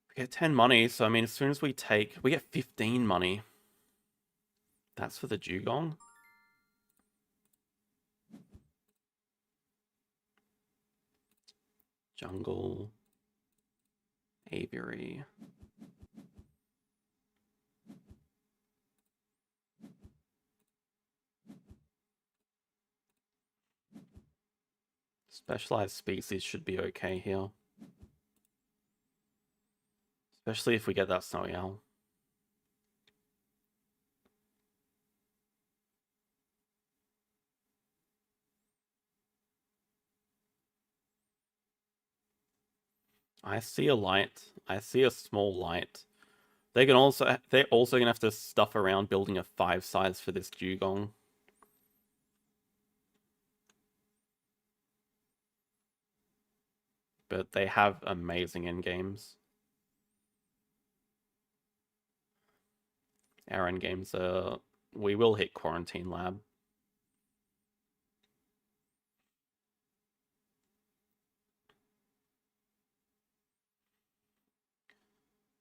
We get 10 money, so I mean, as soon as we take... We get 15 money. That's for the dugong. Jungle. Aviary. Specialized species should be okay here. Especially if we get that snowy owl. I see a light. I see a small light. They're also gonna have to stuff around building a 5 size for this dugong. But they have amazing end games. Our end games are... We will hit Quarantine Lab.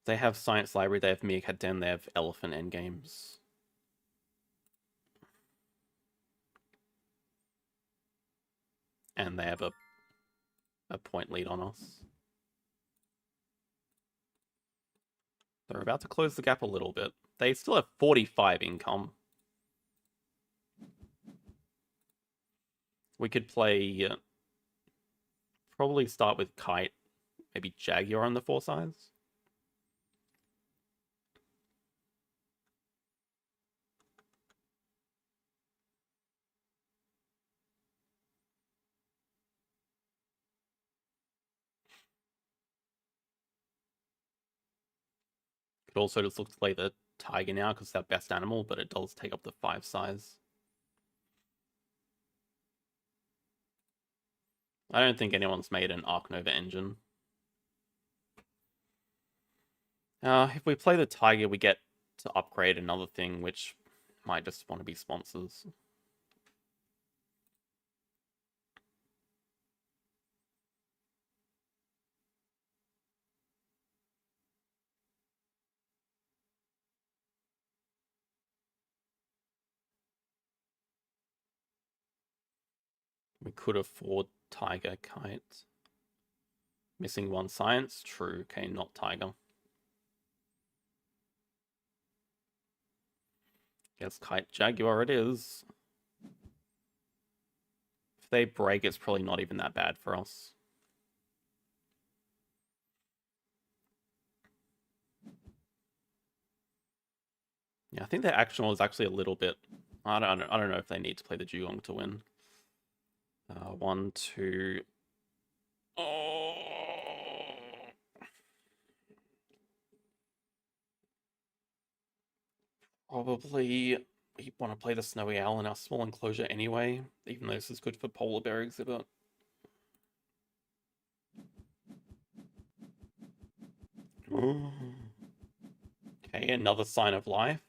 They have Science Library, they have Meerkat Den, they have Elephant end games. And they have a point lead on us. They're about to close the gap a little bit. They still have 45 income. We could play... probably start with Kite. Maybe Jaguar on the 4 sides. Could also just look to play the Tiger now because it's our best animal, but it does take up the 5 size. I don't think anyone's made an Ark Nova engine. If we play the Tiger, we get to upgrade another thing, which might just want to be sponsors. We could afford Tiger Kite. Missing 1 science? True. Okay, not Tiger. Guess Kite Jaguar it is. If they break, it's probably not even that bad for us. Yeah, I think their action was actually a little bit... I don't know if they need to play the Dugong to win. 1, 2... Oh... Probably we want to play the Snowy Owl in our small enclosure anyway, even though this is good for polar bear exhibit. Okay, another sign of life.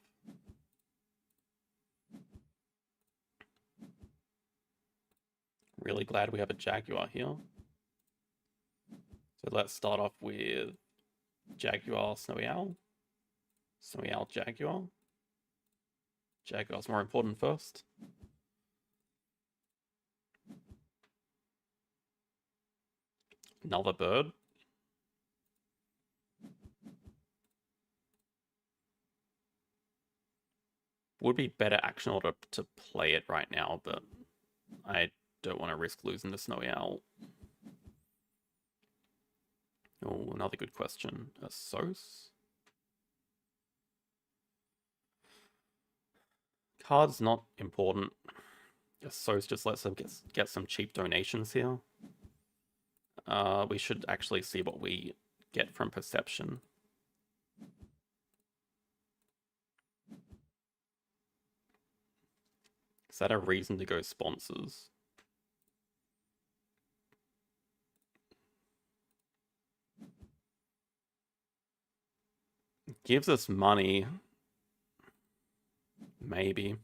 Really glad we have a Jaguar here. So let's start off with Jaguar, Snowy Owl. Snowy Owl, Jaguar. Jaguar's more important first. Another bird. Would be better action order to play it right now, but I don't want to risk losing the Snowy Owl. Oh, another good question. A Sos? Card's not important. A Sos just lets them get some cheap donations here. We should actually see what we get from Perception. Is that a reason to go sponsors? Gives us money. Maybe.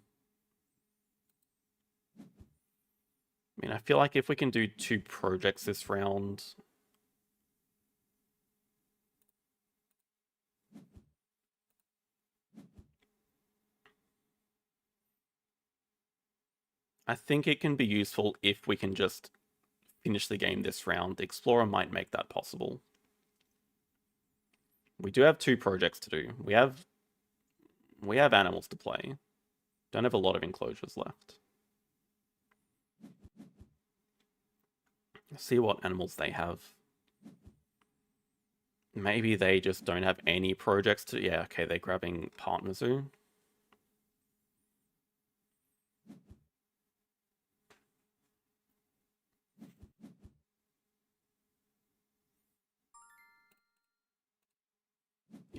I mean, I feel like if we can do 2 projects this round... I think it can be useful if we can just finish the game this round, the Explorer might make that possible. We do have 2 projects to do. We have animals to play. Don't have a lot of enclosures left. Let's see what animals they have. Maybe they just don't have any projects to... Yeah, okay, they're grabbing Partner Zoo.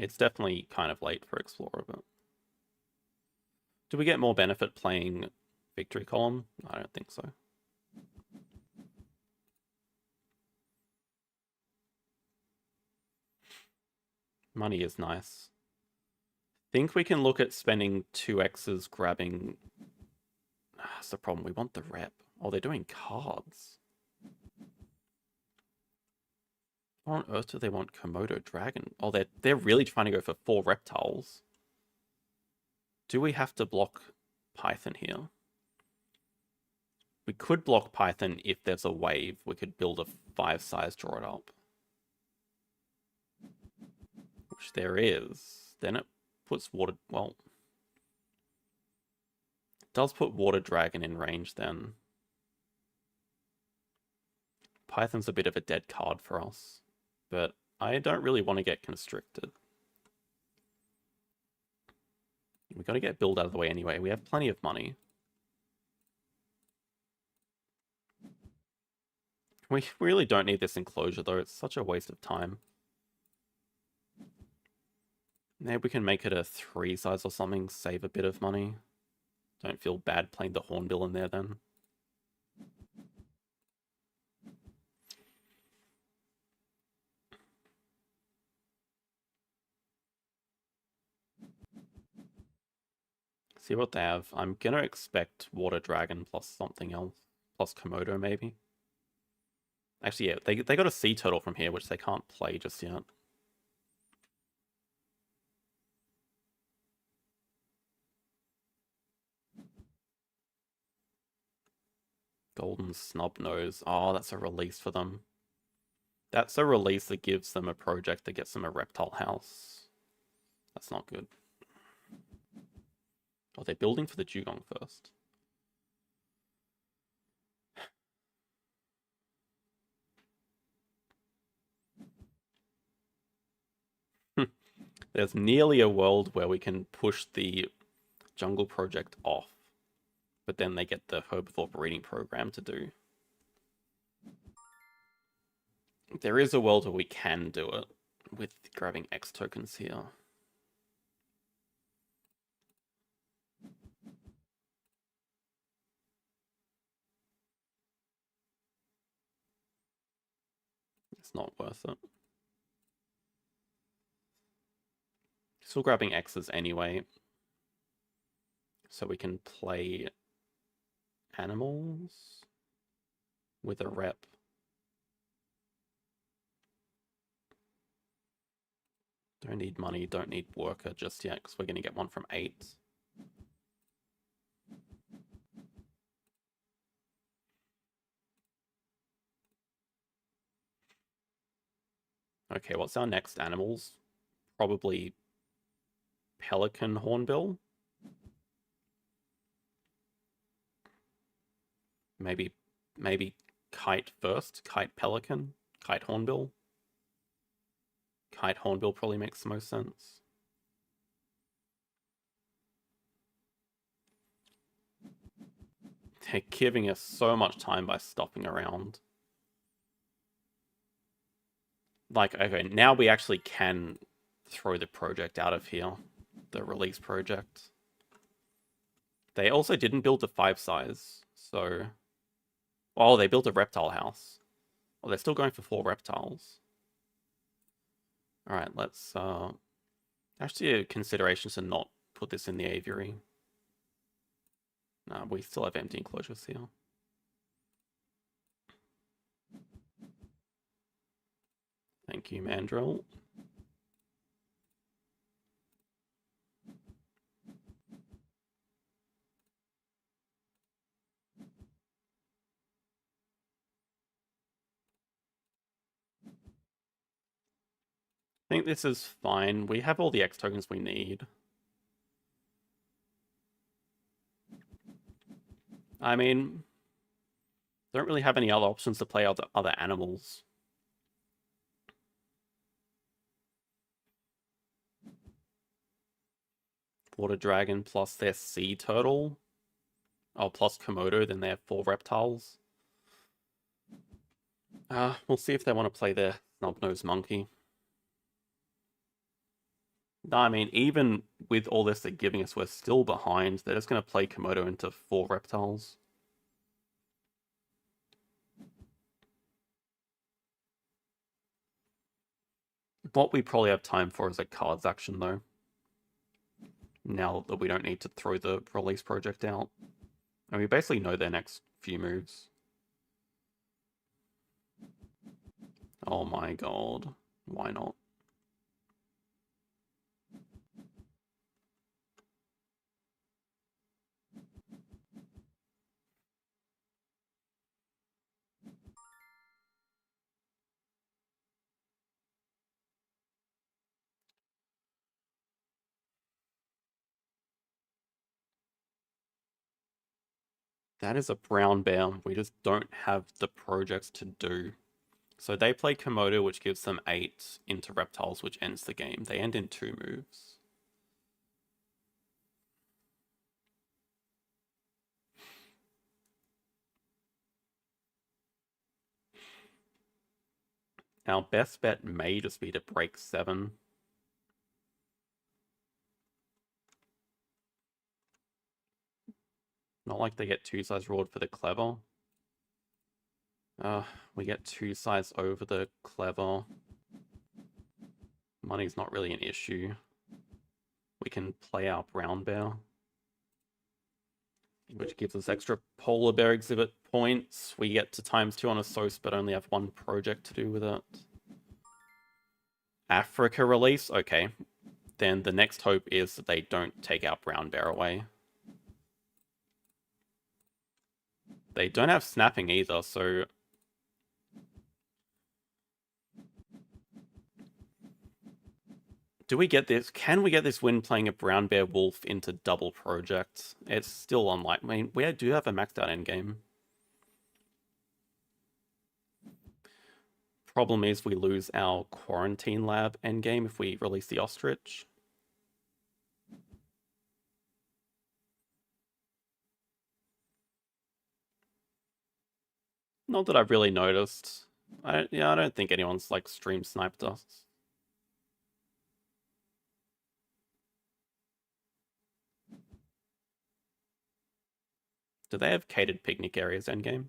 It's definitely kind of late for Explorer, but... Do we get more benefit playing Victory Column? I don't think so. Money is nice. Think we can look at spending 2x's grabbing... That's the problem. We want the rep. Oh, they're doing cards. Why on earth do they want Komodo Dragon? Oh, they're really trying to go for 4 reptiles. Do we have to block Python here? We could block Python if there's a wave. We could build a 5 size, draw it up. Which there is. Then it puts water... Well... It does put Water Dragon in range then. Python's a bit of a dead card for us. But I don't really want to get constricted. We've got to get build out of the way anyway. We have plenty of money. We really don't need this enclosure though. It's such a waste of time. Maybe we can make it a 3 size or something, save a bit of money. Don't feel bad playing the Hornbill in there then. See what they have. I'm gonna expect Water Dragon plus something else. Plus Komodo maybe. Actually, yeah, they got a sea turtle from here, which they can't play just yet. Golden Snubnose. Oh, that's a release for them. That's a release that gives them a project that gets them a reptile house. That's not good. Oh, they're building for the dugong first. There's nearly a world where we can push the jungle project off, but then they get the herbivore breeding program to do. There is a world where we can do it with grabbing X tokens here. It's not worth it. Still grabbing X's anyway. So we can play animals with a rep. Don't need money, don't need worker just yet, because we're going to get one from 8. Okay, what's our next animals? Probably Pelican Hornbill? Maybe Kite first. Kite Pelican. Kite Hornbill. Kite Hornbill probably makes the most sense. They're giving us so much time by stopping around. Like, okay, now we actually can throw the project out of here. The release project. They also didn't build a 5 size, so... Oh, they built a reptile house. Oh, they're still going for 4 reptiles. Alright, let's... Actually, considerations to not put this in the aviary. No, we still have empty enclosures here. Thank you, Mandrill. I think this is fine. We have all the X tokens we need. I mean, don't really have any other options to play other animals. Water dragon plus their sea turtle. Oh, plus Komodo, then they have 4 reptiles. We'll see if they want to play their snub-nosed monkey. No, I mean, even with all this they're giving us, we're still behind. They're just going to play Komodo into 4 reptiles. What we probably have time for is a cards action, though. Now that we don't need to throw the release project out. And we basically know their next few moves. Oh my god. Why not? That is a brown bear. We just don't have the projects to do. So they play Komodo, which gives them 8 into reptiles, which ends the game. They end in 2 moves. Our best bet may just be to break 7. Not like they get 2 size reward for the clever. We get 2 size over the clever. Money's not really an issue. We can play our brown bear, which gives us extra polar bear exhibit points. We get to ×2 on a source, but only have 1 project to do with it. Africa release? Okay. Then the next hope is that they don't take our brown bear away. They don't have snapping either, so... Do we get this? Can we get this win playing a brown bear wolf into double project? It's still unlikely. I mean, we do have a maxed out endgame. Problem is we lose our quarantine lab endgame if we release the ostrich. Not that I've really noticed. I don't think anyone's like stream sniped us. Do they have catered picnic areas endgame?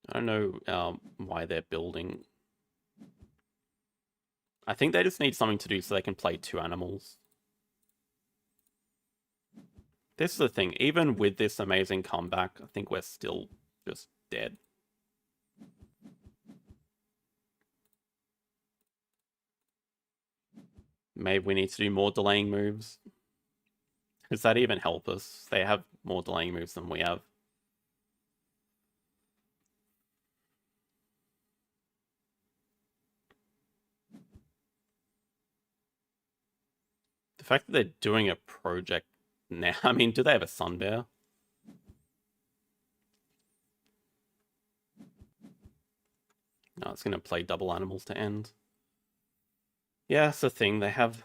I don't know why they're building. I think they just need something to do so they can play 2 animals. This is the thing. Even with this amazing comeback, I think we're still just dead. Maybe we need to do more delaying moves. Does that even help us? They have more delaying moves than we have. The fact that they're doing a project now... I mean, do they have a sun bear? No, it's going to play double animals to end. Yeah, it's the thing. They have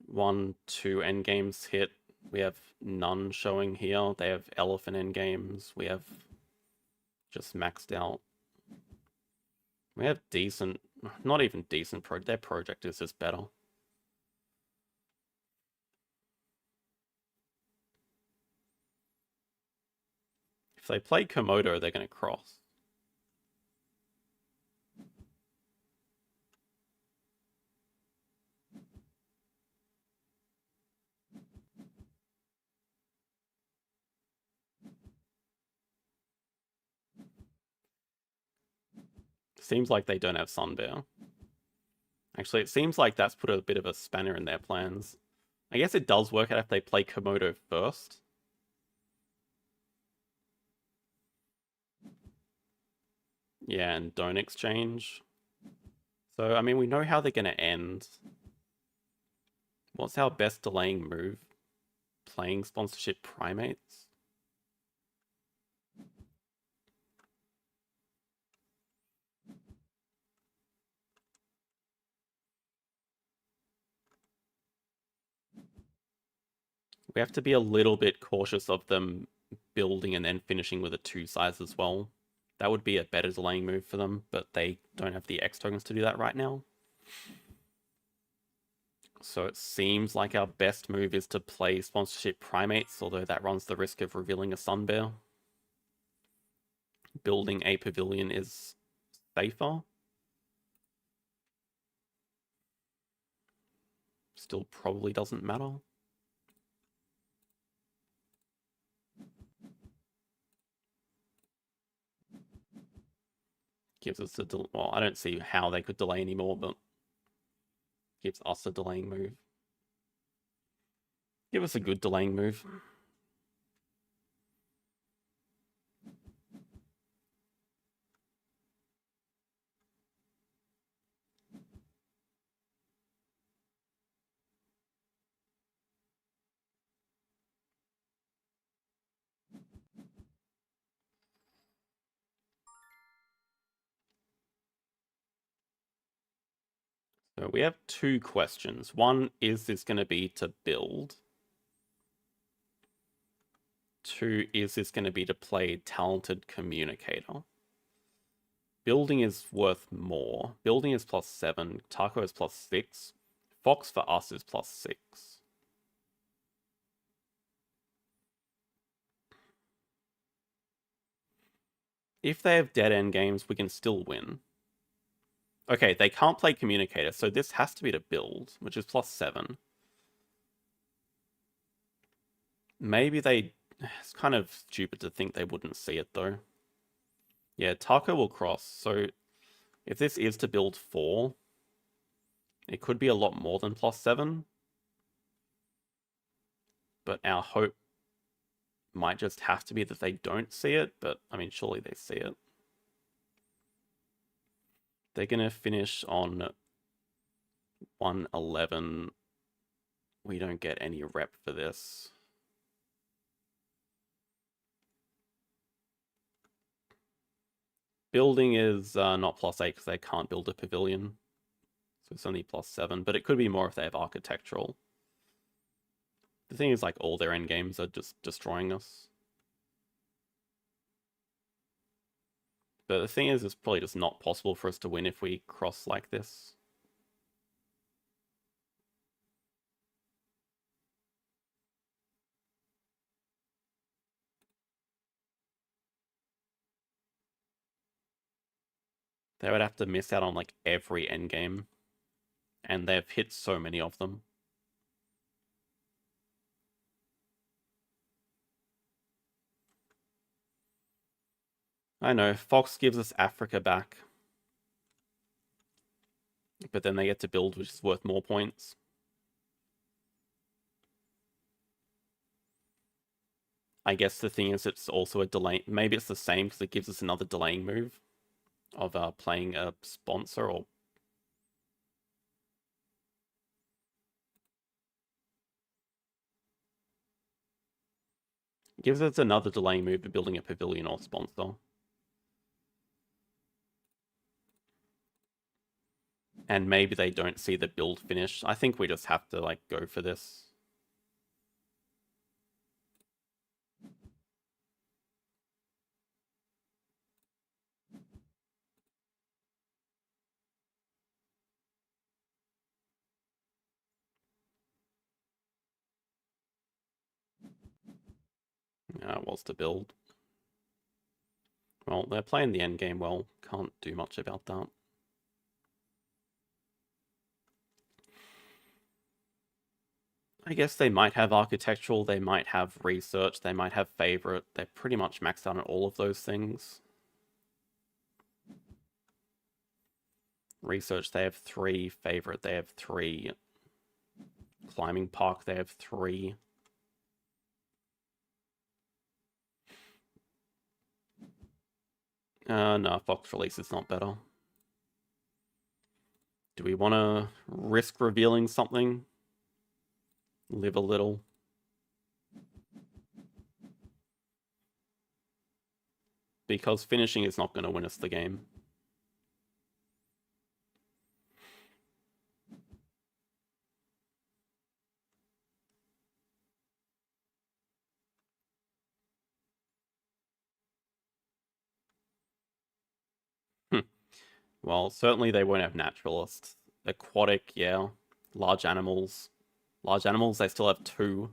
1, 2 endgames hit. We have none showing here. They have elephant endgames. We have just maxed out. We have decent... Not even decent project. Their project is just better. If they play Komodo, they're going to cross. Seems like they don't have Sun Bear. Actually, it seems like that's put a bit of a spanner in their plans. I guess it does work out if they play Komodo first. Yeah, and don't exchange. So, I mean, we know how they're going to end. What's our best delaying move? Playing sponsorship primates? We have to be a little bit cautious of them building and then finishing with a 2 size as well. That would be a better delaying move for them, but they don't have the X tokens to do that right now. So it seems like our best move is to play sponsorship primates, although that runs the risk of revealing a sun bear. Building a pavilion is safer. Still probably doesn't matter. Gives us a well, I don't see how they could delay anymore, but gives us a delaying move. Give us a good delaying move. So we have 2 questions. One, is this going to be to build? 2, is this going to be to play talented communicator? Building is worth more. Building is +7. Taco is +6. Fox for us is +6. If they have dead end games, we can still win. Okay, they can't play communicator, so this has to be to build, which is +7. Maybe they... It's kind of stupid to think they wouldn't see it, though. Yeah, Taco will cross, so if this is to build 4, it could be a lot more than +7. But our hope might just have to be that they don't see it, but, I mean, surely they see it. They're going to finish on 111. We don't get any rep for this. Building is not +8 because they can't build a pavilion. So it's only +7, but it could be more if they have architectural. The thing is, like, all their end games are just destroying us. But the thing is, it's probably just not possible for us to win if we cross like this. They would have to miss out on, like, every endgame. And they've hit so many of them. I know, Fox gives us Africa back. But then they get to build, which is worth more points. I guess the thing is, it's also a delay. Maybe it's the same because it gives us another delaying move of playing a sponsor or... Gives us another delaying move of building a pavilion or sponsor. And maybe they don't see the build finish. I think we just have to, like, go for this. Yeah, it was to build. Well, they're playing the end game well. Can't do much about that. I guess they might have architectural, they might have research, they might have favorite. They're pretty much maxed out on all of those things. Research, they have 3. Favorite, they have 3. Climbing Park, they have 3. No, Fox release is not better. Do we want to risk revealing something? Live a little. Because finishing is not going to win us the game. Well, certainly they won't have naturalists. Aquatic, yeah. Large animals. Large animals, they still have 2.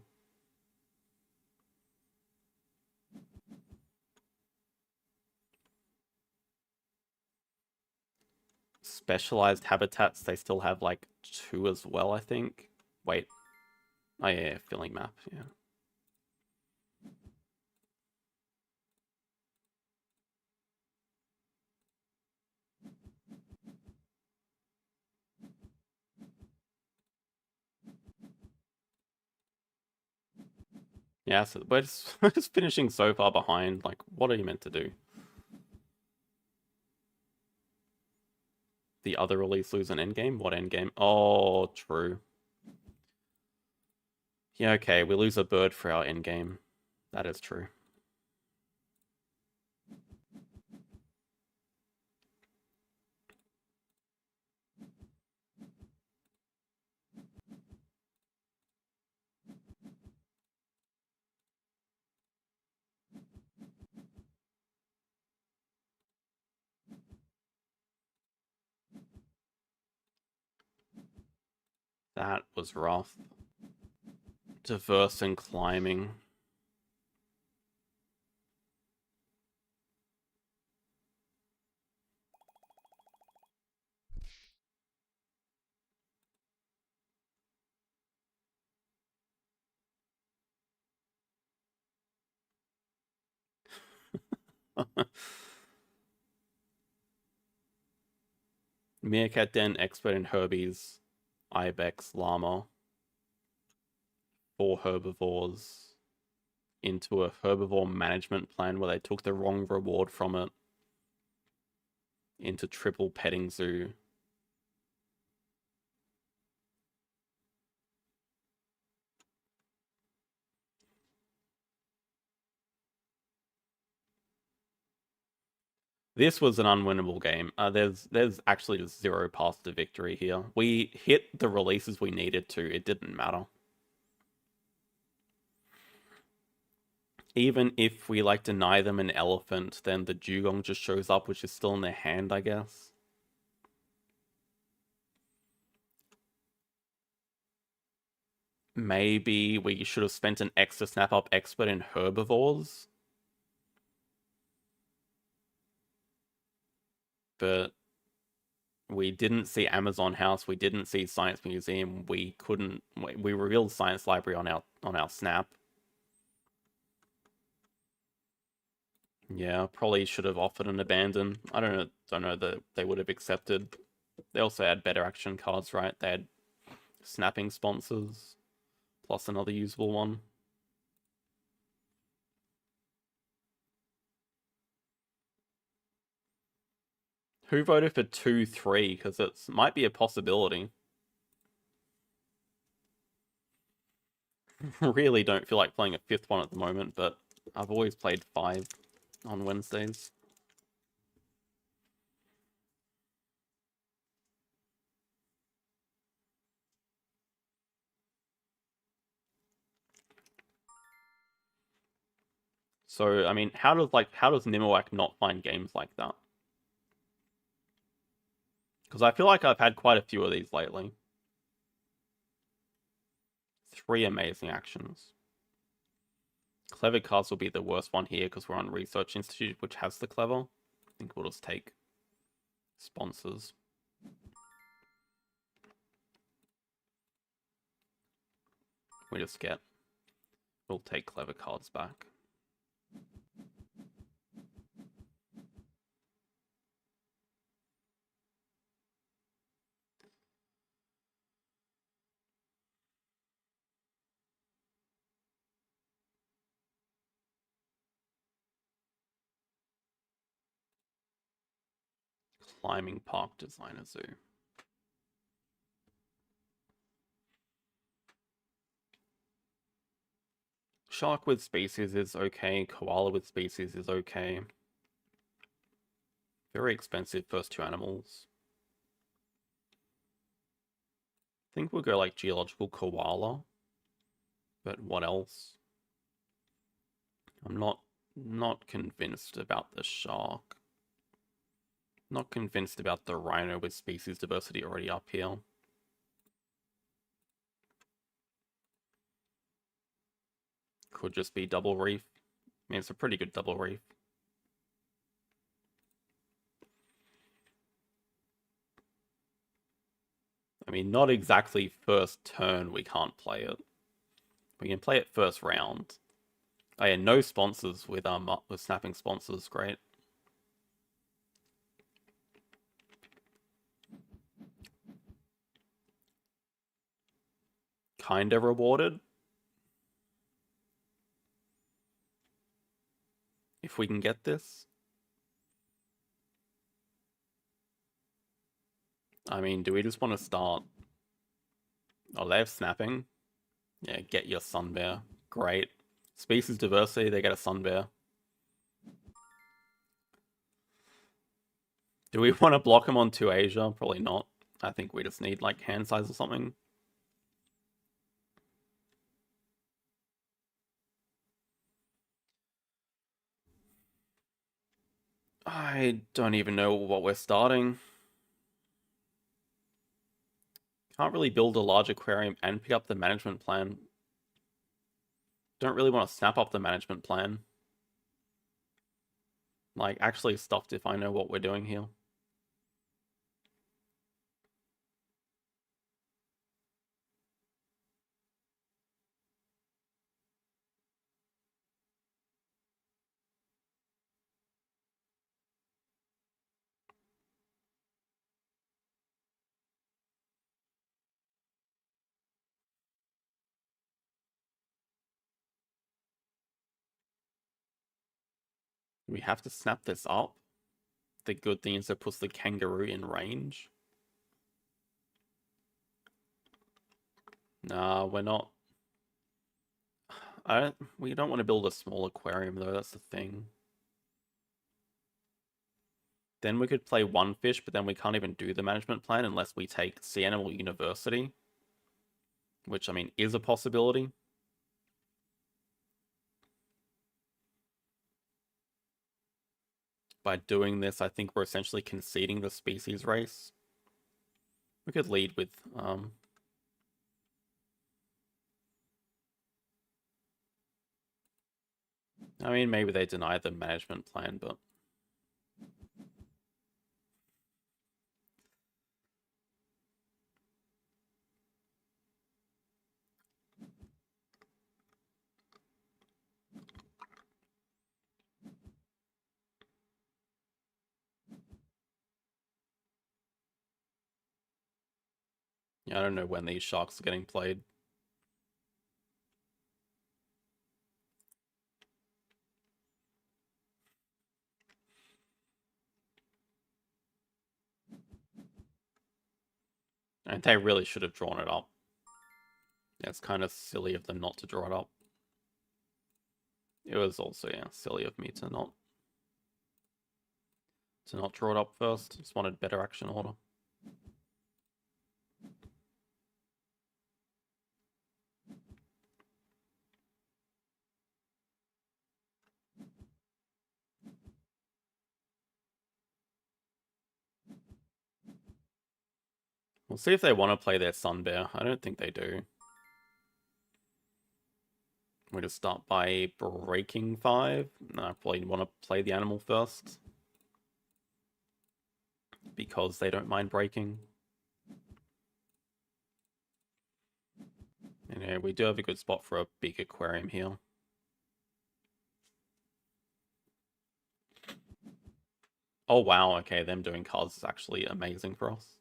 Specialized habitats, they still have like 2 as well, I think. Wait. Oh yeah, filling map, yeah. Yeah, so we're just finishing so far behind. Like, what are you meant to do? The other release lose an endgame? What endgame? Oh, true. Yeah, okay, we lose a bird for our endgame. That is true. That was rough. Diverse and climbing. Meerkat Den, expert in herbies. Ibex, llama. 4 herbivores. Into a herbivore management plan where they took the wrong reward from it. Into triple petting zoo. This was an unwinnable game. There's actually just 0 path to victory here. We hit the releases we needed to. It didn't matter. Even if we like deny them an elephant, then the dugong just shows up, which is still in their hand, I guess. Maybe we should have spent an extra snap up expert in herbivores. But we didn't see Amazon House, we didn't see Science Museum, we revealed Science Library on our snap. Yeah, probably should have offered an abandon. I don't know that they would have accepted. They also had better action cards, right? They had snapping sponsors, plus another usable one. Who voted for 2-3? Because it might be a possibility. Really don't feel like playing a 5th one at the moment, but I've always played 5 on Wednesdays. So, I mean, how does Nimawak not find games like that? Because I feel like I've had quite a few of these lately. 3 amazing actions. Clever cards will be the worst one here because we're on Research Institute, which has the clever. I think we'll just take sponsors. We'll take clever cards back. Climbing Park Designer Zoo. Shark with species is okay. Koala with species is okay. Very expensive first two animals. I think we'll go like geological koala. But what else? I'm not convinced about the shark. Not convinced about the rhino with species diversity already up here. Could just be double reef. I mean, it's a pretty good double reef. I mean, not exactly first turn we can't play it. We can play it first round. Oh yeah, no sponsors with snapping sponsors, great. Kinda rewarded. If we can get this. I mean, do we just want to start? Oh, they have snapping. Yeah, get your sun bear. Great. Species diversity, they get a sun bear. Do we want to block him on 2 Asia? Probably not. I think we just need like hand size or something. I don't even know what we're starting. Can't really build a large aquarium and pick up the management plan. Don't really want to snap up the management plan. Like, actually stuffed if I know what we're doing here. We have to snap this up. The good thing is it puts the kangaroo in range. Nah, we're not. We don't want to build a small aquarium though, that's the thing. Then we could play one fish, but then we can't even do the management plan unless we take Sea Animal University. Which, I mean, is a possibility. By doing this, I think we're essentially conceding the species race. We could lead with I mean, maybe they deny the management plan, but yeah, I don't know when these sharks are getting played. And they really should have drawn it up. Yeah, it's kind of silly of them not to draw it up. It was also, yeah, silly of me to not draw it up first. Just wanted better action order. We'll see if they want to play their Sun Bear. I don't think they do. We just start by breaking 5. No, I probably want to play the animal first. Because they don't mind breaking. And yeah, we do have a good spot for a big aquarium here. Oh wow, okay, them doing cards is actually amazing for us.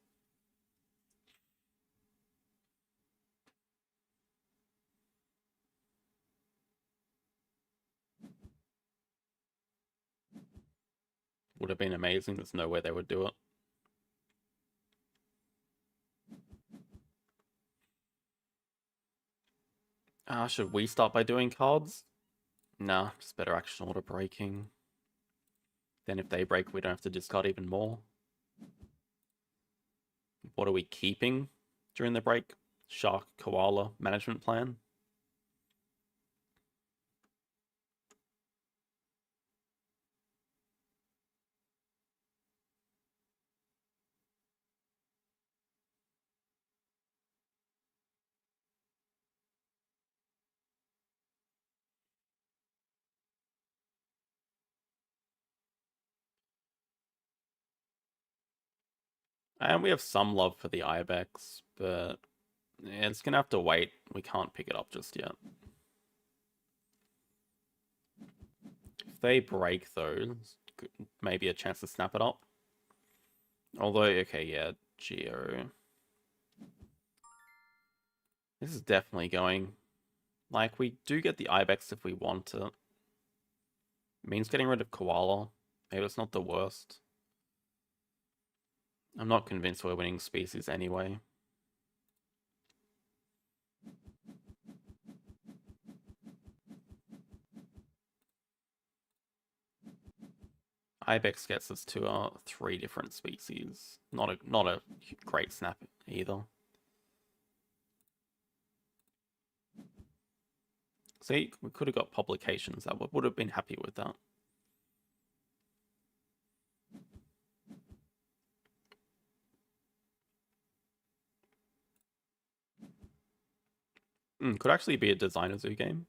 Would have been amazing, there's no way they would do it. Should we start by doing cards? Nah, just better action order breaking. Then if they break, we don't have to discard even more. What are we keeping during the break? Shark, koala, management plan. And we have some love for the Ibex, but it's gonna have to wait. We can't pick it up just yet. If they break those, maybe a chance to snap it up. Although, okay, yeah, Geo. This is definitely going. Like, we do get the Ibex if we want it. It means getting rid of Koala. Maybe it's not the worst. I'm not convinced we're winning species anyway. Ibex gets us to 3 different species. Not a great snap either. See, we could have got publications. That would have been happy with that. Could actually be a Designer Zoo game.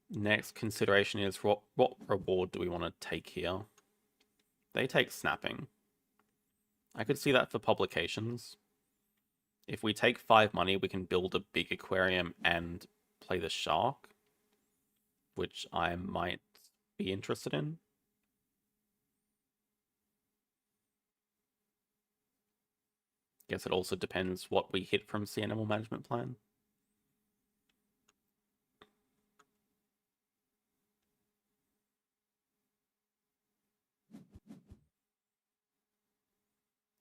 Next consideration is what reward do we want to take here? They take snapping. I could see that for publications. If we take 5 money, we can build a big aquarium and play the shark, which I might be interested in. Guess it also depends what we hit from Sea Animal Management Plan.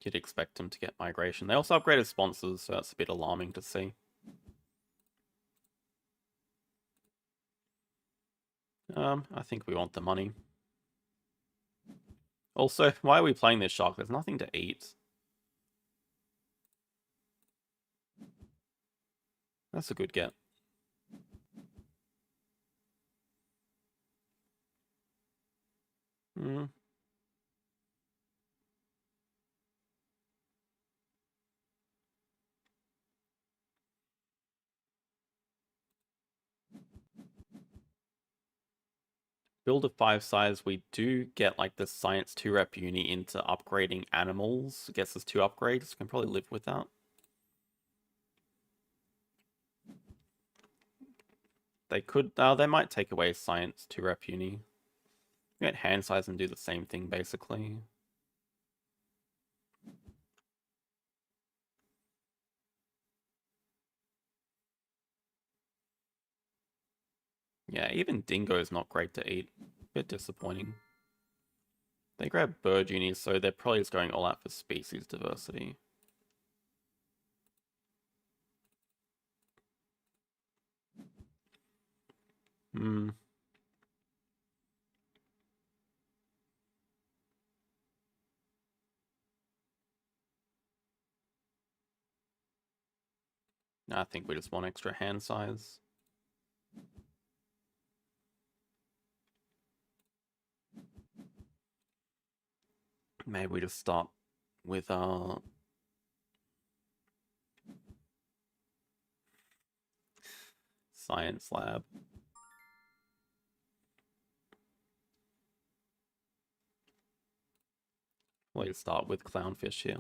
You'd expect them to get migration. They also upgraded sponsors, so that's a bit alarming to see. I think we want the money. Also, why are we playing this shark? There's nothing to eat. That's a good get. Hmm. Build a 5 size, we do get like the Science 2 rep uni into upgrading animals. It gets us 2 upgrades. We can probably live with that. They could, they might take away Science 2 rep uni. We get hand size and do the same thing basically. Yeah, even dingo is not great to eat. Bit disappointing. They grab bird unis, so they're probably just going all out for species diversity. Hmm. I think we just want extra hand size. Maybe we just start with science lab. We'll start with clownfish here.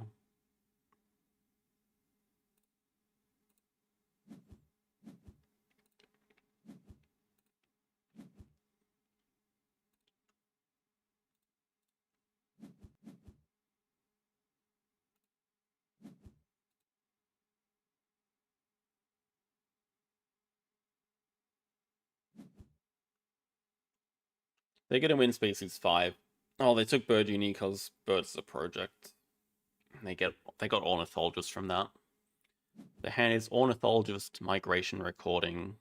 They're going to win species 5. Oh, they took Bird Uni because Bird's a project. They got ornithologist from that. The hand is ornithologist migration recording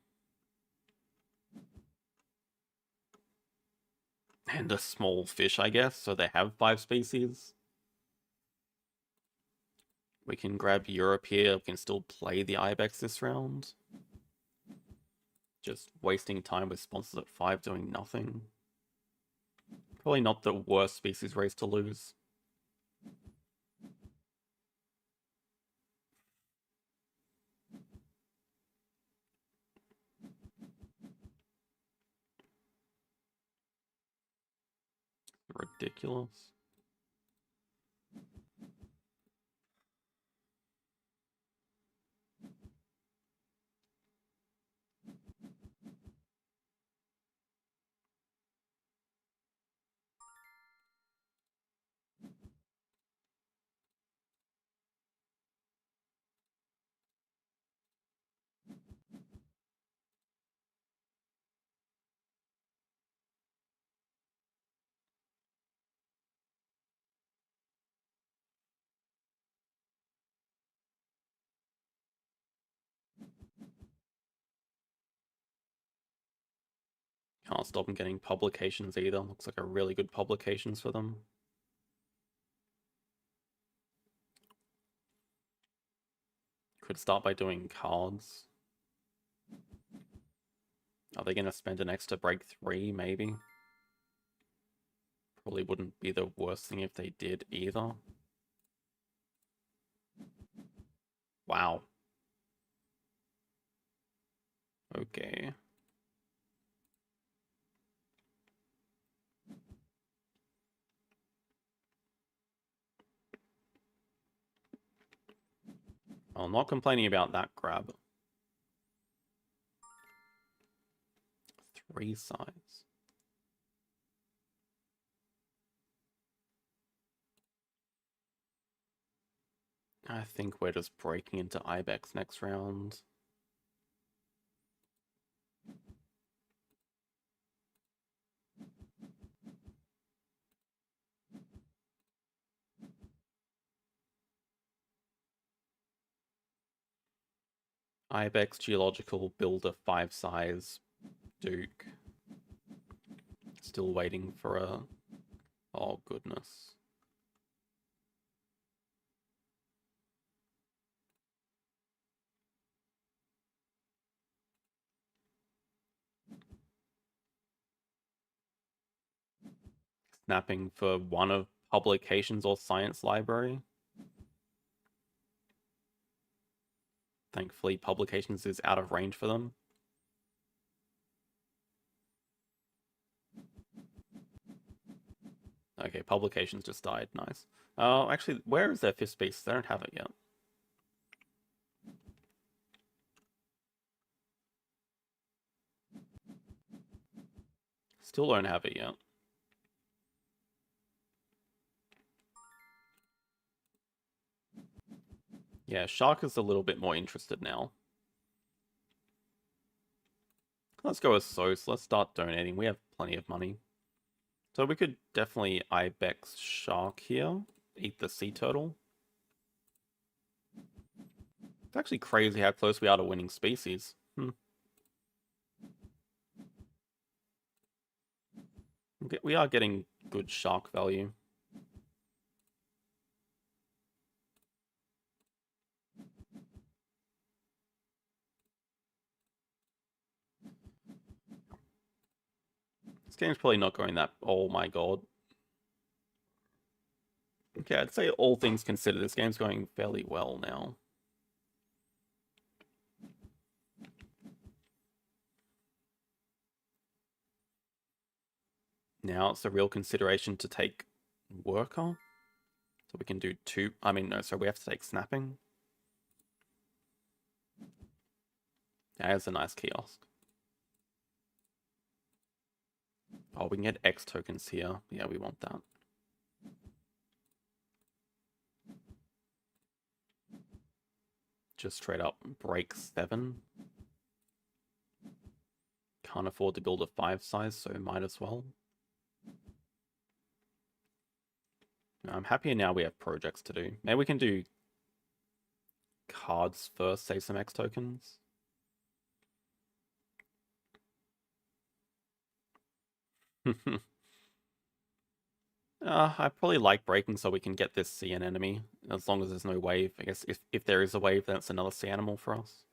and a small fish, I guess. So they have 5 species. We can grab Europe here. We can still play the Ibex this round. Just wasting time with sponsors at 5 doing nothing. Probably not the worst species race to lose. Ridiculous. Can't stop them getting publications either. Looks like a really good publications for them. Could start by doing cards. Are they going to spend an extra break 3, maybe? Probably wouldn't be the worst thing if they did either. Wow. Okay. I'm not complaining about that grab. 3 sides. I think we're just breaking into Ibex next round. Ibex Geological Builder 5 size Duke. Still waiting for a... Oh, goodness. Snapping for one of publications or science library. Thankfully, publications is out of range for them. Okay, publications just died. Nice. Oh, actually, where is their 5th species? They don't have it yet. Still don't have it yet. Yeah, Shark is a little bit more interested now. Let's go with Sos. Let's start donating. We have plenty of money. So we could definitely Ibex Shark here. Eat the sea turtle. It's actually crazy how close we are to winning species. We are getting good shark value. This game's probably not going that... Oh my god. Okay, I'd say all things considered, this game's going fairly well now. Now it's a real consideration to take Worker. So we can do 2... I mean, no, so we have to take Snapping. There's a nice kiosk. Oh, we can get X tokens here. Yeah, we want that. Just straight up break 7. Can't afford to build a 5 size, so might as well. I'm happier now we have projects to do. Maybe we can do cards first, save some X tokens. I probably like breaking so we can get this sea enemy, as long as there's no wave. I guess if there is a wave, then it's another sea animal for us.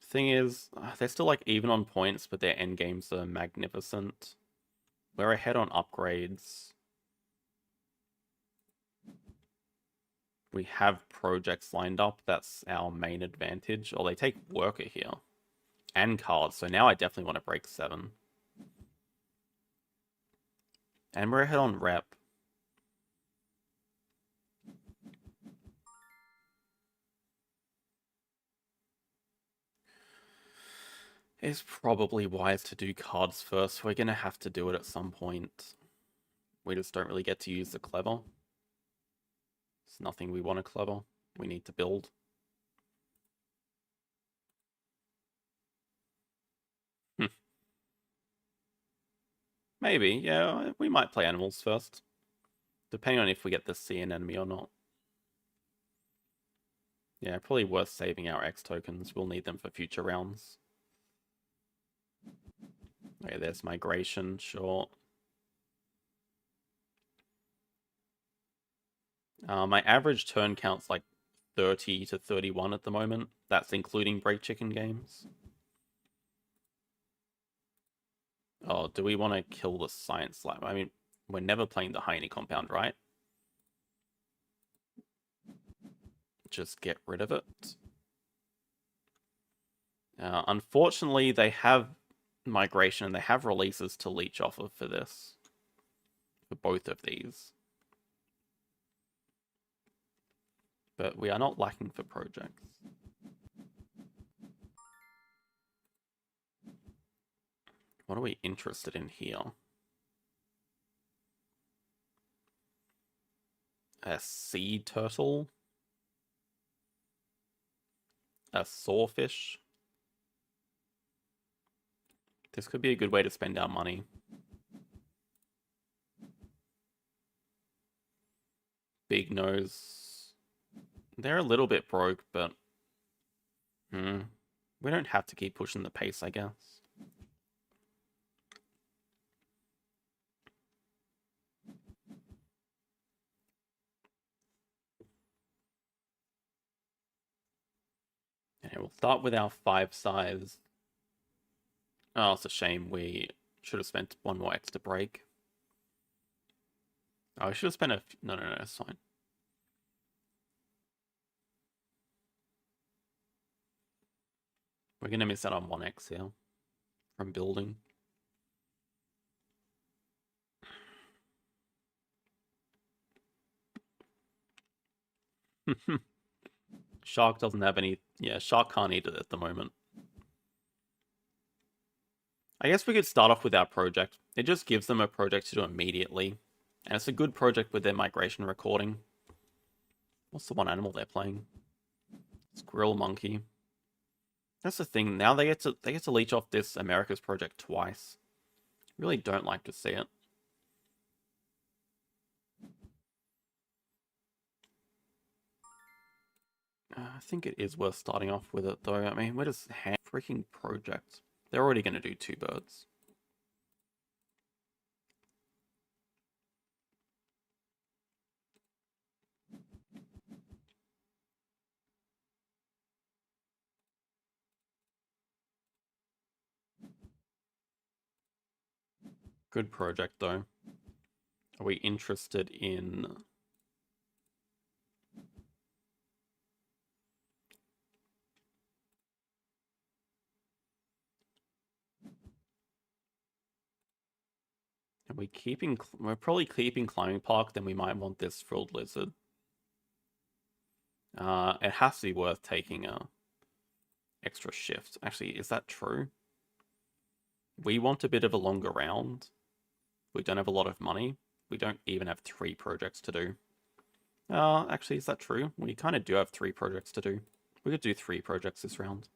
Thing is, they're still like even on points, but their end games are magnificent. We're ahead on upgrades. We have projects lined up. That's our main advantage. Or they take worker here. And cards. So now I definitely want to break 7. And we're ahead on rep. It's probably wise to do cards first. We're going to have to do it at some point. We just don't really get to use the clever. It's nothing we want to clever. We need to build. Maybe, yeah, we might play animals first. Depending on if we get the sea enemy or not. Yeah, probably worth saving our X tokens. We'll need them for future rounds. Okay, there's migration, sure. My average turn count's like 30 to 31 at the moment. That's including break chicken games. Oh, do we want to kill the science lab? I mean, we're never playing the Heine compound, right? Just get rid of it. Unfortunately, they have migration and they have releases to leech off of for this. For both of these. But we are not lacking for projects. What are we interested in here? A sea turtle? A sawfish? This could be a good way to spend our money. Big nose. They're a little bit broke, but... we don't have to keep pushing the pace, I guess. Okay, we'll start with our 5 size. Oh, it's a shame. We should have spent 1 more extra break. Oh, I should have spent a... No, it's fine. We're going to miss out on 1x here from building. Shark doesn't have any... Yeah, Shark can't eat it at the moment. I guess we could start off with our project. It just gives them a project to do immediately. And it's a good project with their migration recording. What's the one animal they're playing? Squirrel monkey. That's the thing. Now they get to leech off this America's project twice. Really don't like to see it. I think it is worth starting off with it, though. I mean, we're just freaking projects. They're already going to do 2 birds. Good project, though. Are we interested in... Are we keeping... We're probably keeping Climbing Park, then we might want this Frilled Lizard. It has to be worth taking a extra shift. Actually, is that true? We want a bit of a longer round. We don't have a lot of money. We don't even have 3 projects to do. Actually, is that true? We kind of do have 3 projects to do. We could do 3 projects this round.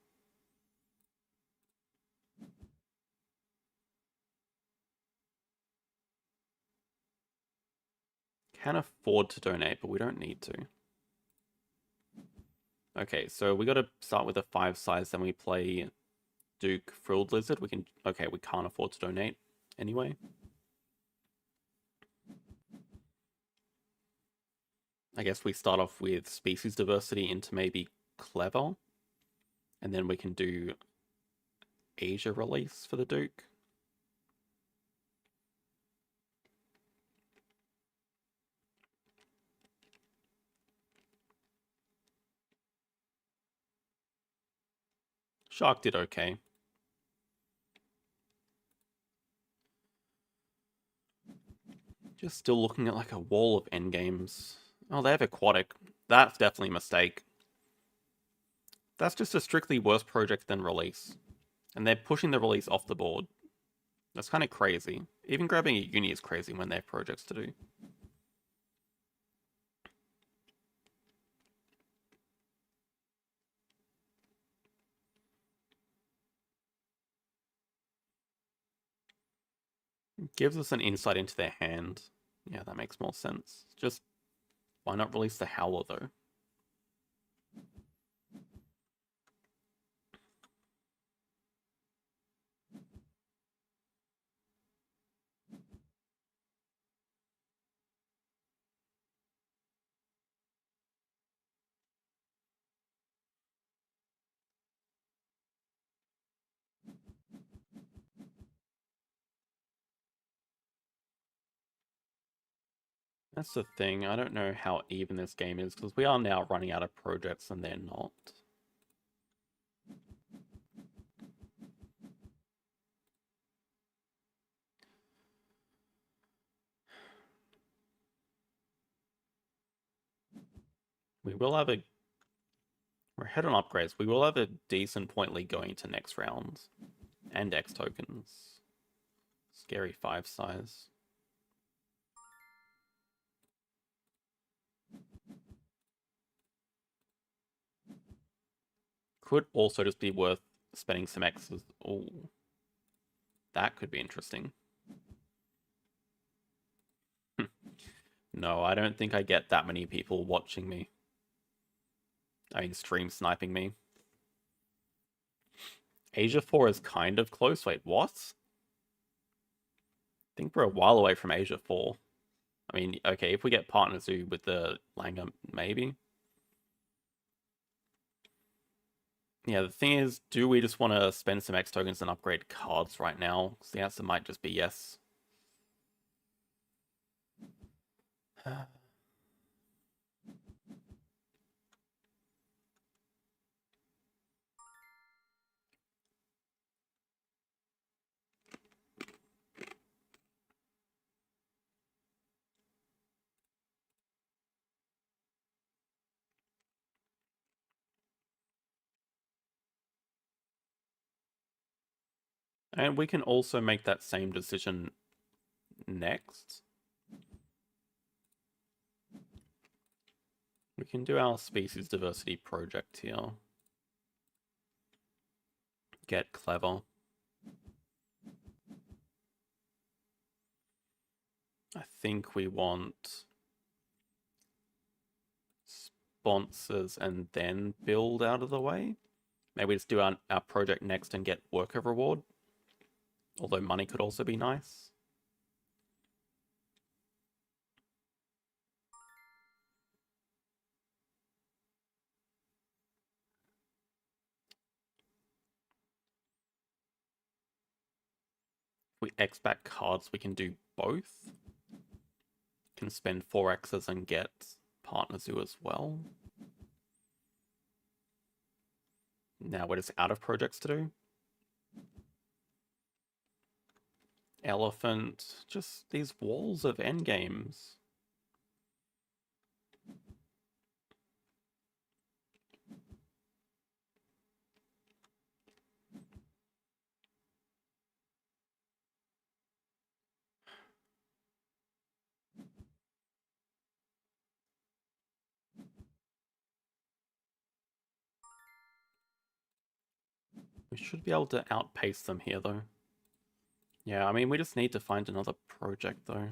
can afford to donate, but we don't need to. Okay, so we got to start with a 5 size, then we play Duke Frilled Lizard. We can... Okay, we can't afford to donate anyway. I guess we start off with species diversity into maybe Clever. And then we can do Asia release for the Duke. Shark did okay. Just still looking at like a wall of endgames. Oh, they have Aquatic. That's definitely a mistake. That's just a strictly worse project than release. And they're pushing the release off the board. That's kind of crazy. Even grabbing a uni is crazy when they have projects to do. Gives us an insight into their hand. Yeah, that makes more sense. Just, why not release the Howler, though? That's the thing. I don't know how even this game is, because we are now running out of projects and they're not. We will have a... We're ahead on upgrades. We will have a decent point lead going into next rounds. And X tokens. Scary 5 size. Could also just be worth spending some X's. Oh, that could be interesting. No, I don't think I get that many people watching me. I mean, stream sniping me. Asia 4 is kind of close. Wait, what? I think we're a while away from Asia 4. I mean, okay, if we get Partner Zoo with the Langer, maybe. Yeah, the thing is, do we just want to spend some X tokens and upgrade cards right now? Because the answer might just be yes. And we can also make that same decision next. We can do our species diversity project here. Get Clever. I think we want sponsors and then build out of the way. Maybe just do our project next and get worker reward. Although money could also be nice. If we X back cards, we can do both. Can spend 4 X's and get Partner Zoo as well. Now we're just out of projects to do. Elephant, just these walls of endgames. We should be able to outpace them here, though. Yeah, I mean, we just need to find another project, though.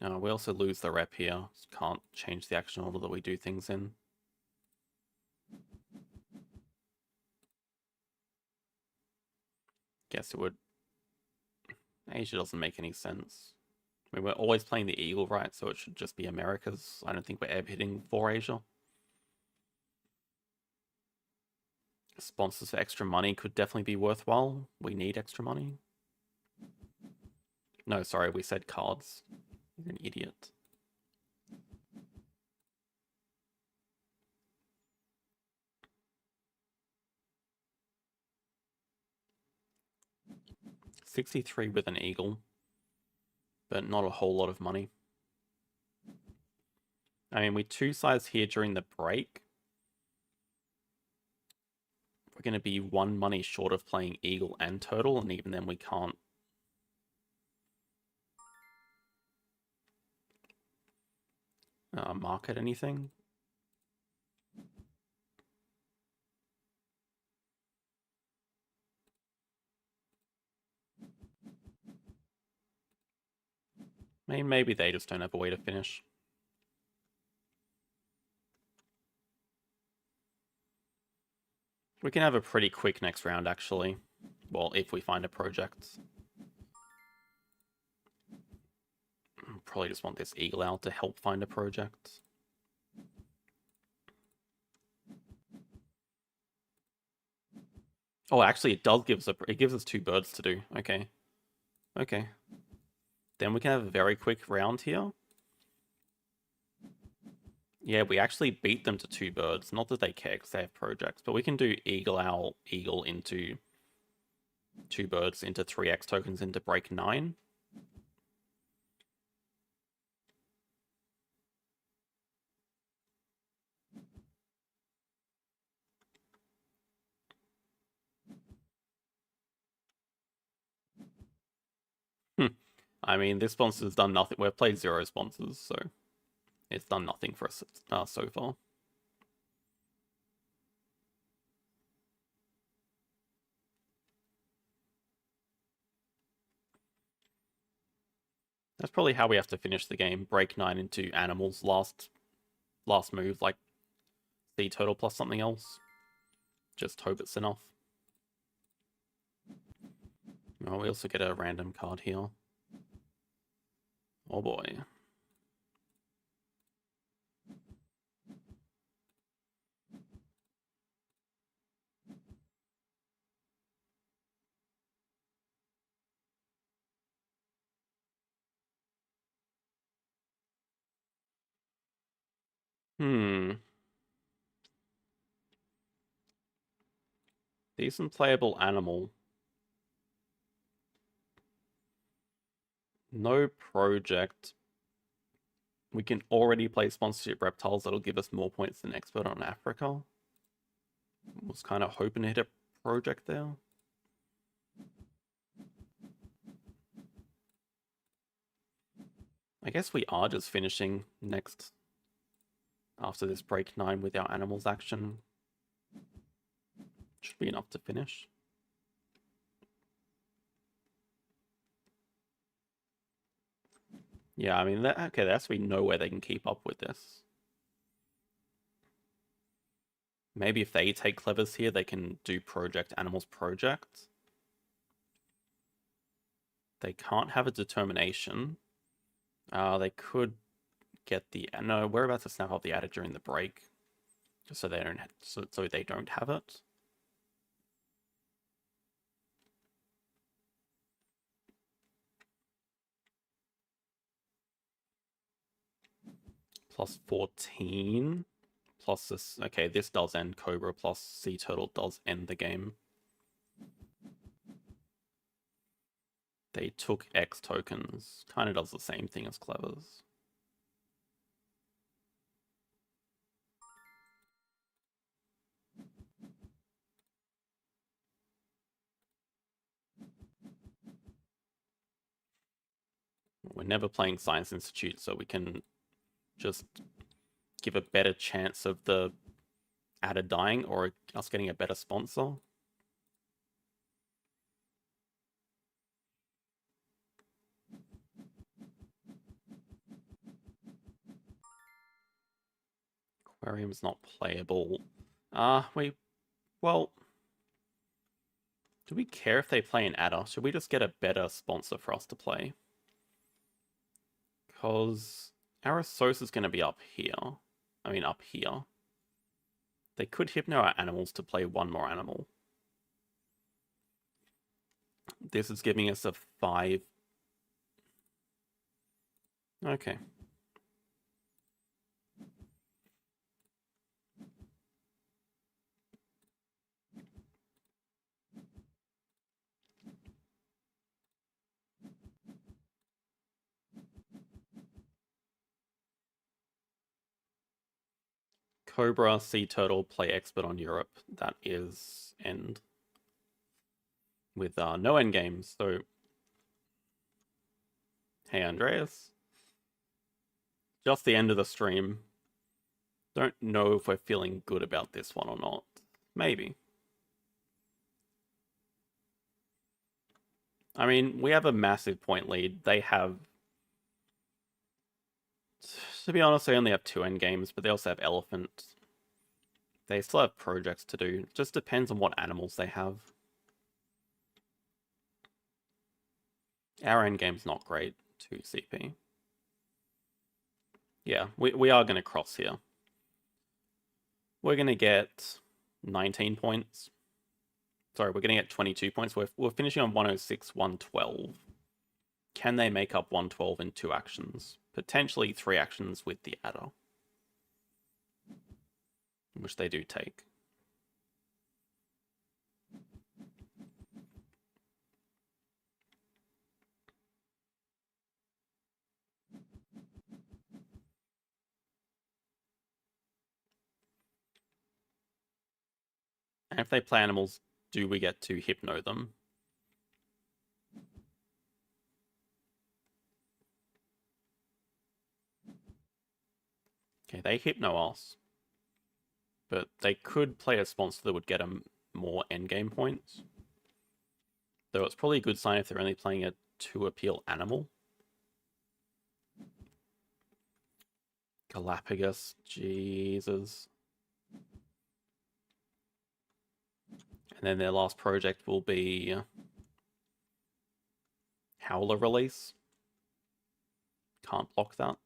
We also lose the rep here. Can't change the action order that we do things in. Guess it would... Asia doesn't make any sense. I mean, we're always playing the Eagle, right? So it should just be Americas. I don't think we're ever hitting for Asia. Sponsors for extra money could definitely be worthwhile. We need extra money. No, sorry, we said cards. You're an idiot. $63 with an Eagle, but not a whole lot of money. I mean, we two size here during the break. We're going to be one money short of playing Eagle and Turtle, and even then we can't. Market anything. I mean, maybe they just don't have a way to finish. We can have a pretty quick next round, actually. Well, if we find a project. Probably just want this Eagle out to help find a project. Oh, actually, it does give us it gives us 2 birds to do. Okay. Okay. Then we can have a very quick round here. Yeah, we actually beat them to 2 birds. Not that they care because they have projects, but we can do Eagle Owl, Eagle into 2 birds into 3x tokens into break 9. I mean, this sponsor's done nothing. We've played 0 sponsors, so it's done nothing for us so far. That's probably how we have to finish the game. Break 9 into animals last move, like sea turtle plus something else. Just hope it's enough. Oh, we also get a random card here. Oh boy. Decent playable animal. No project. We can already play sponsorship reptiles that'll give us more points than expert on Africa. Was kind of hoping to hit a project there. I guess we are just finishing next after this break 9 with our animals action. Should be enough to finish. Yeah, I mean, okay, there has to be no way they can keep up with this. Maybe if they take clevers here, they can do project animals project. They can't have a determination. They could get the... No, we're about to snap up the adder during the break. Just so they don't, so they don't have it. Plus 14. Plus this... Okay, this does end Cobra plus Sea Turtle does end the game. They took X tokens. Kind of does the same thing as Clevers. We're never playing Science Institute, so we can just give a better chance of the adder dying or us getting a better sponsor. Aquarium's not playable. Well, do we care if they play an adder? Should we just get a better sponsor for us to play? Because Arasos is going to be up here. I mean, up here. They could hypno our animals to play one more animal. This is giving us a 5. Okay. Cobra, Sea Turtle, play expert on Europe. That is end. With no end games, so... Hey, Andreas. Just the end of the stream. Don't know if we're feeling good about this one or not. Maybe. I mean, we have a massive point lead. They have... To be honest, they only have 2 end games, but they also have Elephant. They still have projects to do. It just depends on what animals they have. Our end game's not great. 2 CP. Yeah, we are going to cross here. We're going to get 19 points. Sorry, we're going to get 22 points. We're finishing on 106, 112. Can they make up 112 in 2 actions? Potentially 3 actions with the adder. Which they do take. And if they play animals, do we get to hypno them? Okay, they hypno us. But they could play a sponsor that would get them more endgame points. Though it's probably a good sign if they're only playing a 2 appeal animal. Galapagos, Jesus. And then their last project will be Howler release. Can't block that.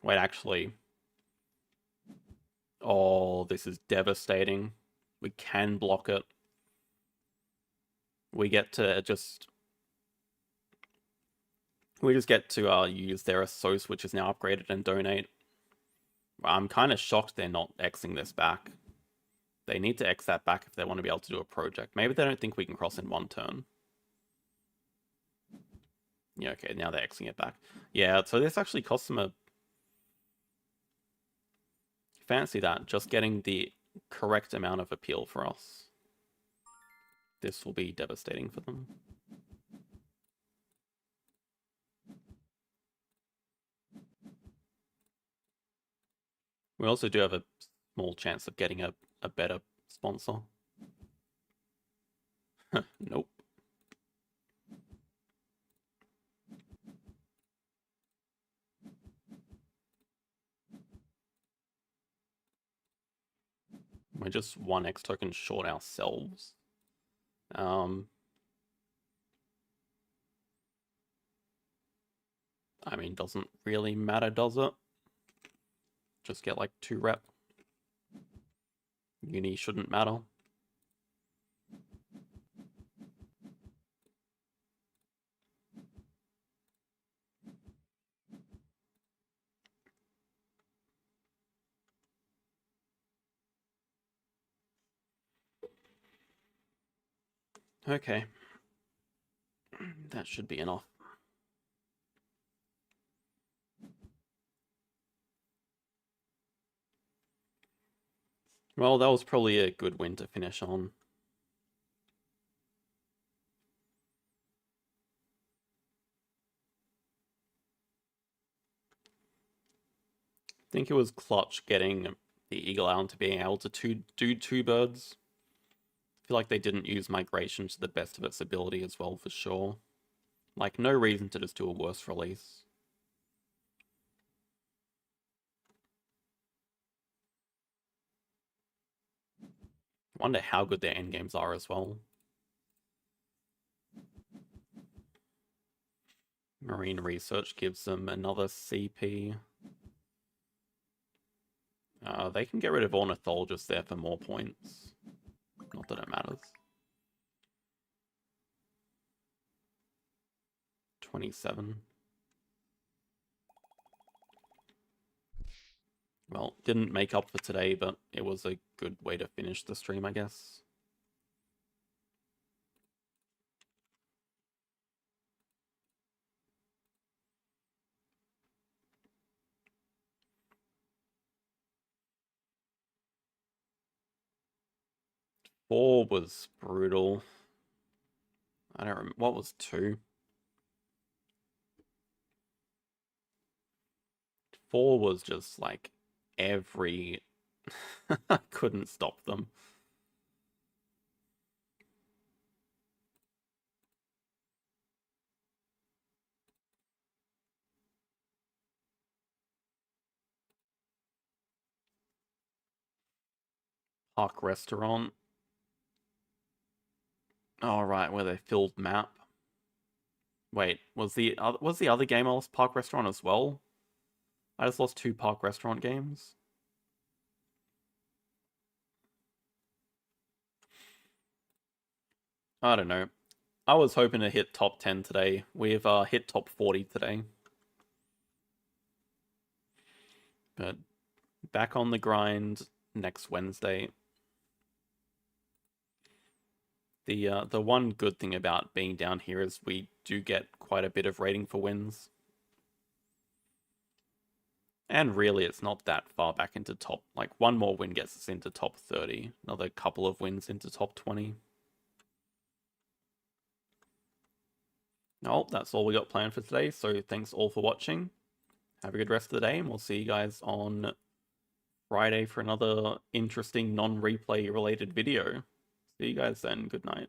Wait, actually. Oh, this is devastating. We can block it. We get to just... We just get to use their Asos, which is now upgraded, and donate. I'm kind of shocked they're not Xing this back. They need to X that back if they want to be able to do a project. Maybe they don't think we can cross in 1 turn. Yeah, okay, now they're Xing it back. Yeah, so this actually costs them a... Fancy that, just getting the correct amount of appeal for us. This will be devastating for them. We also do have a small chance of getting a better sponsor. Nope. We're just 1 X token short ourselves. I mean, doesn't really matter, does it? Just get like 2 rep. Uni shouldn't matter. Okay. That should be enough. Well, that was probably a good win to finish on. I think it was clutch getting the Eagle Island to being able to do 2 birds. feel like they didn't use migration to the best of its ability as well, for sure. Like, no reason to just do a worse release. I wonder how good their endgames are as well. Marine research gives them another CP. They can get rid of Ornithologist there for more points. Not that it matters. 27. Well, didn't make up for today, but it was a good way to finish the stream, I guess. Four was brutal. I don't remember. What was two? Four was just like every... I couldn't stop them. Ark Restaurant. Oh, right, where they filled map. Wait, was the other game I lost Park Restaurant as well? I just lost 2 Park Restaurant games. I don't know. I was hoping to hit top 10 today. We've hit top 40 today. But back on the grind next Wednesday. The one good thing about being down here is we do get quite a bit of rating for wins. And really, it's not that far back into top... Like, one more win gets us into top 30. Another couple of wins into top 20. Oh, that's all we got planned for today, so thanks all for watching. Have a good rest of the day, and we'll see you guys on Friday for another interesting non-replay related video. See you guys then. Good night.